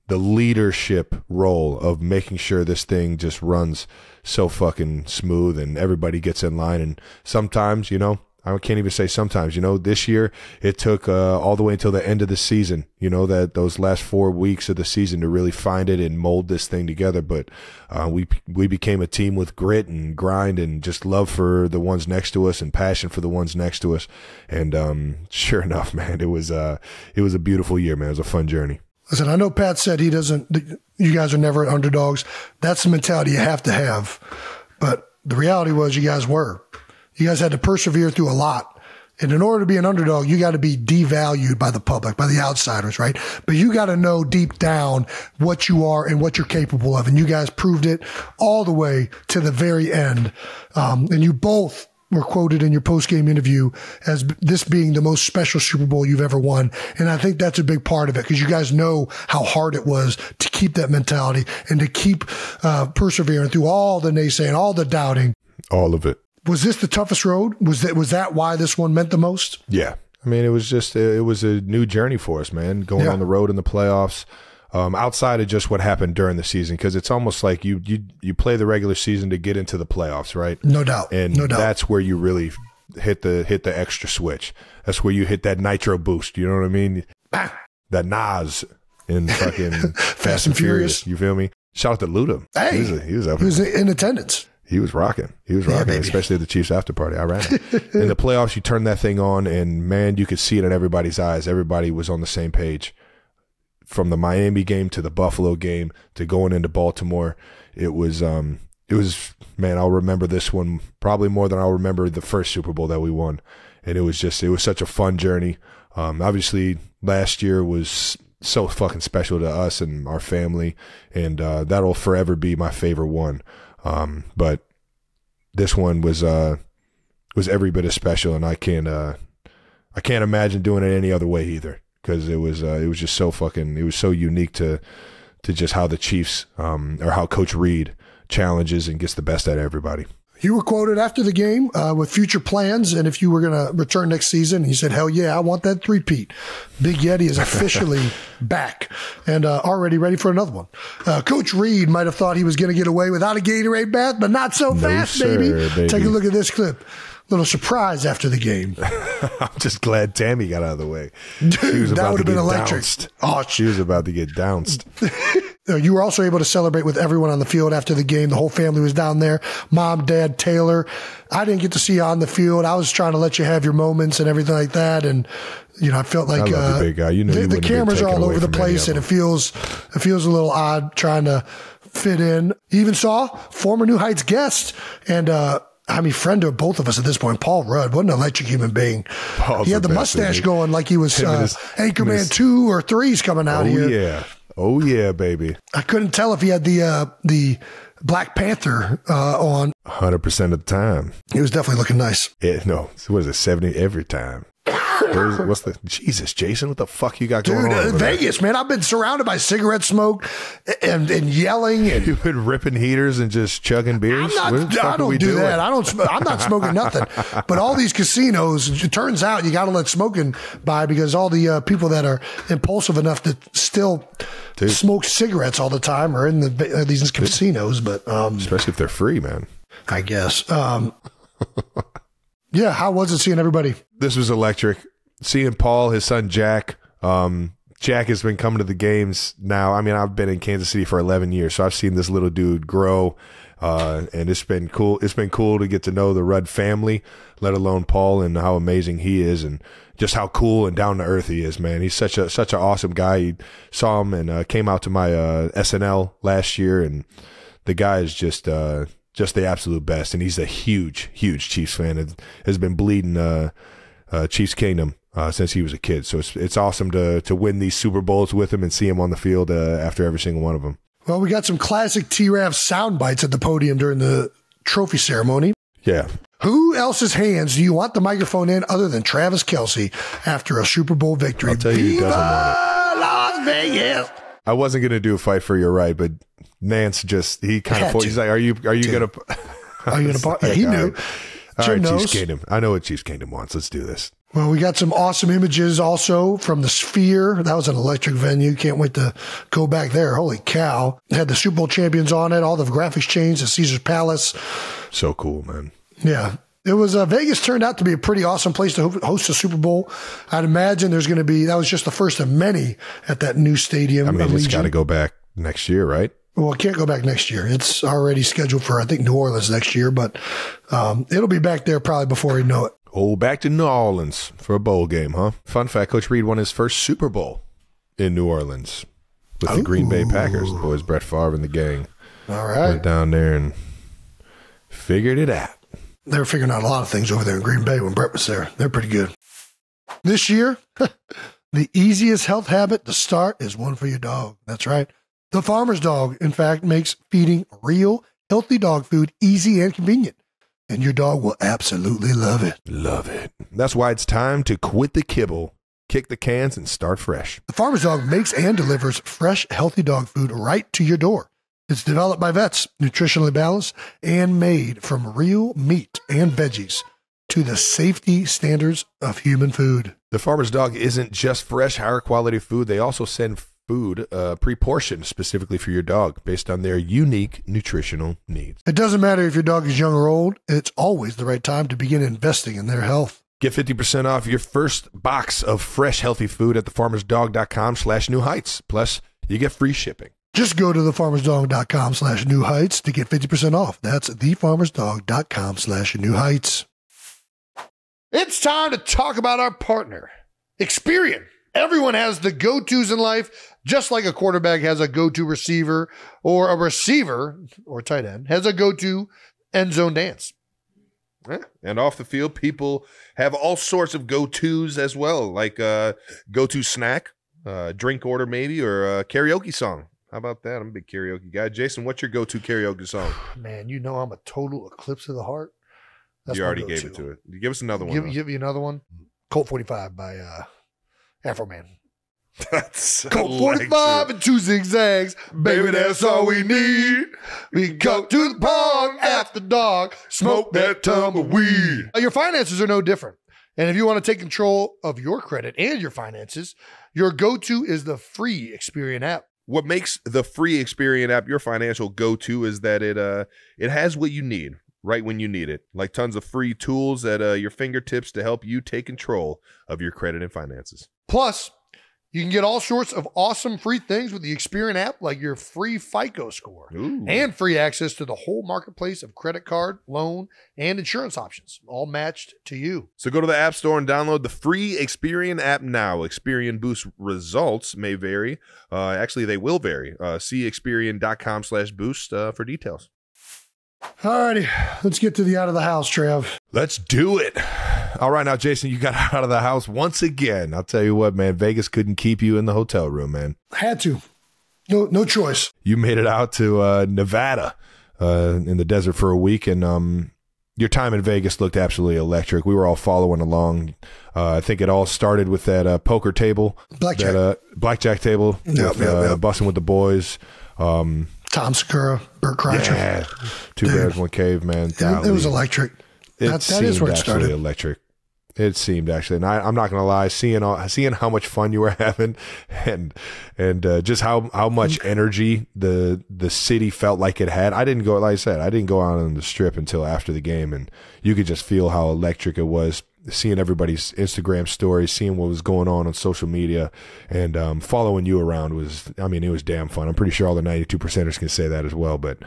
Speaker 2: leadership role of making sure this thing just runs so fucking smooth and everybody gets in line. And sometimes, I can't even say sometimes, this year it took all the way until the end of the season, that those last 4 weeks of the season to really find it and mold this thing together. But we became a team with grit and grind and just love for the ones next to us and passion for the ones next to us. And sure enough, man, it was a beautiful year, man. It was a fun journey.
Speaker 1: Listen, I know Pat said you guys are never underdogs. That's the mentality you have to have. But the reality was you guys were. You guys had to persevere through a lot. And in order to be an underdog, you got to be devalued by the public, by the outsiders, right? But you got to know deep down what you are and what you're capable of. And you guys proved it all the way to the very end. And you both were quoted in your post-game interview as this being the most special Super Bowl you've ever won. And I think that's a big part of it because you guys know how hard it was to keep that mentality and to keep persevering through all the naysaying, all the doubting.
Speaker 2: All of it.
Speaker 1: Was this the toughest road? Was that why this one meant the most?
Speaker 2: Yeah. I mean, it was a new journey for us, man, going on the road in the playoffs. Outside of just what happened during the season, because it's almost like you play the regular season to get into the playoffs, right?
Speaker 1: No doubt.
Speaker 2: And that's where you really hit the extra switch. That's where you hit that nitro boost. You know what I mean? That Nas in fucking Fast and Furious. You feel me? Shout out to Luda.
Speaker 1: Hey,
Speaker 2: he was up.
Speaker 1: He was in attendance.
Speaker 2: He was rocking. Especially at the Chiefs after party. I ran it. In the playoffs, you turn that thing on, and man, you could see it in everybody's eyes. Everybody was on the same page. From the Miami game to the Buffalo game to going into Baltimore, it was man, I'll remember this one probably more than I'll remember the first Super Bowl that we won. And it was such a fun journey. Obviously last year was so fucking special to us and our family, and that'll forever be my favorite one. But this one was every bit as special, and I can't imagine doing it any other way either. Because it was just so fucking, it was so unique to just how the Chiefs, or how Coach Reid challenges and gets the best out of everybody.
Speaker 1: You were quoted after the game with future plans, and if you were going to return next season, he said, hell yeah, I want that three-peat. Big Yeti is officially back and already ready for another one. Coach Reid might have thought he was going to get away without a Gatorade bath, but not so fast, baby. Take a look at this clip. Little surprise after the game.
Speaker 2: I'm just glad Tammy got out of the way.
Speaker 1: Dude, that would have been electric.
Speaker 2: Dounced. Oh, she was about to get dounced.
Speaker 1: You were also able to celebrate with everyone on the field after the game. The whole family was down there. Mom, Dad, Taylor. I didn't get to see you on the field. I was trying to let you have your moments and everything like that. And, I felt like
Speaker 2: I love you, big guy. You know,
Speaker 1: the cameras are all over the place, and it feels a little odd trying to fit in. You even saw former New Heights guest and I mean, friend of both of us at this point, Paul Rudd, what an electric human being. He had the mustache going like he was Anchorman 2 or 3's coming out here.
Speaker 2: Oh, yeah, baby.
Speaker 1: I couldn't tell if he had the Black Panther on.
Speaker 2: 100% of the time.
Speaker 1: He was definitely looking nice.
Speaker 2: No, what is it, 70 every time? Jesus, Jason, what the fuck you got going on?
Speaker 1: Dude, Vegas, man. I've been surrounded by cigarette smoke and yelling. And
Speaker 2: you've been ripping heaters and just chugging beers?
Speaker 1: I don't do that. I'm not smoking nothing. But all these casinos, it turns out you got to let smoking by because all the people that are impulsive enough to still smoke cigarettes all the time are in these casinos. But
Speaker 2: especially if they're free, man.
Speaker 1: I guess. Yeah, how was it seeing everybody?
Speaker 2: This was electric. Seeing Paul, his son Jack. Jack has been coming to the games now. I mean, I've been in Kansas City for 11 years, so I've seen this little dude grow, and it's been cool. It's been cool to get to know the Rudd family, let alone Paul and how amazing he is, and just how cool and down to earth he is, man. He's such an awesome guy. He saw him and came out to my SNL last year, and the guy is just the absolute best, and he's a huge Chiefs fan and has been bleeding Chiefs Kingdom since he was a kid. So it's awesome to win these Super Bowls with him and see him on the field after every single one of them.
Speaker 1: Well, we got some classic T-Rav sound bites at the podium during the trophy ceremony.
Speaker 2: Yeah.
Speaker 1: Who else's hands do you want the microphone in other than Travis Kelce after a Super Bowl victory?
Speaker 2: I'll tell you who doesn't want it.
Speaker 1: Las Vegas.
Speaker 2: I wasn't going to do a fight for your right, but Nance he's like, are you going to?
Speaker 1: Are you going to? Yeah, he knew.
Speaker 2: All right, Chiefs Kingdom. I know what Chiefs Kingdom wants. Let's do this.
Speaker 1: Well, we got some awesome images also from the Sphere. That was an electric venue. Can't wait to go back there. Holy cow. It had the Super Bowl champions on it, all the graphics changed, the Caesar's Palace.
Speaker 2: So cool, man.
Speaker 1: Yeah. It was Vegas turned out to be a pretty awesome place to host a Super Bowl. I'd imagine there's going to be, that was just the first of many at that new stadium.
Speaker 2: I mean, it's got to go back next year, right?
Speaker 1: Well, it can't go back next year. It's already scheduled for, I think, New Orleans next year, but it'll be back there probably before we know it.
Speaker 2: Oh, back to New Orleans for a bowl game, huh? Fun fact, Coach Reid won his first Super Bowl in New Orleans with the Green Bay Packers. The boys, Brett Favre and the gang.
Speaker 1: All right.
Speaker 2: Went down there and figured it out.
Speaker 1: They were figuring out a lot of things over there in Green Bay when Brett was there. They're pretty good. This year, the easiest health habit to start is one for your dog. That's right. The Farmer's Dog, in fact, makes feeding real, healthy dog food easy and convenient. And your dog will absolutely love it.
Speaker 2: Love it. That's why it's time to quit the kibble, kick the cans, and start fresh.
Speaker 1: The Farmer's Dog makes and delivers fresh, healthy dog food right to your door. It's developed by vets, nutritionally balanced, and made from real meat and veggies to the safety standards of human food.
Speaker 2: The Farmer's Dog isn't just fresh, higher quality food. They also send food pre-portioned specifically for your dog based on their unique nutritional needs.
Speaker 1: It doesn't matter if your dog is young or old. It's always the right time to begin investing in their health.
Speaker 2: Get 50% off your first box of fresh, healthy food at thefarmersdog.com/newheights. Plus, you get free shipping.
Speaker 1: Just go to thefarmersdog.com/newheights to get 50% off. That's thefarmersdog.com/newheights. It's time to talk about our partner, Experian. Everyone has the go-tos in life, just like a quarterback has a go-to receiver, or a receiver or tight end has a go-to end zone dance.
Speaker 2: And off the field, people have all sorts of go-tos as well, like go-to snack, drink order maybe, or a karaoke song. How about that? I'm a big karaoke guy. Jason, what's your go-to karaoke song?
Speaker 1: Man, you know I'm a total eclipse of the heart. That's
Speaker 2: you already gave it to it. You give us another one.
Speaker 1: Give you another one. Colt 45 by Afro Man.
Speaker 2: That's
Speaker 1: Colt 45 and 2 zigzags. Baby, that's all we need. We can go to the park after dark, smoke that tumbleweed. Your finances are no different. And if you want to take control of your credit and your finances, your go-to is the free Experian app.
Speaker 2: What makes the free Experian app your financial go-to is that it has what you need right when you need it, like tons of free tools at your fingertips to help you take control of your credit and finances.
Speaker 1: Plus, you can get all sorts of awesome free things with the Experian app, like your free FICO score.
Speaker 2: Ooh.
Speaker 1: And free access to the whole marketplace of credit card, loan, and insurance options, all matched to you.
Speaker 2: So go to the App Store and download the free Experian app now. Experian Boost results may vary. Actually, they will vary. See Experian.com/boost for details.
Speaker 1: All righty, let's get to the out of the house, Trev.
Speaker 2: Let's do it. All right, now, Jason, you got out of the house once again. I'll tell you what, man, Vegas couldn't keep you in the hotel room, man.
Speaker 1: Had to. No choice.
Speaker 2: You made it out to Nevada in the desert for a week, and your time in Vegas looked absolutely electric. We were all following along. I think it all started with that poker table. Blackjack table. Yep. Busting with the boys.
Speaker 1: Tom Segura, Burt Kreischer.
Speaker 2: Yeah. Two bears, one cave, man.
Speaker 1: It was electric. That is where it started.
Speaker 2: Electric. It seemed actually, and I'm not going to lie, seeing how much fun you were having, and just how much energy the city felt like it had. I didn't go, like I said, I didn't go out on the strip until after the game, and you could just feel how electric it was. Seeing everybody's Instagram stories, seeing what was going on social media, and following you around it was damn fun. I'm pretty sure all the 92%ers can say that as well. But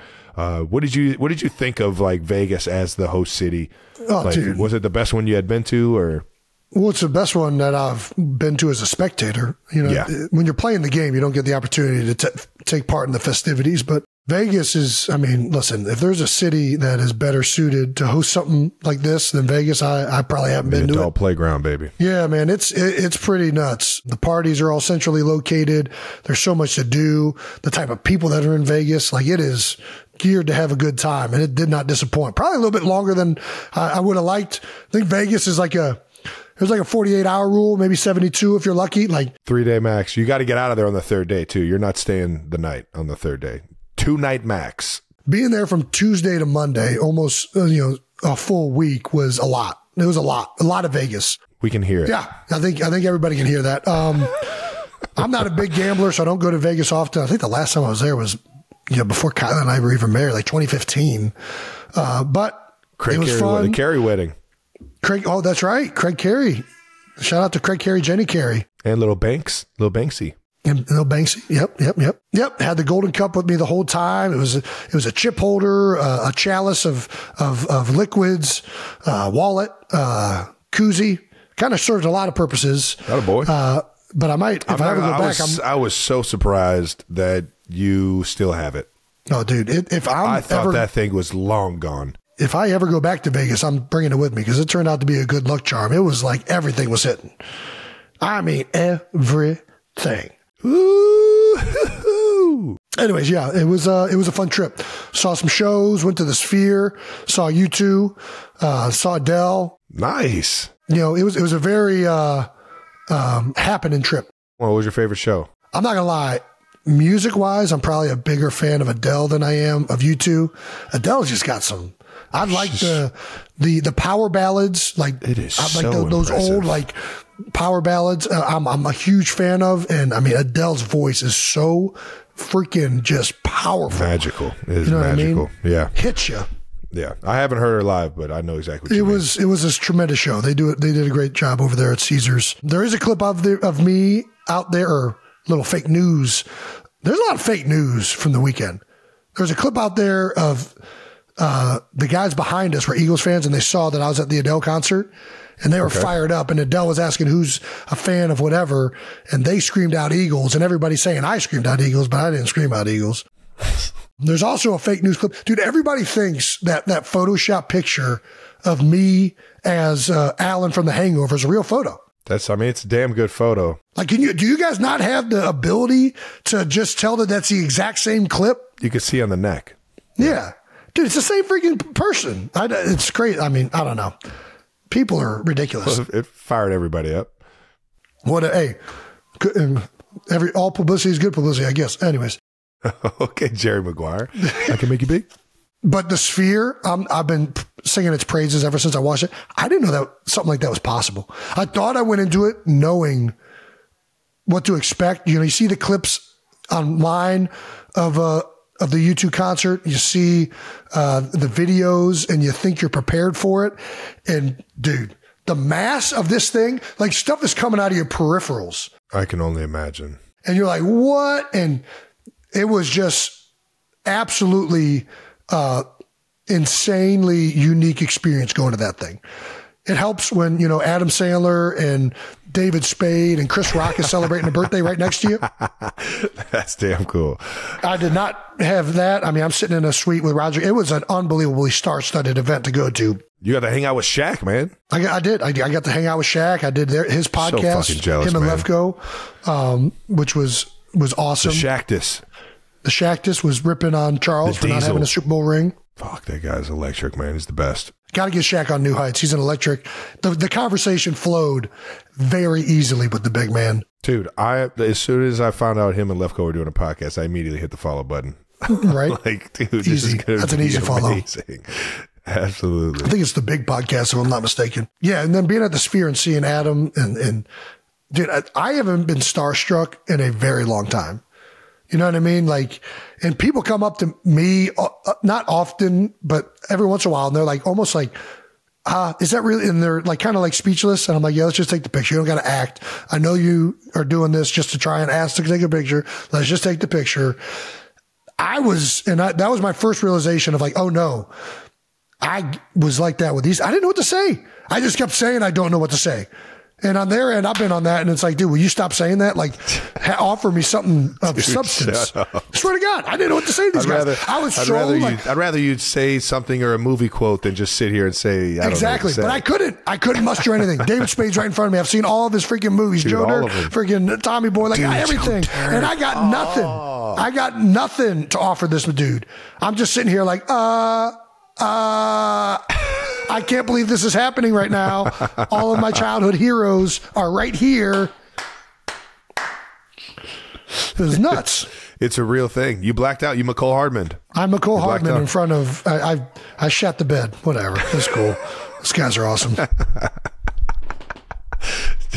Speaker 2: what did you think of like Vegas as the host city?
Speaker 1: Oh, dude.
Speaker 2: Was it the best one you had been to, or?
Speaker 1: Well, it's the best one that I've been to as a spectator. When you're playing the game, you don't get the opportunity to take part in the festivities, but Vegas is, listen, if there's a city that is better suited to host something like this than Vegas, I probably haven't been to it.
Speaker 2: Adult playground, baby.
Speaker 1: Yeah, man, it's pretty nuts. The parties are all centrally located. There's so much to do. The type of people that are in Vegas, like it is geared to have a good time, and it did not disappoint. Probably a little bit longer than I would have liked. I think Vegas is there's like a 48-hour rule, maybe 72 if you're lucky. Like
Speaker 2: 3-day max. You got to get out of there on the third day too. You're not staying the night on the third day. 2-night max.
Speaker 1: Being there from Tuesday to Monday, almost a full week was a lot. It was a lot of Vegas.
Speaker 2: We can hear it.
Speaker 1: Yeah, I think everybody can hear that. I'm not a big gambler, so I don't go to Vegas often. I think the last time I was there was before Kylie and I were even married, like 2015. But
Speaker 2: Craig
Speaker 1: it was fun.
Speaker 2: The Carey wedding.
Speaker 1: Craig, oh, that's right, Craig Carey. Shout out to Craig Carey, Jenny Carey,
Speaker 2: and Little Banksy.
Speaker 1: And Little Banksy. Yep. Had the Golden Cup with me the whole time. It was a chip holder, a chalice of liquids, wallet, koozie. Kind of served a lot of purposes.
Speaker 2: Not a boy.
Speaker 1: But I might, if I ever go back.
Speaker 2: I was so surprised that you still have it.
Speaker 1: Oh, dude. I thought
Speaker 2: that thing was long gone.
Speaker 1: If I ever go back to Vegas, I'm bringing it with me because it turned out to be a good luck charm. It was like everything was hitting. Everything.
Speaker 2: Ooh.
Speaker 1: Anyways, yeah, it was a fun trip. Saw some shows, went to the Sphere, saw U2, saw Adele.
Speaker 2: Nice.
Speaker 1: It was a very happening trip.
Speaker 2: What was your favorite show?
Speaker 1: I'm not gonna lie. Music wise, I'm probably a bigger fan of Adele than I am of U2. Adele's just got some. I like the power ballads, like
Speaker 2: it is
Speaker 1: those old like power ballads. I'm a huge fan of, and Adele's voice is so freaking just powerful,
Speaker 2: magical. It is magical. Yeah,
Speaker 1: hits you.
Speaker 2: Yeah, I haven't heard her live, but I know exactly what you mean. It was
Speaker 1: a tremendous show. They did a great job over there at Caesars. There is a clip of me out there, or little fake news. There's a lot of fake news from the weekend. There's a clip out there of the guys behind us were Eagles fans, and they saw that I was at the Adele concert, and they were fired up. And Adele was asking who's a fan of whatever, and they screamed out Eagles, and everybody's saying I screamed out Eagles, but I didn't scream out Eagles. There's also a fake news clip. Dude, everybody thinks that Photoshop picture of me as Alan from The Hangover is a real photo.
Speaker 2: It's a damn good photo.
Speaker 1: Like, do you guys not have the ability to just tell that that's the exact same clip?
Speaker 2: You can see on the neck.
Speaker 1: Yeah. Dude, it's the same freaking person. It's crazy. I don't know. People are ridiculous.
Speaker 2: Well, it fired everybody up.
Speaker 1: All publicity is good publicity, I guess. Anyways.
Speaker 2: Okay, Jerry Maguire. I can make you big.
Speaker 1: But the Sphere, I've been singing its praises ever since I watched it. I didn't know that something like that was possible. I thought I went into it knowing what to expect. You see the clips online of the U2 concert. You see the videos, and you think you're prepared for it. And dude, the mass of this thing, like stuff is coming out of your peripherals.
Speaker 2: I can only imagine.
Speaker 1: And you're like, what? And it was just absolutely insanely unique experience going to that thing. It helps when, Adam Sandler and David Spade and Chris Rock is celebrating a birthday right next to you.
Speaker 2: That's damn cool.
Speaker 1: I did not have that. I mean, I'm sitting in a suite with Roger. It was an unbelievably star-studded event to go to.
Speaker 2: You got to hang out with Shaq, man.
Speaker 1: I did. I got to hang out with Shaq. I did his podcast,
Speaker 2: so fucking jealous,
Speaker 1: him and
Speaker 2: man.
Speaker 1: Lefko, which was awesome.
Speaker 2: The Shaqtus.
Speaker 1: The Shaqtus was ripping on Charles for not having a Super Bowl ring.
Speaker 2: Fuck, that guy's electric, man. He's the best.
Speaker 1: Got to get Shaq on New Heights. He's an electric. The conversation flowed very easily with the big man.
Speaker 2: Dude, as soon as I found out him and Lefko were doing a podcast, I immediately hit the follow button.
Speaker 1: Right?
Speaker 2: Dude, this
Speaker 1: easy.
Speaker 2: is going
Speaker 1: That's
Speaker 2: to
Speaker 1: an
Speaker 2: be
Speaker 1: easy follow.
Speaker 2: amazing. Absolutely.
Speaker 1: I think it's the big podcast, if I'm not mistaken. Yeah, and then being at the Sphere and seeing Adam and dude, I haven't been starstruck in a very long time. You know what I mean? Like, and people come up to me, not often, but every once in a while, and they're like, almost like, is that really? And they're like, kind of like speechless. And I'm like, yeah, let's just take the picture. You don't got to act. I know you are doing this just to try and ask to take a picture. Let's just take the picture. That was my first realization of like, oh no, I was like that with these. I didn't know what to say. I just kept saying, I don't know what to say. And on their end, I've been on that, and it's like, dude, will you stop saying that? Like, offer me something of substance. Swear to God, I didn't know what to say to these guys.
Speaker 2: I'd rather you say something or a movie quote than just sit here and say, I don't know what to say.
Speaker 1: But I couldn't muster anything. David Spade's right in front of me. I've seen all of his freaking movies.
Speaker 2: Dude,
Speaker 1: Joe Dirt, freaking Tommy Boy, like everything. And I got nothing. I got nothing to offer this dude. I'm just sitting here like, I can't believe this is happening right now. All of my childhood heroes are right here. It was nuts.
Speaker 2: It's a real thing. You blacked out. You McCole Hardman.
Speaker 1: I'm McCole Hardman in front of, I shot the bed. Whatever. It's cool. These guys are awesome.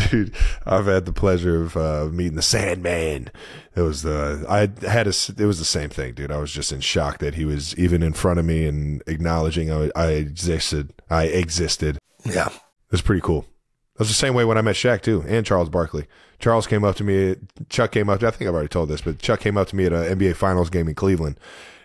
Speaker 2: Dude, I've had the pleasure of meeting the Sandman. It was the same thing, dude. I was just in shock that he was even in front of me and acknowledging I existed. Yeah. It was pretty cool. It was the same way when I met Shaq too, and Charles Barkley. Chuck came up to me, I think I've already told this, but Chuck came up to me at an NBA Finals game in Cleveland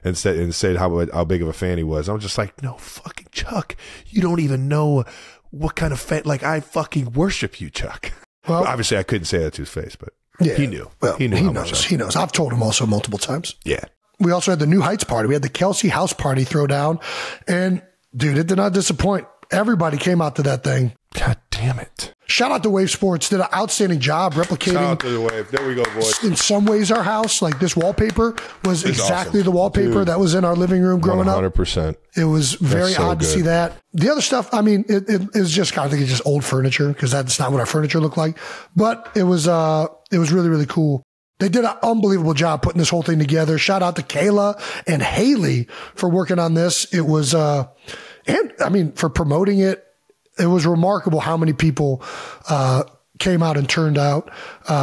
Speaker 2: and said how big of a fan he was. I'm just like, no fucking Chuck, you don't even know what kind of fan, like I fucking worship you, Chuck. Well, obviously I couldn't say that to his face, but yeah, he knew.
Speaker 1: Well, he knows. He knows. I've told him also multiple times.
Speaker 2: Yeah.
Speaker 1: We also had the New Heights party. We had the Kelsey House party throwdown, and dude, it did not disappoint. Everybody came out to that thing.
Speaker 2: God damn it.
Speaker 1: Shout out to Wave Sports. Did an outstanding job replicating.
Speaker 2: Shout out to the Wave. There we go, boys.
Speaker 1: In some ways, our house, like this wallpaper, was exactly the wallpaper that was in our living room growing
Speaker 2: 100%.
Speaker 1: up. It was very odd to see that. The other stuff, I mean, it is just, I think it's just old furniture because that's not what our furniture looked like. But it was really, really cool. They did an unbelievable job putting this whole thing together. Shout out to Kayla and Haley for working on this. It was, and I mean, for promoting it. It was remarkable how many people came out and turned out.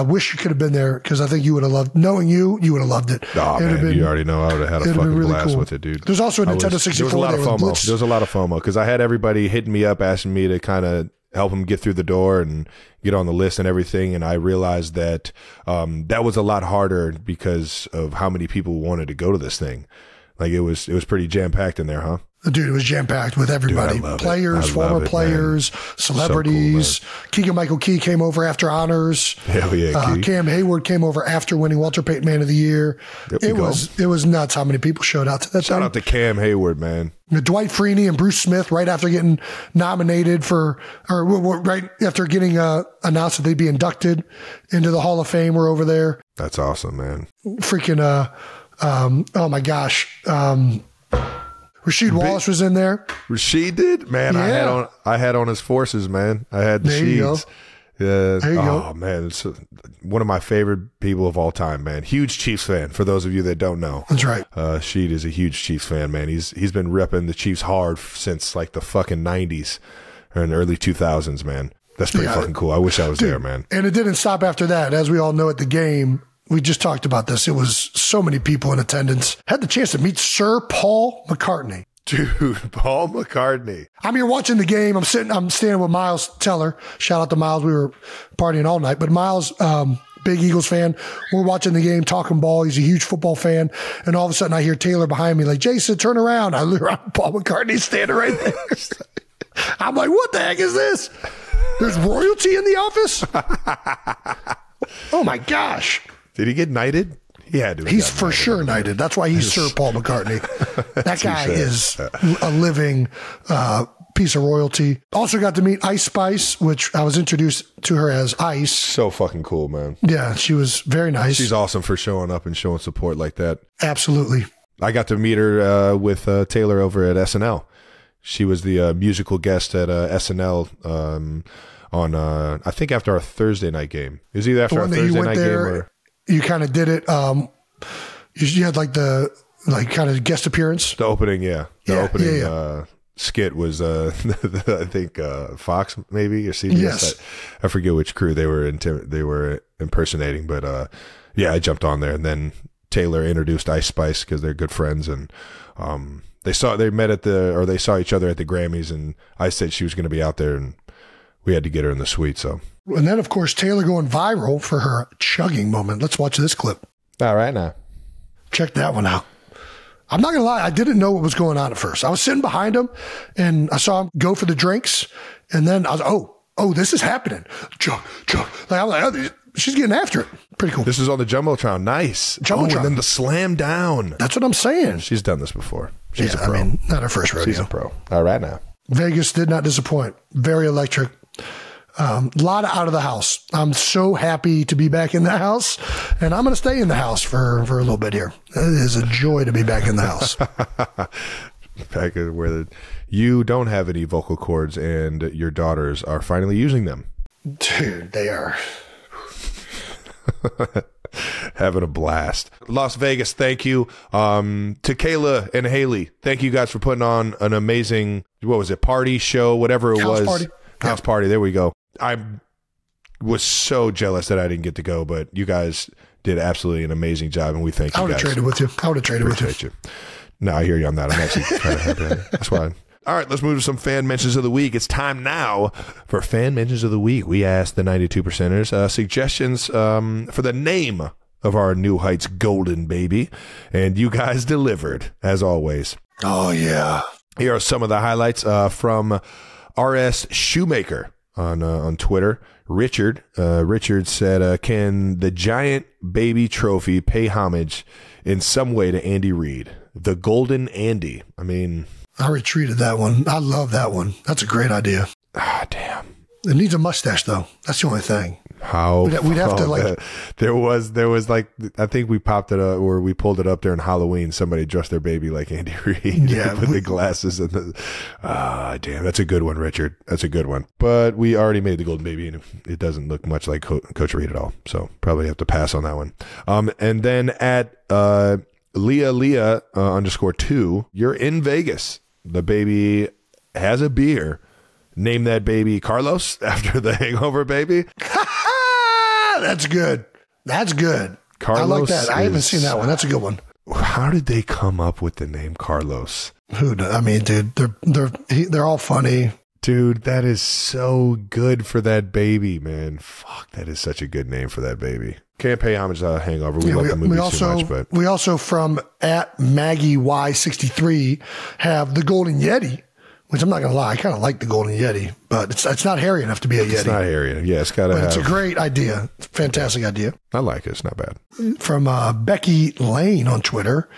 Speaker 1: Wish you could have been there because I think you would have loved, knowing you would have loved it.
Speaker 2: Oh, man, you already know I would have had a fucking really blast with it, dude.
Speaker 1: There's also a Nintendo 64.
Speaker 2: There was a lot of FOMO. There was a lot of FOMO because I had everybody hitting me up asking me to kind of help them get through the door and get on the list and everything. And I realized that that was a lot harder because of how many people wanted to go to this thing. Like it was pretty jam-packed in there, huh?
Speaker 1: Dude, it was jam-packed with everybody. Dude, players, former players, celebrities. So cool, Keegan-Michael Key came over after honors.
Speaker 2: Hell yeah,
Speaker 1: Cam Hayward came over after winning Walter Payton Man of the Year. It was nuts how many people showed out to that
Speaker 2: Shout out to Cam Hayward, man.
Speaker 1: Dwight Freeney and Bruce Smith, right after getting nominated right after getting announced that they'd be inducted into the Hall of Fame, were over there.
Speaker 2: That's awesome, man.
Speaker 1: Freaking, oh my gosh. Rasheed Wallace was in there.
Speaker 2: Rasheed did? Man, yeah. I had on his forces, man. I had the Sheeds. Yeah. There you go. Man, it's one of my favorite people of all time, man. Huge Chiefs fan, for those of you that don't know.
Speaker 1: That's right.
Speaker 2: Sheed is a huge Chiefs fan, man. He's been repping the Chiefs hard since like the fucking 90s or in the early 2000s, man. That's pretty fucking cool. I wish I was there, man.
Speaker 1: And it didn't stop after that. As we all know at the game, we just talked about this. It was so many people in attendance. Had the chance to meet Sir Paul McCartney.
Speaker 2: Dude, Paul McCartney.
Speaker 1: I'm here watching the game. I'm standing with Miles Teller. Shout out to Miles. We were partying all night. But Miles, big Eagles fan. We're watching the game, talking ball. He's a huge football fan. And all of a sudden I hear Taylor behind me like, Jason, turn around. I look around. Paul McCartney standing right there. I'm like, what the heck is this? There's royalty in the office? Oh, my gosh.
Speaker 2: Did he get knighted? Yeah, dude.
Speaker 1: He's for sure knighted. That's why he's Sir Paul McCartney. That guy is a living piece of royalty. Also got to meet Ice Spice, which I was introduced to her as Ice.
Speaker 2: So fucking cool, man.
Speaker 1: Yeah, she was very nice.
Speaker 2: She's awesome for showing up and showing support like that.
Speaker 1: Absolutely.
Speaker 2: I got to meet her with Taylor over at SNL. She was the musical guest at SNL on, I think, after our Thursday night game. It was either after our Thursday night game or...
Speaker 1: You kind of did it. You had like the kind of guest appearance.
Speaker 2: The opening, yeah. The opening skit was, I think, Fox maybe or CBS.
Speaker 1: Yes.
Speaker 2: I forget which crew they were impersonating, but yeah, I jumped on there, and then Taylor introduced Ice Spice because they're good friends, and they saw each other at the Grammys, and I said she was going to be out there, and we had to get her in the suite. So,
Speaker 1: and then of course Taylor going viral for her chugging moment. Let's watch this clip.
Speaker 2: All right, now
Speaker 1: check that one out. I'm not gonna lie, I didn't know what was going on at first. I was sitting behind him, and I saw him go for the drinks, and then I was oh, this is happening. Chug. Like I'm like, oh, she's getting after it. Pretty cool.
Speaker 2: This is on the Jumbotron. Nice.
Speaker 1: Jumbotron.
Speaker 2: And then the slam down.
Speaker 1: That's what I'm saying.
Speaker 2: She's done this before. She's a
Speaker 1: I
Speaker 2: pro.
Speaker 1: mean, not her first rodeo.
Speaker 2: She's a pro. All right, now.
Speaker 1: Vegas did not disappoint. Very electric. A lot out of the house. I'm so happy to be back in the house, and I'm going to stay in the house for a little bit here. It is a joy to be back in the house.
Speaker 2: Back where you don't have any vocal cords and your daughters are finally using them.
Speaker 1: Dude, they are.
Speaker 2: Having a blast. Las Vegas, thank you. To Kayla and Haley, thank you guys for putting on an amazing, what was it, party, show, whatever it was. House party. There we go. I was so jealous that I didn't get to go, but you guys did absolutely an amazing job, and we thank you guys.
Speaker 1: I would have traded with you.
Speaker 2: Appreciate you. No, I hear you on that. I'm actually kind of happy. That's why. All right, let's move to some fan mentions of the week. It's time now for fan mentions of the week. We asked the 92 percenters suggestions for the name of our New Heights golden baby, and you guys delivered, as always.
Speaker 1: Oh, yeah.
Speaker 2: Here are some of the highlights from R.S. Shoemaker on Twitter. Richard said, can the giant baby trophy pay homage in some way to Andy Reid? The Golden Andy. I mean...
Speaker 1: I retweeted that one. I love that one. That's a great idea.
Speaker 2: Ah, damn.
Speaker 1: It needs a mustache, though. That's the only thing.
Speaker 2: How
Speaker 1: we'd have to like.
Speaker 2: There was like, I think we popped it up or we pulled it up during Halloween. Somebody dressed their baby like Andy Reid.
Speaker 1: Yeah,
Speaker 2: with the glasses and the. Damn, that's a good one, Richard. That's a good one. But we already made the golden baby, and it doesn't look much like Coach Reid at all. So probably have to pass on that one. And then at Leah _2, you're in Vegas. The baby has a beer. Name that baby Carlos after the Hangover baby.
Speaker 1: That's good. That's good.
Speaker 2: Carlos,
Speaker 1: I like that. I haven't seen that one. That's a good one.
Speaker 2: How did they come up with the name Carlos?
Speaker 1: I mean, dude, they're all funny.
Speaker 2: Dude, that is so good for that baby, man. Fuck, that is such a good name for that baby. Can't pay homage to Hangover. We love the movie too much, but
Speaker 1: we also from at Maggie Y63 have the Golden Yeti. Which I'm not going to lie, I kind of like the Golden Yeti, but it's not hairy enough to be a Yeti. It's
Speaker 2: not hairy. Yeah, it's got to have.
Speaker 1: It's a great idea. It's a fantastic idea.
Speaker 2: I like it. It's not bad.
Speaker 1: From Becky Lane on Twitter.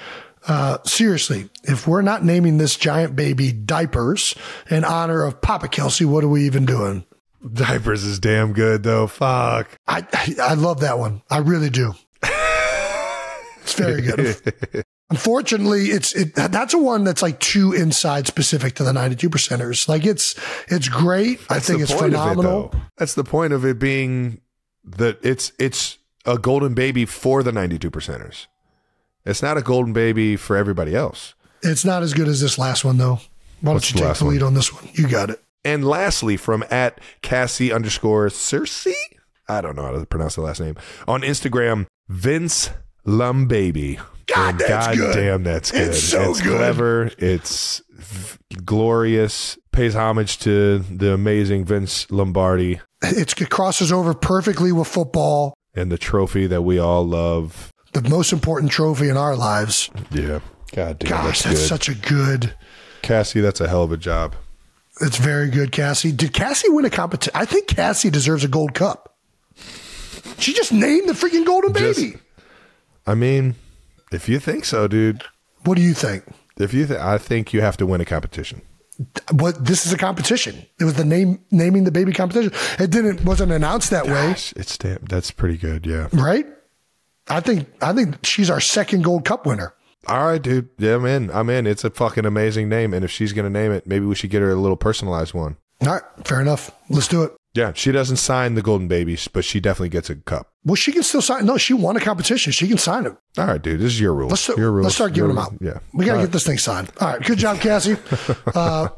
Speaker 1: Seriously, if we're not naming this giant baby Diapers in honor of Papa Kelsey, what are we even doing?
Speaker 2: Diapers is damn good, though. Fuck.
Speaker 1: I love that one. I really do. It's very good. Unfortunately, that's a one that's like too inside specific to the 92 percenters. Like it's great. I think it's phenomenal.
Speaker 2: That's the point of it being that it's a golden baby for the 92 percenters. It's not a golden baby for everybody else.
Speaker 1: It's not as good as this last one though. Why don't you take the lead on this one? You got it.
Speaker 2: And lastly, from at Cassie _Cersei, I don't know how to pronounce the last name, on Instagram, Vince Lumbaby.
Speaker 1: God, that's good.
Speaker 2: Damn, that's good.
Speaker 1: It's so
Speaker 2: it's
Speaker 1: good.
Speaker 2: Clever. It's glorious. Pays homage to the amazing Vince Lombardi.
Speaker 1: It crosses over perfectly with football.
Speaker 2: And the trophy that we all love.
Speaker 1: The most important trophy in our lives.
Speaker 2: Yeah. God damn,
Speaker 1: gosh, that's such a good.
Speaker 2: Cassie, that's a hell of a job.
Speaker 1: It's very good, Cassie. Did Cassie win a competition? I think Cassie deserves a gold cup. She just named the freaking golden baby.
Speaker 2: I mean, if you think so, dude.
Speaker 1: What do you think?
Speaker 2: I think you have to win a competition.
Speaker 1: This is a competition. It was the naming the baby competition. It wasn't announced that way.
Speaker 2: That's pretty good, yeah.
Speaker 1: Right? I think she's our second gold cup winner.
Speaker 2: All right, dude. Yeah, I'm in. It's a fucking amazing name. And if she's going to name it, maybe we should get her a little personalized one.
Speaker 1: All right. Fair enough. Let's do it.
Speaker 2: Yeah. She doesn't sign the golden babies, but she definitely gets a cup.
Speaker 1: Well, she can still sign. No, she won a competition. She can sign it.
Speaker 2: All right, dude. This is your rules.
Speaker 1: Let's start giving them out.
Speaker 2: Yeah.
Speaker 1: We got to get this thing signed. All right. Good job, Cassie. I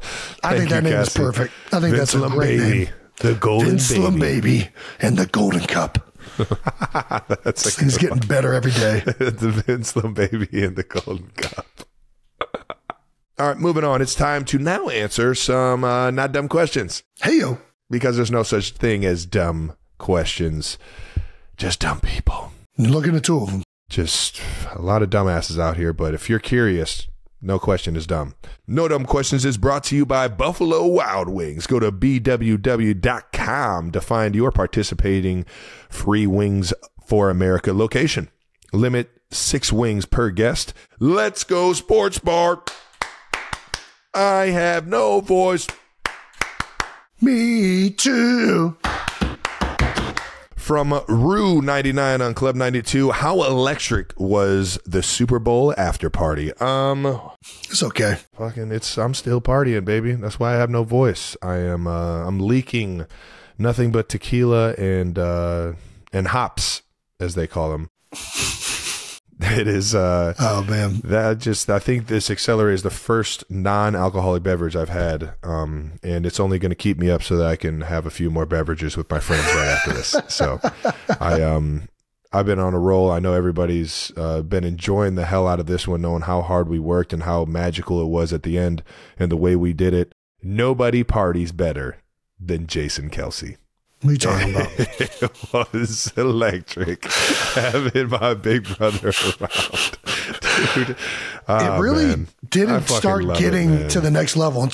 Speaker 1: think that name is perfect. I think that's a great name.
Speaker 2: The golden
Speaker 1: Vince baby and the golden cup. He's getting better every day.
Speaker 2: The Vince baby and the golden cup. All right, moving on. It's time to now answer some not dumb questions.
Speaker 1: Hey-yo.
Speaker 2: Because there's no such thing as dumb questions. Just dumb people.
Speaker 1: Looking at two of them.
Speaker 2: Just a lot of dumbasses out here, but if you're curious, no question is dumb. No Dumb Questions is brought to you by Buffalo Wild Wings. Go to bww.com to find your participating free Wings for America location. Limit 6 wings per guest. Let's go Sports Bar. I have no voice.
Speaker 1: Me too.
Speaker 2: From Rue 99 on Club 92, how electric was the Super Bowl after party?
Speaker 1: It's okay.
Speaker 2: I'm still partying, baby. That's why I have no voice. I'm leaking nothing but tequila and hops, as they call them. It is.
Speaker 1: Oh man,
Speaker 2: I think this Accelerator is the first non-alcoholic beverage I've had, and it's only going to keep me up so that I can have a few more beverages with my friends right after this. So, I've been on a roll. I know everybody's been enjoying the hell out of this one, knowing how hard we worked and how magical it was at the end and the way we did it. Nobody parties better than Jason Kelce.
Speaker 1: What are you talking about?
Speaker 2: It was electric having my big brother around. Dude,
Speaker 1: it really didn't start getting to the next level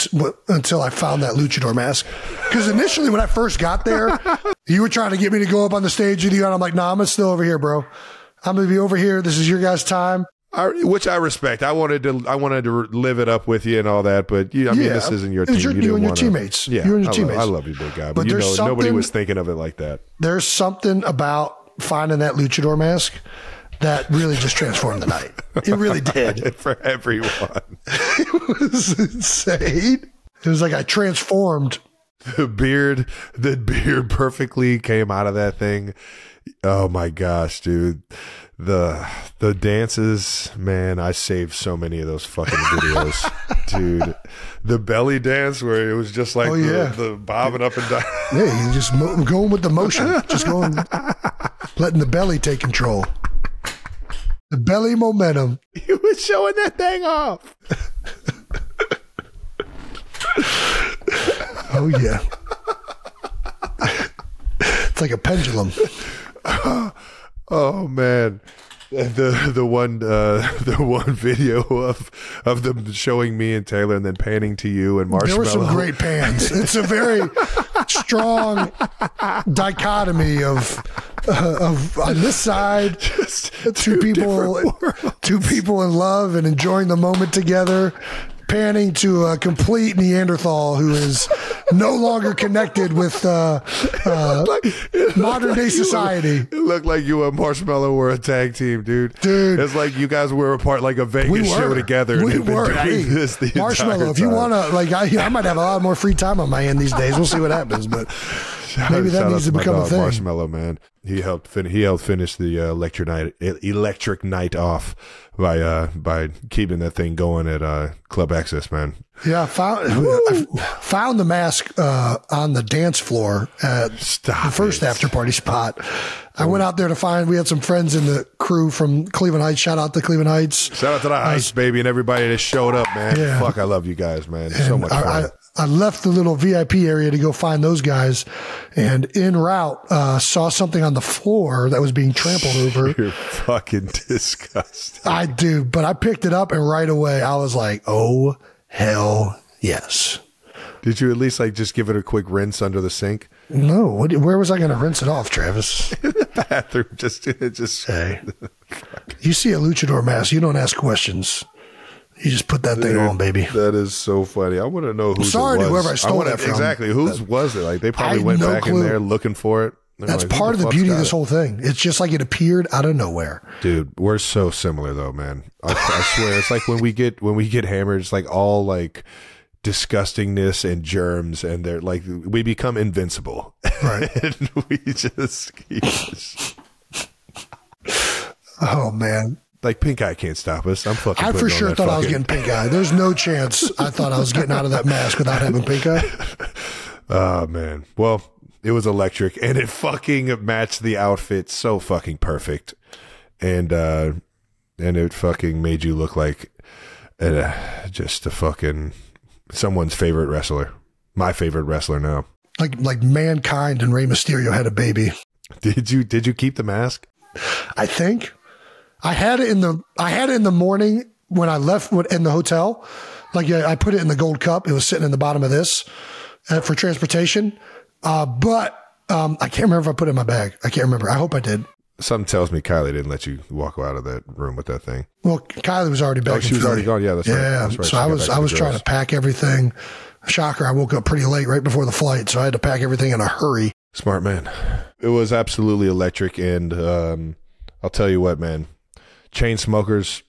Speaker 1: until I found that luchador mask. Because initially when I first got there, you were trying to get me to go up on the stage with you, and I'm like, nah, I'm still over here, bro. I'm going to be over here. This is your guys' time.
Speaker 2: Which I respect. I wanted to live it up with you and all that, but this isn't your team.
Speaker 1: You and your teammates.
Speaker 2: Yeah,
Speaker 1: you and your teammates.
Speaker 2: I love you, big guy, but nobody was thinking of it like that.
Speaker 1: There's something about finding that luchador mask that really just transformed the night. It really did.
Speaker 2: For everyone.
Speaker 1: It was insane. It was like I transformed.
Speaker 2: The beard perfectly came out of that thing. Oh my gosh, dude. The dances, man, I saved so many of those fucking videos. Dude, the belly dance where it was just like the bobbing up and down.
Speaker 1: Yeah, you just going with the motion. Just going, letting the belly take control. The belly momentum.
Speaker 2: He was showing that thing off.
Speaker 1: Oh, yeah. It's like a pendulum.
Speaker 2: Oh man, the one video of them showing me and Taylor and then panning to you and Marshmallow.
Speaker 1: There were some great pans. It's a very strong dichotomy of on this side,
Speaker 2: just
Speaker 1: two people in love and enjoying the moment together. Panning to a complete Neanderthal who is no longer connected with modern day society.
Speaker 2: It looked like you and Marshmallow were a tag team, dude. It's like you guys were a part like a Vegas show together.
Speaker 1: We were. Marshmallow, if you want to, I might have a lot more free time on my hand these days. We'll see what happens, but maybe that needs to become a thing.
Speaker 2: Marshmallow, man. He helped finish the electric night off by keeping that thing going at Club Access, man.
Speaker 1: Yeah, I found the mask on the dance floor at the first after party spot. I went out there we had some friends in the crew from Cleveland Heights. Shout out to Cleveland Heights.
Speaker 2: Shout out to the Heights, baby, and everybody that showed up, man. Yeah. Fuck, I love you guys, man. So much fun.
Speaker 1: I left the little VIP area to go find those guys, and en route saw something on the floor that was being trampled over.
Speaker 2: You're fucking disgusting.
Speaker 1: I do, but I picked it up, and right away I was like, oh, hell yes.
Speaker 2: Did you at least like just give it a quick rinse under the sink?
Speaker 1: No. Where was I going to rinse it off, Travis?
Speaker 2: In the bathroom. Just.
Speaker 1: Hey. You see a luchador mask, you don't ask questions. You just put that thing on, baby.
Speaker 2: That is so funny. I want to know who.
Speaker 1: Sorry to whoever I stole that from.
Speaker 2: Exactly. Whose was it? Like they probably went back in there looking for it.
Speaker 1: That's like, part of the beauty of this whole thing. It's just like it appeared out of nowhere.
Speaker 2: Dude, we're so similar though, man. I swear, it's like when we get hammered, it's like all like disgustingness and germs, and they're like we become invincible.
Speaker 1: Right.
Speaker 2: And we just
Speaker 1: oh man.
Speaker 2: Like pink eye can't stop us. I'm fucking.
Speaker 1: I for sure thought I was getting pink eye. There's no chance I thought I was getting out of that mask without having pink eye.
Speaker 2: Oh man. Well, it was electric, and it fucking matched the outfit so fucking perfect, and it fucking made you look like just a fucking someone's favorite wrestler. My favorite wrestler now.
Speaker 1: Like Mankind and Rey Mysterio had a baby.
Speaker 2: Did you keep the mask?
Speaker 1: I think. I had it in the morning when I left in the hotel. Like I put it in the gold cup. It was sitting in the bottom of this for transportation. But I can't remember if I put it in my bag. I can't remember. I hope I did.
Speaker 2: Something tells me Kylie didn't let you walk out of that room with that thing.
Speaker 1: Well, Kylie was already back.
Speaker 2: Oh, she was already gone. Yeah, that's right.
Speaker 1: Yeah,
Speaker 2: that's right.
Speaker 1: So I was trying to pack everything. Shocker, I woke up pretty late right before the flight, so I had to pack everything in a hurry.
Speaker 2: Smart man. It was absolutely electric, and I'll tell you what, man. Chain Smokers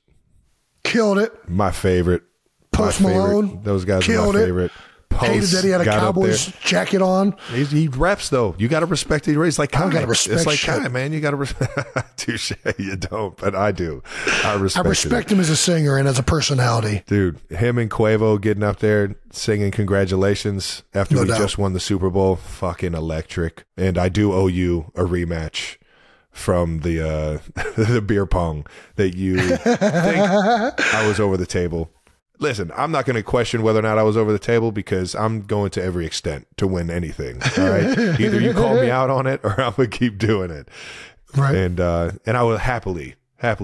Speaker 1: killed it.
Speaker 2: My favorite.
Speaker 1: Post Malone.
Speaker 2: Those guys are my favorite.
Speaker 1: Hated that he had a Cowboys jacket on.
Speaker 2: He reps though. You got to respect it. He's like,
Speaker 1: I got to respect.
Speaker 2: It's like,
Speaker 1: shit.
Speaker 2: man, you got to respect. Touche. You don't, but I do. I respect
Speaker 1: him as a singer and as a personality.
Speaker 2: Dude, him and Quavo getting up there singing congratulations after we just won the Super Bowl. Fucking electric. And I do owe you a rematch from the the beer pong that you think I was over the table. Listen, I'm not going to question whether or not I was over the table because I'm going to every extent to win anything. All right, either you call me out on it or I'm gonna keep doing it.
Speaker 1: Right,
Speaker 2: and I will happily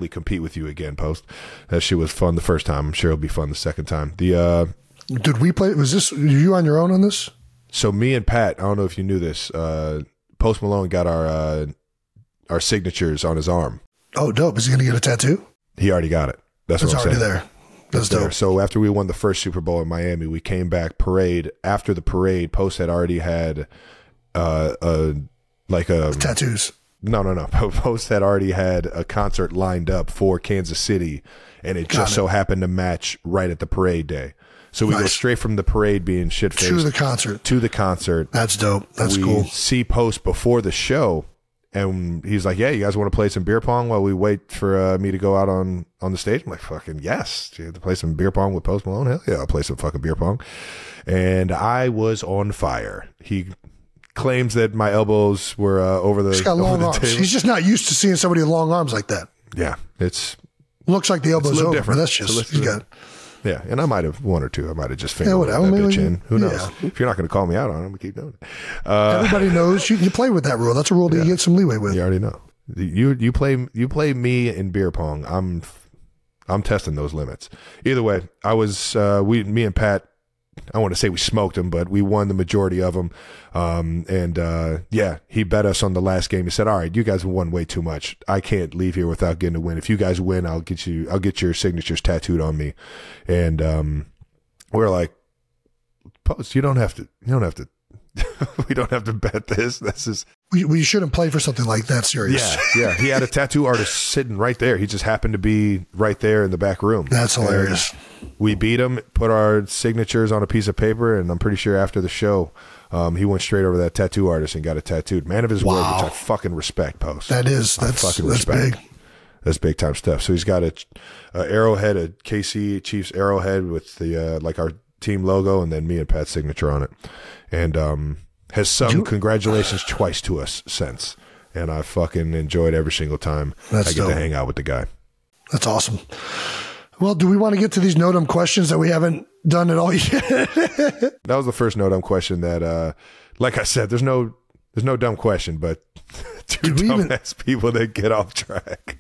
Speaker 2: compete with you again. Post that shit was fun the first time. I'm sure it'll be fun the second time.
Speaker 1: Did we play? Was this you on your own on this?
Speaker 2: So me and Pat, I don't know if you knew this. Post Malone got our signatures on his arm.
Speaker 1: Oh, dope! Is he gonna get a tattoo?
Speaker 2: He already got it. That's what I'm saying.
Speaker 1: It's already there. That's dope.
Speaker 2: So after we won the first Super Bowl in Miami, we came back parade. After the parade, Post had already had
Speaker 1: tattoos.
Speaker 2: No. Post had already had a concert lined up for Kansas City, and it so happened to match right at the parade day. So we go straight from the parade being shit-faced
Speaker 1: to the concert. That's dope. That's cool.
Speaker 2: We see Post before the show. And he's like, yeah, you guys want to play some beer pong while we wait for me to go out on the stage? I'm like, fucking yes. Do you have to play some beer pong with Post Malone? Hell yeah, I'll play some fucking beer pong. And I was on fire. He claims that my elbows were over the,
Speaker 1: He's got long arms. Table. He's just not used to seeing somebody with long arms like that.
Speaker 2: Yeah, it's...
Speaker 1: Looks like the elbow's over,
Speaker 2: different.
Speaker 1: But that's just... He's got...
Speaker 2: Yeah, and I might have one or two. I might have just fingered that bitch in. Who knows? If you're not going to call me out on it, I'm going to keep doing it.
Speaker 1: Everybody knows you play with that rule. That's a rule that you get some leeway with.
Speaker 2: You already know. You play me in beer pong. I'm testing those limits. Either way, I was me and Pat. I want to say we smoked him, but we won the majority of them. He bet us on the last game. He said, "All right, you guys won way too much. I can't leave here without getting a win. If you guys win, I'll get your signatures tattooed on me." And we're like, "Post, you don't have to. We don't have to bet this. This is."
Speaker 1: We shouldn't play for something like that serious.
Speaker 2: Yeah. He had a tattoo artist sitting right there. He just happened to be right there in the back room.
Speaker 1: That's hilarious.
Speaker 2: And we beat him, put our signatures on a piece of paper, and I'm pretty sure after the show, he went straight over to that tattoo artist and got it tattooed. Man of his word, which I fucking respect, Post.
Speaker 1: That's big.
Speaker 2: That's big time stuff. So he's got a arrowhead, a KC Chiefs arrowhead with the like our team logo, and then me and Pat's signature on it. And has sung congratulations twice to us since. And I fucking enjoyed every single time I get to hang out with the guy.
Speaker 1: That's awesome. Well, do we want to get to these no-dumb questions that we haven't done at all yet?
Speaker 2: That was the first no-dumb question that, like I said, there's no dumb question, but two dumbass people that get off track.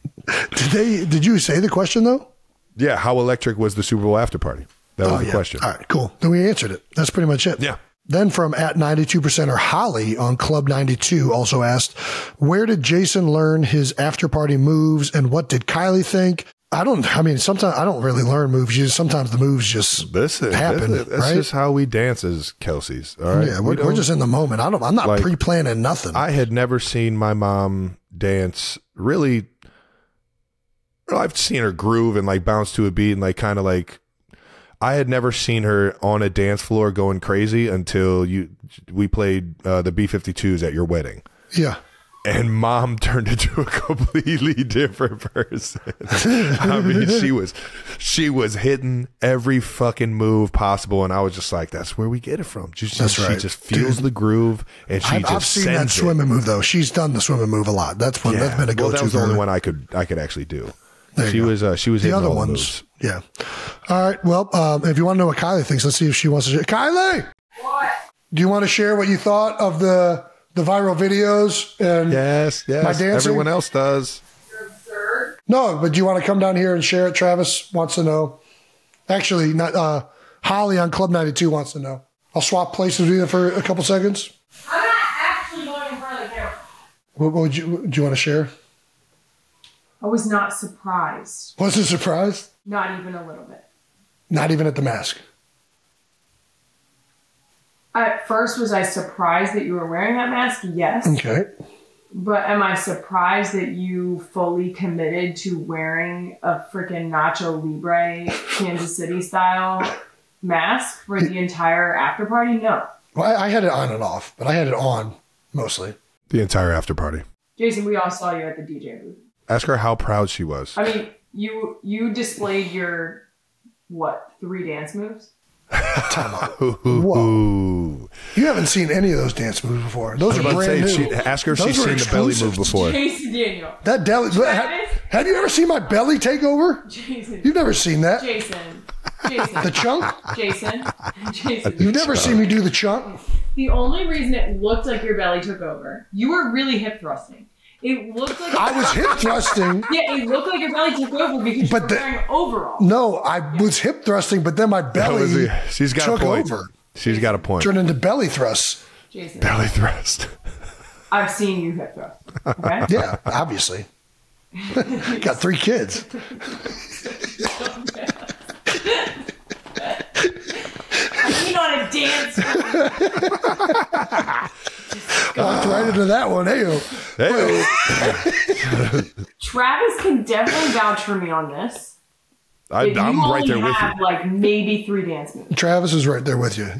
Speaker 1: Did you say the question, though?
Speaker 2: Yeah, how electric was the Super Bowl after party? That was the question.
Speaker 1: All right, cool. Then we answered it. That's pretty much it.
Speaker 2: Yeah.
Speaker 1: Then from at 92%er Holly on Club 92 also asked, where did Jason learn his after party moves and what did Kylie think? Sometimes I don't really learn moves. Sometimes the moves just happen.
Speaker 2: That's
Speaker 1: right?
Speaker 2: just how we dance as Kelseys. All right.
Speaker 1: Yeah, we're just in the moment. I'm not pre-planning nothing.
Speaker 2: I had never seen my mom dance really. I've seen her groove and like bounce to a beat and like kind of like. I had never seen her on a dance floor going crazy until we played the B-52s at your wedding.
Speaker 1: Yeah.
Speaker 2: And mom turned into a completely different person. I mean, she was hitting every fucking move possible. And I was just like, that's where we get it from. She just feels the groove and I've seen that
Speaker 1: swimming move though. She's done the swimming move a lot. That's been a go-to.
Speaker 2: That was the only one I could actually do. She was hitting
Speaker 1: the other
Speaker 2: all
Speaker 1: ones.
Speaker 2: Moves.
Speaker 1: Yeah. All right. Well, if you want to know what Kylie thinks, let's see if she wants to share. Kylie!
Speaker 5: What?
Speaker 1: Do you want to share what you thought of the viral videos and
Speaker 2: yes,
Speaker 1: my dancing?
Speaker 2: Everyone else does.
Speaker 5: You're absurd.
Speaker 1: No, but do you want to come down here and share it? Travis wants to know. Actually, not Holly on Club 92 wants to know. I'll swap places with you for a couple seconds.
Speaker 5: I'm not actually going in front of the camera.
Speaker 1: What do you want to share?
Speaker 5: I was not surprised.
Speaker 1: Wasn't surprised?
Speaker 5: Not even a little bit.
Speaker 1: Not even at the mask?
Speaker 5: At first, was I surprised that you were wearing that mask? Yes.
Speaker 1: Okay.
Speaker 5: But am I surprised that you fully committed to wearing a freaking Nacho Libre Kansas City style mask for the entire after party? No.
Speaker 1: Well, I had it on and off, but I had it on mostly.
Speaker 2: The entire after party.
Speaker 5: Jason, we all saw you at the DJ booth.
Speaker 2: Ask her how proud she was.
Speaker 5: I mean, you displayed your, 3 dance moves?
Speaker 1: Time out. Whoa. You haven't seen any of those dance moves before. Those are brand new.
Speaker 2: Ask her if she's seen the belly move before.
Speaker 5: Jason Daniel.
Speaker 1: That belly. Have you ever seen my belly take over?
Speaker 5: Jason.
Speaker 1: You've never seen that.
Speaker 5: Jason.
Speaker 1: The chunk?
Speaker 5: Jason.
Speaker 1: You've never seen me do the chunk?
Speaker 5: The only reason it looked like your belly took over, you were really hip thrusting. It looked like
Speaker 1: I was hip thrusting.
Speaker 5: Yeah, it looked like your belly took over because you were wearing overalls.
Speaker 1: No, I was hip thrusting, but then my belly
Speaker 2: she's got
Speaker 1: took
Speaker 2: a point.
Speaker 1: over.
Speaker 2: She's got a point.
Speaker 1: Turned into belly thrust.
Speaker 5: Jason.
Speaker 2: Belly thrust.
Speaker 5: I've seen you hip thrust. Okay?
Speaker 1: Yeah, obviously. Got 3 kids.
Speaker 5: I mean on a dance
Speaker 1: Walked right into that one. Hey-o.
Speaker 5: Travis can definitely vouch for me on this.
Speaker 2: I'm right there with you.
Speaker 5: Like maybe 3 dance moves.
Speaker 1: Travis is right there with you.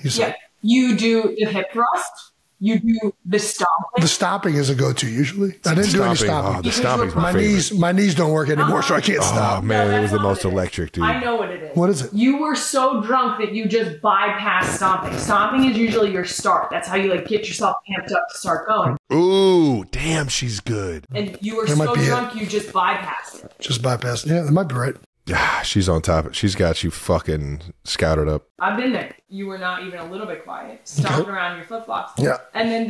Speaker 5: You do the hip thrust. You do the stomping.
Speaker 1: The stomping is a go-to usually. I didn't do any stomping.
Speaker 2: Oh, the stomping's my favorite.
Speaker 1: My knees don't work anymore, so I can't stop.
Speaker 2: Oh man, it was the most electric, dude.
Speaker 5: I know what it is.
Speaker 1: What is it?
Speaker 5: You were so drunk that you just bypassed stomping. Stomping is usually your start. That's how you get yourself amped up to start going.
Speaker 2: Ooh, damn, she's good.
Speaker 5: And you were so drunk you just bypassed it.
Speaker 1: Just bypassed. Yeah, that might be right.
Speaker 2: Yeah, she's on top. She's got you fucking scouted up.
Speaker 5: I've been there. You were not even a little bit quiet. Stomping around your flip-flops.
Speaker 1: Yeah.
Speaker 5: And then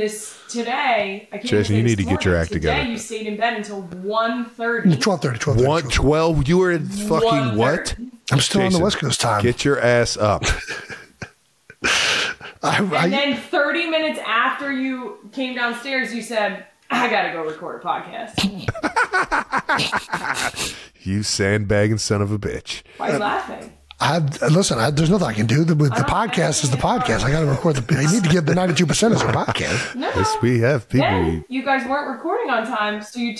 Speaker 5: today, I can't
Speaker 2: Jason, you need to get your act together.
Speaker 5: Today, you stayed in bed until 1:30.
Speaker 1: 12:30.
Speaker 2: 12? You were in fucking what?
Speaker 1: I'm still on the West Coast time.
Speaker 2: Get your ass up.
Speaker 5: And then 30 minutes after you came downstairs, you said, I gotta go record a podcast.
Speaker 2: You sandbagging son of a bitch.
Speaker 5: Why are you laughing?
Speaker 1: Listen, there's nothing I can do. The podcast is the podcast. I got to record I need to give the 92% as a podcast.
Speaker 5: No.
Speaker 2: Yes, we have people.
Speaker 5: Then you guys weren't recording on time, so you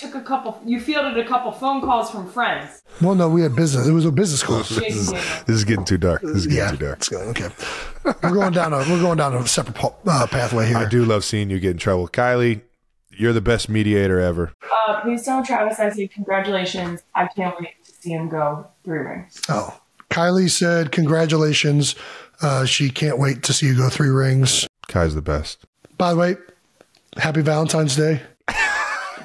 Speaker 5: fielded a couple phone calls from friends.
Speaker 1: Well, no, we had business. It was a business call.
Speaker 2: This is getting too dark. This is getting too dark.
Speaker 1: It's good. Okay. We're going down a separate pathway here.
Speaker 2: I do love seeing you get in trouble. Kylie, you're the best mediator ever.
Speaker 5: Please tell Travis I say congratulations. I can't wait to see him go 3 rings.
Speaker 1: Oh. Kylie said, congratulations. She can't wait to see you go 3 rings.
Speaker 2: Kai's the best.
Speaker 1: By the way, happy Valentine's Day.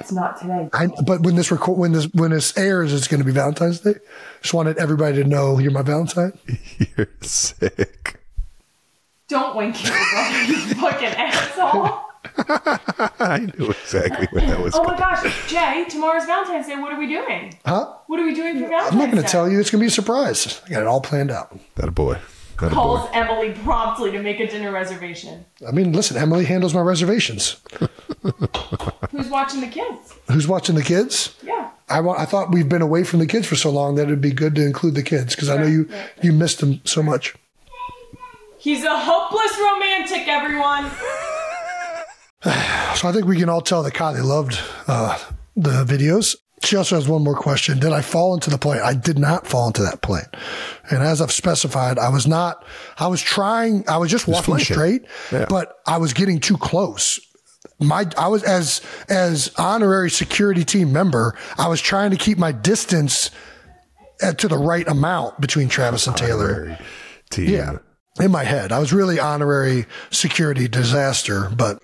Speaker 5: It's not today.
Speaker 1: But when this airs, it's going to be Valentine's Day. Just wanted everybody to know you're my Valentine.
Speaker 2: You're sick.
Speaker 5: Don't wink at me, you fucking asshole.
Speaker 2: I knew exactly what that was.
Speaker 5: Oh my gosh, Jay, tomorrow's Valentine's Day. What are we doing?
Speaker 1: Huh?
Speaker 5: What are we doing for Valentine's Day?
Speaker 1: I'm not going to tell you. It's going to be a surprise. I got it all planned out.
Speaker 2: That a boy.
Speaker 5: Calls Emily promptly to make a dinner reservation.
Speaker 1: I mean, listen, Emily handles my reservations.
Speaker 5: Who's watching the kids?
Speaker 1: Who's watching the kids?
Speaker 5: Yeah.
Speaker 1: I thought we've been away from the kids for so long that it'd be good to include the kids because I know you missed them so much.
Speaker 5: He's a hopeless romantic, everyone.
Speaker 1: So I think we can all tell that Kylie loved the videos. She also has one more question. Did I fall into the plane? I did not fall into that plane. And as I've specified, I was just walking straight, but I was getting too close. I was as honorary security team member, I was trying to keep my distance to the right amount between Travis and Taylor.
Speaker 2: Team.
Speaker 1: Yeah. In my head, I was really honorary security disaster, but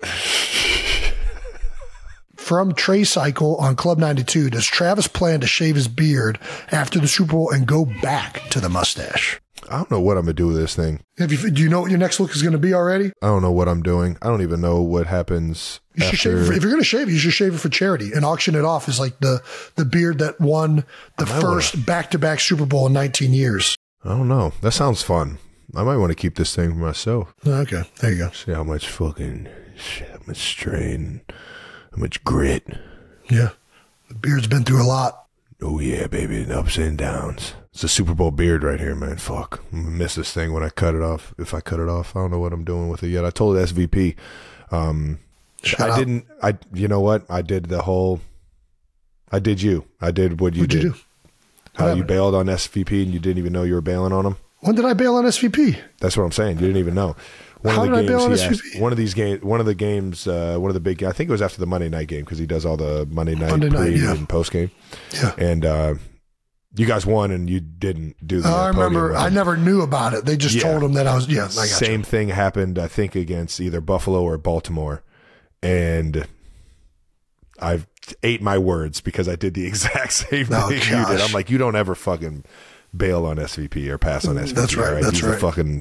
Speaker 1: from Trey Cycle on Club 92, does Travis plan to shave his beard after the Super Bowl and go back to the mustache?
Speaker 2: I don't know what I'm going to do with this thing.
Speaker 1: Do you know what your next look is going to be already?
Speaker 2: I don't know what I'm doing. I don't even know what happens after.
Speaker 1: If you're going to shave it, you should shave it for charity and auction it off as like the beard that won the first back-to-back Super Bowl in 19 years.
Speaker 2: I don't know. That sounds fun. I might want to keep this thing for myself.
Speaker 1: Okay, there you go.
Speaker 2: See how much strain, how much grit.
Speaker 1: Yeah, the beard's been through a lot.
Speaker 2: Oh yeah, baby, and ups and downs. It's a Super Bowl beard right here, man. Fuck, I'm gonna miss this thing when I cut it off. If I cut it off, I don't know what I'm doing with it yet. I told SVP. You know what? I did you. I did what you
Speaker 1: What'd
Speaker 2: did.
Speaker 1: You do?
Speaker 2: How you bailed on SVP and you didn't even know you were bailing on him.
Speaker 1: When did I bail on SVP?
Speaker 2: That's what I'm saying. You didn't even know.
Speaker 1: How did I bail on SVP?
Speaker 2: One of the big, I think it was after the Monday night game because he does all the Monday night and post game.
Speaker 1: Yeah.
Speaker 2: And you guys won and you didn't do the
Speaker 1: I remember. I never knew about it. They just told him that I was. Yeah, I got
Speaker 2: Same thing happened, I think, against either Buffalo or Baltimore, and I've ate my words because I did the exact same thing you did. I'm like, you don't ever fucking bail on SVP or pass on SVP.
Speaker 1: That's right. That's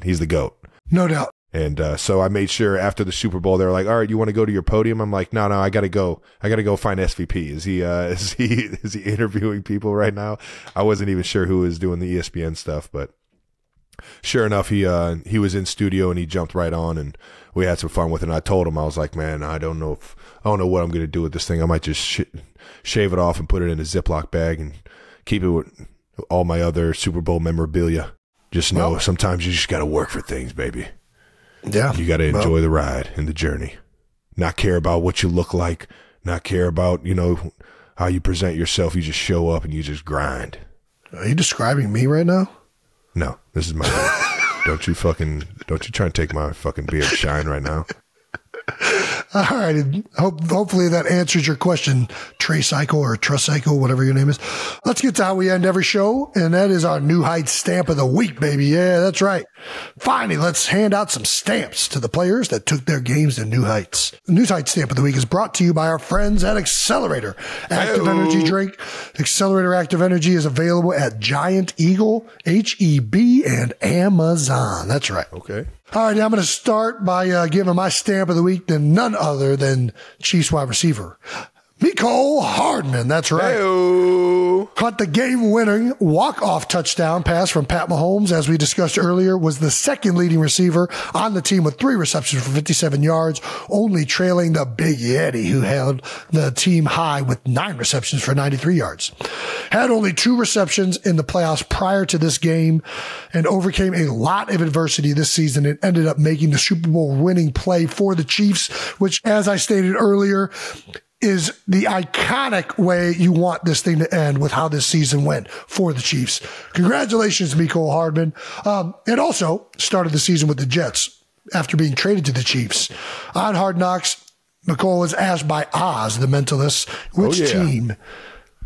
Speaker 2: He's the GOAT.
Speaker 1: No doubt.
Speaker 2: And so I made sure after the Super Bowl, they were like, all right, you want to go to your podium? I'm like, no, I got to go. I got to go find SVP. Is he interviewing people right now? I wasn't even sure who was doing the ESPN stuff, but sure enough, he was in studio and he jumped right on and we had some fun with it. And I told him, I was like, man, I don't know what I'm going to do with this thing. I might just shave it off and put it in a Ziploc bag and keep it with all my other Super Bowl memorabilia. Just know sometimes you just got to work for things, baby.
Speaker 1: Yeah.
Speaker 2: You got to enjoy the ride and the journey. Not care about what you look like. Not care about, how you present yourself. You just show up and you just grind.
Speaker 1: Are you describing me right now?
Speaker 2: No, this is my beard. Don't you try and take my fucking beard shine right now.
Speaker 1: All right. Hopefully that answers your question, Trey Cycle or Trust Cycle, whatever your name is. Let's get to how we end every show, and that is our New Heights stamp of the week, baby. Yeah, that's right. Finally, let's hand out some stamps to the players that took their games to new heights. The New Heights stamp of the week is brought to you by our friends at Accelerator Active Energy Drink. Accelerator Active Energy is available at Giant Eagle, HEB, and Amazon. That's right.
Speaker 2: Okay.
Speaker 1: All right, I'm going to start by giving my stamp of the week to none other than Chiefs wide receiver Mecole Hardman. That's right.
Speaker 2: Hey-o.
Speaker 1: Caught the game-winning walk-off touchdown pass from Pat Mahomes, as we discussed earlier, was the second leading receiver on the team with 3 receptions for 57 yards, only trailing the Big Yeti, who held the team high with 9 receptions for 93 yards. Had only 2 receptions in the playoffs prior to this game and overcame a lot of adversity this season and ended up making the Super Bowl winning play for the Chiefs, which, as I stated earlier, is the iconic way you want this thing to end with how this season went for the Chiefs. Congratulations, Mecole Hardman. It also started the season with the Jets after being traded to the Chiefs. On Hard Knocks, Mecole was asked by Oz, the mentalist, which team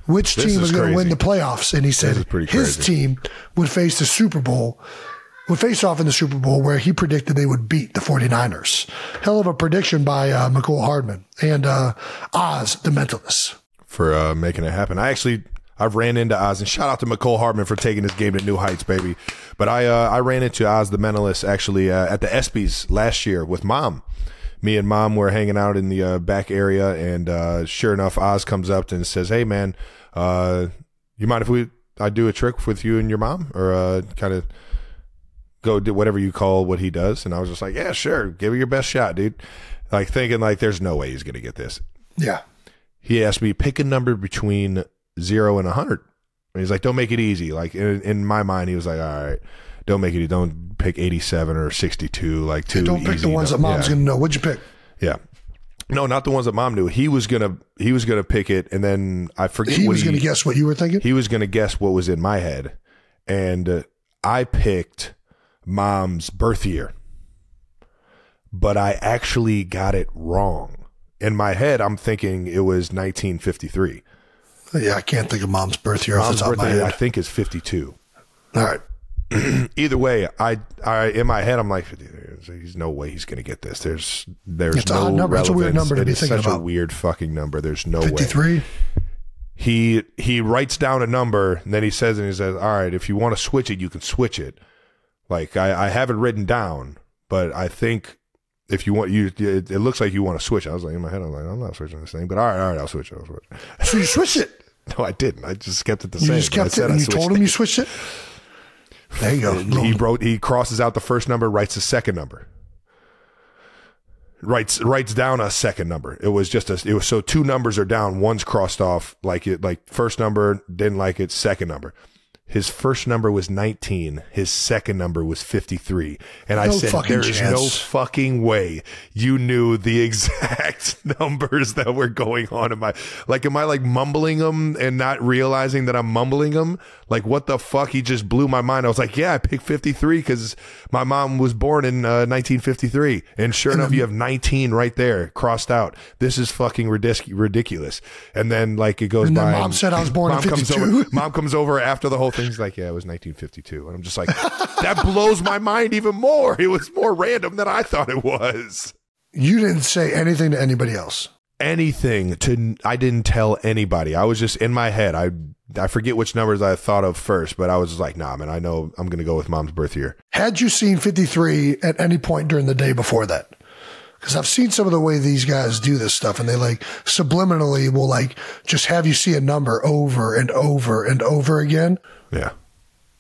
Speaker 1: was going to win the playoffs. And he said his team would face off in the Super Bowl where he predicted they would beat the 49ers. Hell of a prediction by Mecole Hardman and Oz, the mentalist.
Speaker 2: For making it happen. I've ran into Oz, and shout out to Mecole Hardman for taking this game to new heights, baby. But I ran into Oz, the mentalist, actually at the ESPYs last year with Mom. Me and Mom were hanging out in the back area, and sure enough, Oz comes up and says, hey, man, you mind if I do a trick with you and your mom? Or kind of go do whatever you call what he does. And I was just like, yeah, sure. Give it your best shot, dude. Like thinking like there's no way he's going to get this.
Speaker 1: Yeah.
Speaker 2: He asked me, pick a number between 0 and 100. And he's like, don't make it easy. Like in my mind, he was like, all right, don't make it. Don't pick 87 or 62. Like too
Speaker 1: don't pick the ones that mom's going to know. What'd you pick?
Speaker 2: Yeah. No, not the ones that mom knew. He was gonna pick it, and then I forget.
Speaker 1: He was gonna guess what you were thinking.
Speaker 2: He was gonna guess what was in my head, and I picked mom's birth year, but I actually got it wrong. In my head, I'm thinking it was 1953.
Speaker 1: Yeah, I can't think of mom's birth year off the top of my head.
Speaker 2: I think is 52.
Speaker 1: All right.
Speaker 2: Either way, I in my head I'm like, there's no way he's going to get this. There's
Speaker 1: it's
Speaker 2: no
Speaker 1: a number.
Speaker 2: relevance.
Speaker 1: It's a weird number to be
Speaker 2: it's
Speaker 1: thinking
Speaker 2: such
Speaker 1: about.
Speaker 2: a weird fucking number. There's no
Speaker 1: 53?
Speaker 2: way. He writes down a number and then he says, all right, if you want to switch it, you can switch it. Like I have it written down, but I think if you want it looks like you want to switch. I was like in my head, I'm like, I'm not switching this thing, but all right, I'll switch it.
Speaker 1: So you switched it?
Speaker 2: No, I didn't. I just kept it the same.
Speaker 1: You just kept it and you told him you switched it? There you go.
Speaker 2: He crosses out the first number, writes the second number. Writes down a second number. It was so two numbers are down, one's crossed off, like first number, didn't like it, second number. His first number was 19. His second number was 53. And I said, there's no fucking way you knew the exact numbers that were going on am I like mumbling them and not realizing that I'm mumbling them? Like, what the fuck? He just blew my mind. I was like, yeah, I picked 53 because my mom was born in 1953. And sure enough, you have 19 right there crossed out. This is fucking ridiculous. And then like it goes by.
Speaker 1: Mom said I was born in 52.
Speaker 2: Mom comes over after the whole thing. He's like, yeah, it was 1952. And I'm just like, that blows my mind even more. It was more random than I thought it was.
Speaker 1: You didn't say anything to anybody else?
Speaker 2: I didn't tell anybody. I was just in my head. I forget which numbers I thought of first, but I was just like, nah, man, I know I'm going to go with mom's birth year.
Speaker 1: Had you seen 53 at any point during the day before that? Because I've seen some of the way these guys do this stuff, and they like subliminally will like just have you see a number over and over and over again.
Speaker 2: Yeah.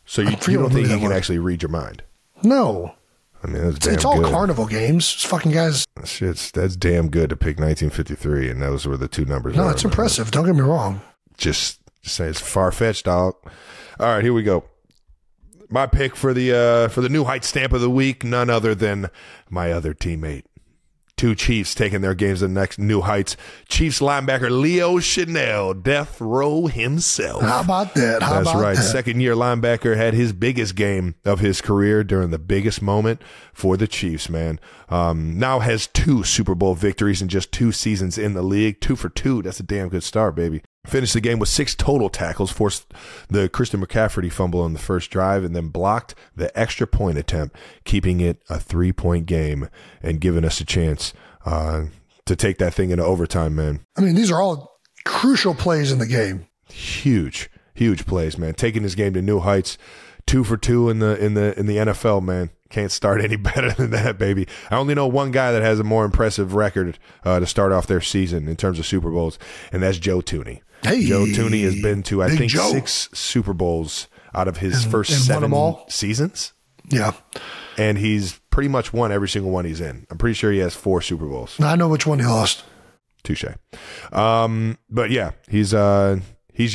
Speaker 2: So you don't think he can actually read your mind?
Speaker 1: No.
Speaker 2: I mean, it's
Speaker 1: all
Speaker 2: good.
Speaker 1: carnival games. It's fucking guys.
Speaker 2: That's damn good to pick 1953, and those were the two numbers.
Speaker 1: No, it's impressive. Don't get me wrong.
Speaker 2: Just say it's far-fetched, dog. All right, here we go. My pick for the New Heights stamp of the week, none other than my other teammate. Two Chiefs taking their games to the next New Heights. Chiefs linebacker Leo Chanel, death row himself.
Speaker 1: How about that?
Speaker 2: That's right. Second-year linebacker had his biggest game of his career during the biggest moment for the Chiefs, man. Now has 2 Super Bowl victories in just 2 seasons in the league. 2 for 2. That's a damn good start, baby. Finished the game with 6 total tackles, forced the Christian McCaffrey fumble on the first drive, and then blocked the extra point attempt, keeping it a 3-point game and giving us a chance to take that thing into overtime, man.
Speaker 1: I mean, these are all crucial plays in the game.
Speaker 2: Huge plays, man. Taking this game to new heights. 2 for 2 in the NFL, man. Can't start any better than that, baby. I only know one guy that has a more impressive record to start off their season in terms of Super Bowls, and that's Joe Thuney.
Speaker 1: Hey,
Speaker 2: Joe Thuney has been to, I think,
Speaker 1: Joe.
Speaker 2: 6 Super Bowls out of his first 7 seasons.
Speaker 1: Yeah.
Speaker 2: And he's pretty much won every single one he's in. I'm pretty sure he has 4 Super Bowls.
Speaker 1: I know which one he lost.
Speaker 2: Touche. But yeah, he's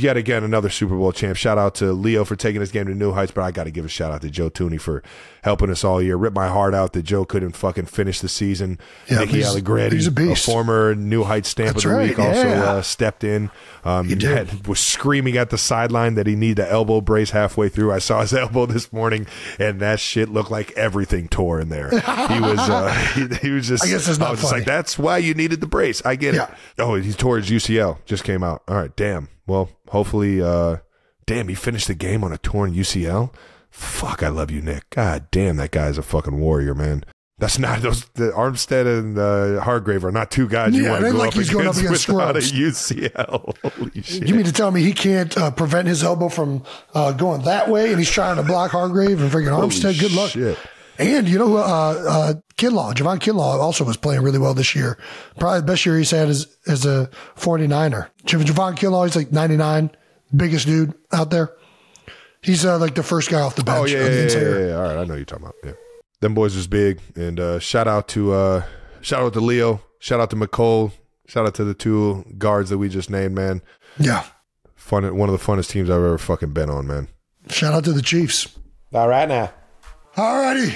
Speaker 2: yet again another Super Bowl champ. Shout out to Leo for taking this game to new heights, but I got to give a shout out to Joe Thuney for helping us all year. Ripped my heart out that Joe couldn't fucking finish the season.
Speaker 1: Yeah,
Speaker 2: Nicky Allegretti,
Speaker 1: he's a beast.
Speaker 2: Former New Heights stamp of the week, also stepped in. Was screaming at the sideline that he needed an elbow brace halfway through. I saw his elbow this morning, and that shit looked like everything tore in there. He was just.
Speaker 1: I guess it's not
Speaker 2: I was
Speaker 1: funny.
Speaker 2: just like, that's why you needed the brace. I get it. Oh, he tore his UCL. Just came out. All right, damn. Well, hopefully, he finished the game on a torn UCL. Fuck, I love you, Nick. God damn, that guy's a fucking warrior, man. That's not the Armstead and Hargrave are not 2 guys you want to go up against without a UCL. Holy shit.
Speaker 1: You mean to tell me he can't prevent his elbow from going that way, and he's trying to block Hargrave and freaking Armstead? Good luck.
Speaker 2: Shit.
Speaker 1: And you know who, Javon Kinlaw also was playing really well this year. Probably the best year he's had as a 49er. Javon Kinlaw, he's like 99, biggest dude out there. He's like the first guy off the bench.
Speaker 2: Oh, yeah. All right, I know you're talking about. Yeah. Them boys was big. And shout out to Leo. Shout out to McCole. Shout out to the two guards that we just named, man.
Speaker 1: Yeah.
Speaker 2: One of the funnest teams I've ever fucking been on, man.
Speaker 1: Shout out to the Chiefs.
Speaker 2: All right now.
Speaker 1: All righty.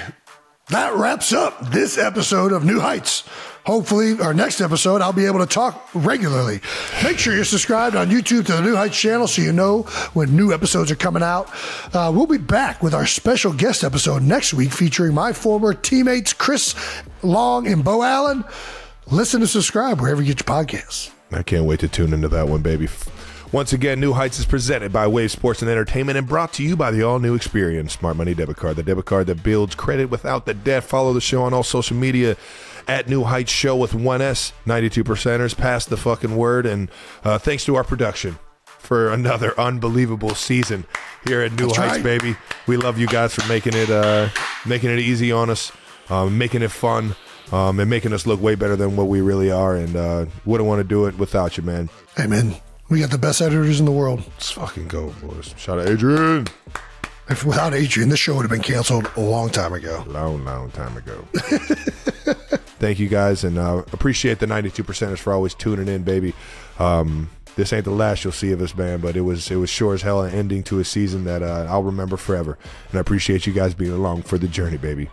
Speaker 1: That wraps up this episode of New Heights. Hopefully, our next episode, I'll be able to talk regularly. Make sure you're subscribed on YouTube to the New Heights channel so you know when new episodes are coming out. We'll be back with our special guest episode next week featuring my former teammates, Chris Long and Bo Allen. Listen and subscribe wherever you get your podcasts.
Speaker 2: I can't wait to tune into that one, baby. Once again, New Heights is presented by Wave Sports and Entertainment and brought to you by the all-new Experience Smart Money Debit Card, the debit card that builds credit without the debt. Follow the show on all social media at New Heights Show with 1S, 92%ers. Pass the fucking word. And thanks to our production for another unbelievable season here at New Heights, baby. We love you guys for making it easy on us, making it fun, and making us look way better than what we really are. And wouldn't want to do it without you, man.
Speaker 1: Amen. We got the best editors in the world.
Speaker 2: Let's fucking go, boys. Shout out Adrian.
Speaker 1: If without Adrian, this show would have been canceled a long time ago.
Speaker 2: Long time ago. Thank you guys, and appreciate the 92%ers for always tuning in, baby. This ain't the last you'll see of us, man, but it was sure as hell an ending to a season that I'll remember forever. And I appreciate you guys being along for the journey, baby.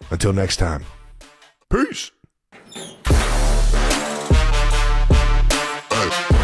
Speaker 2: Until next time. Peace. Hey.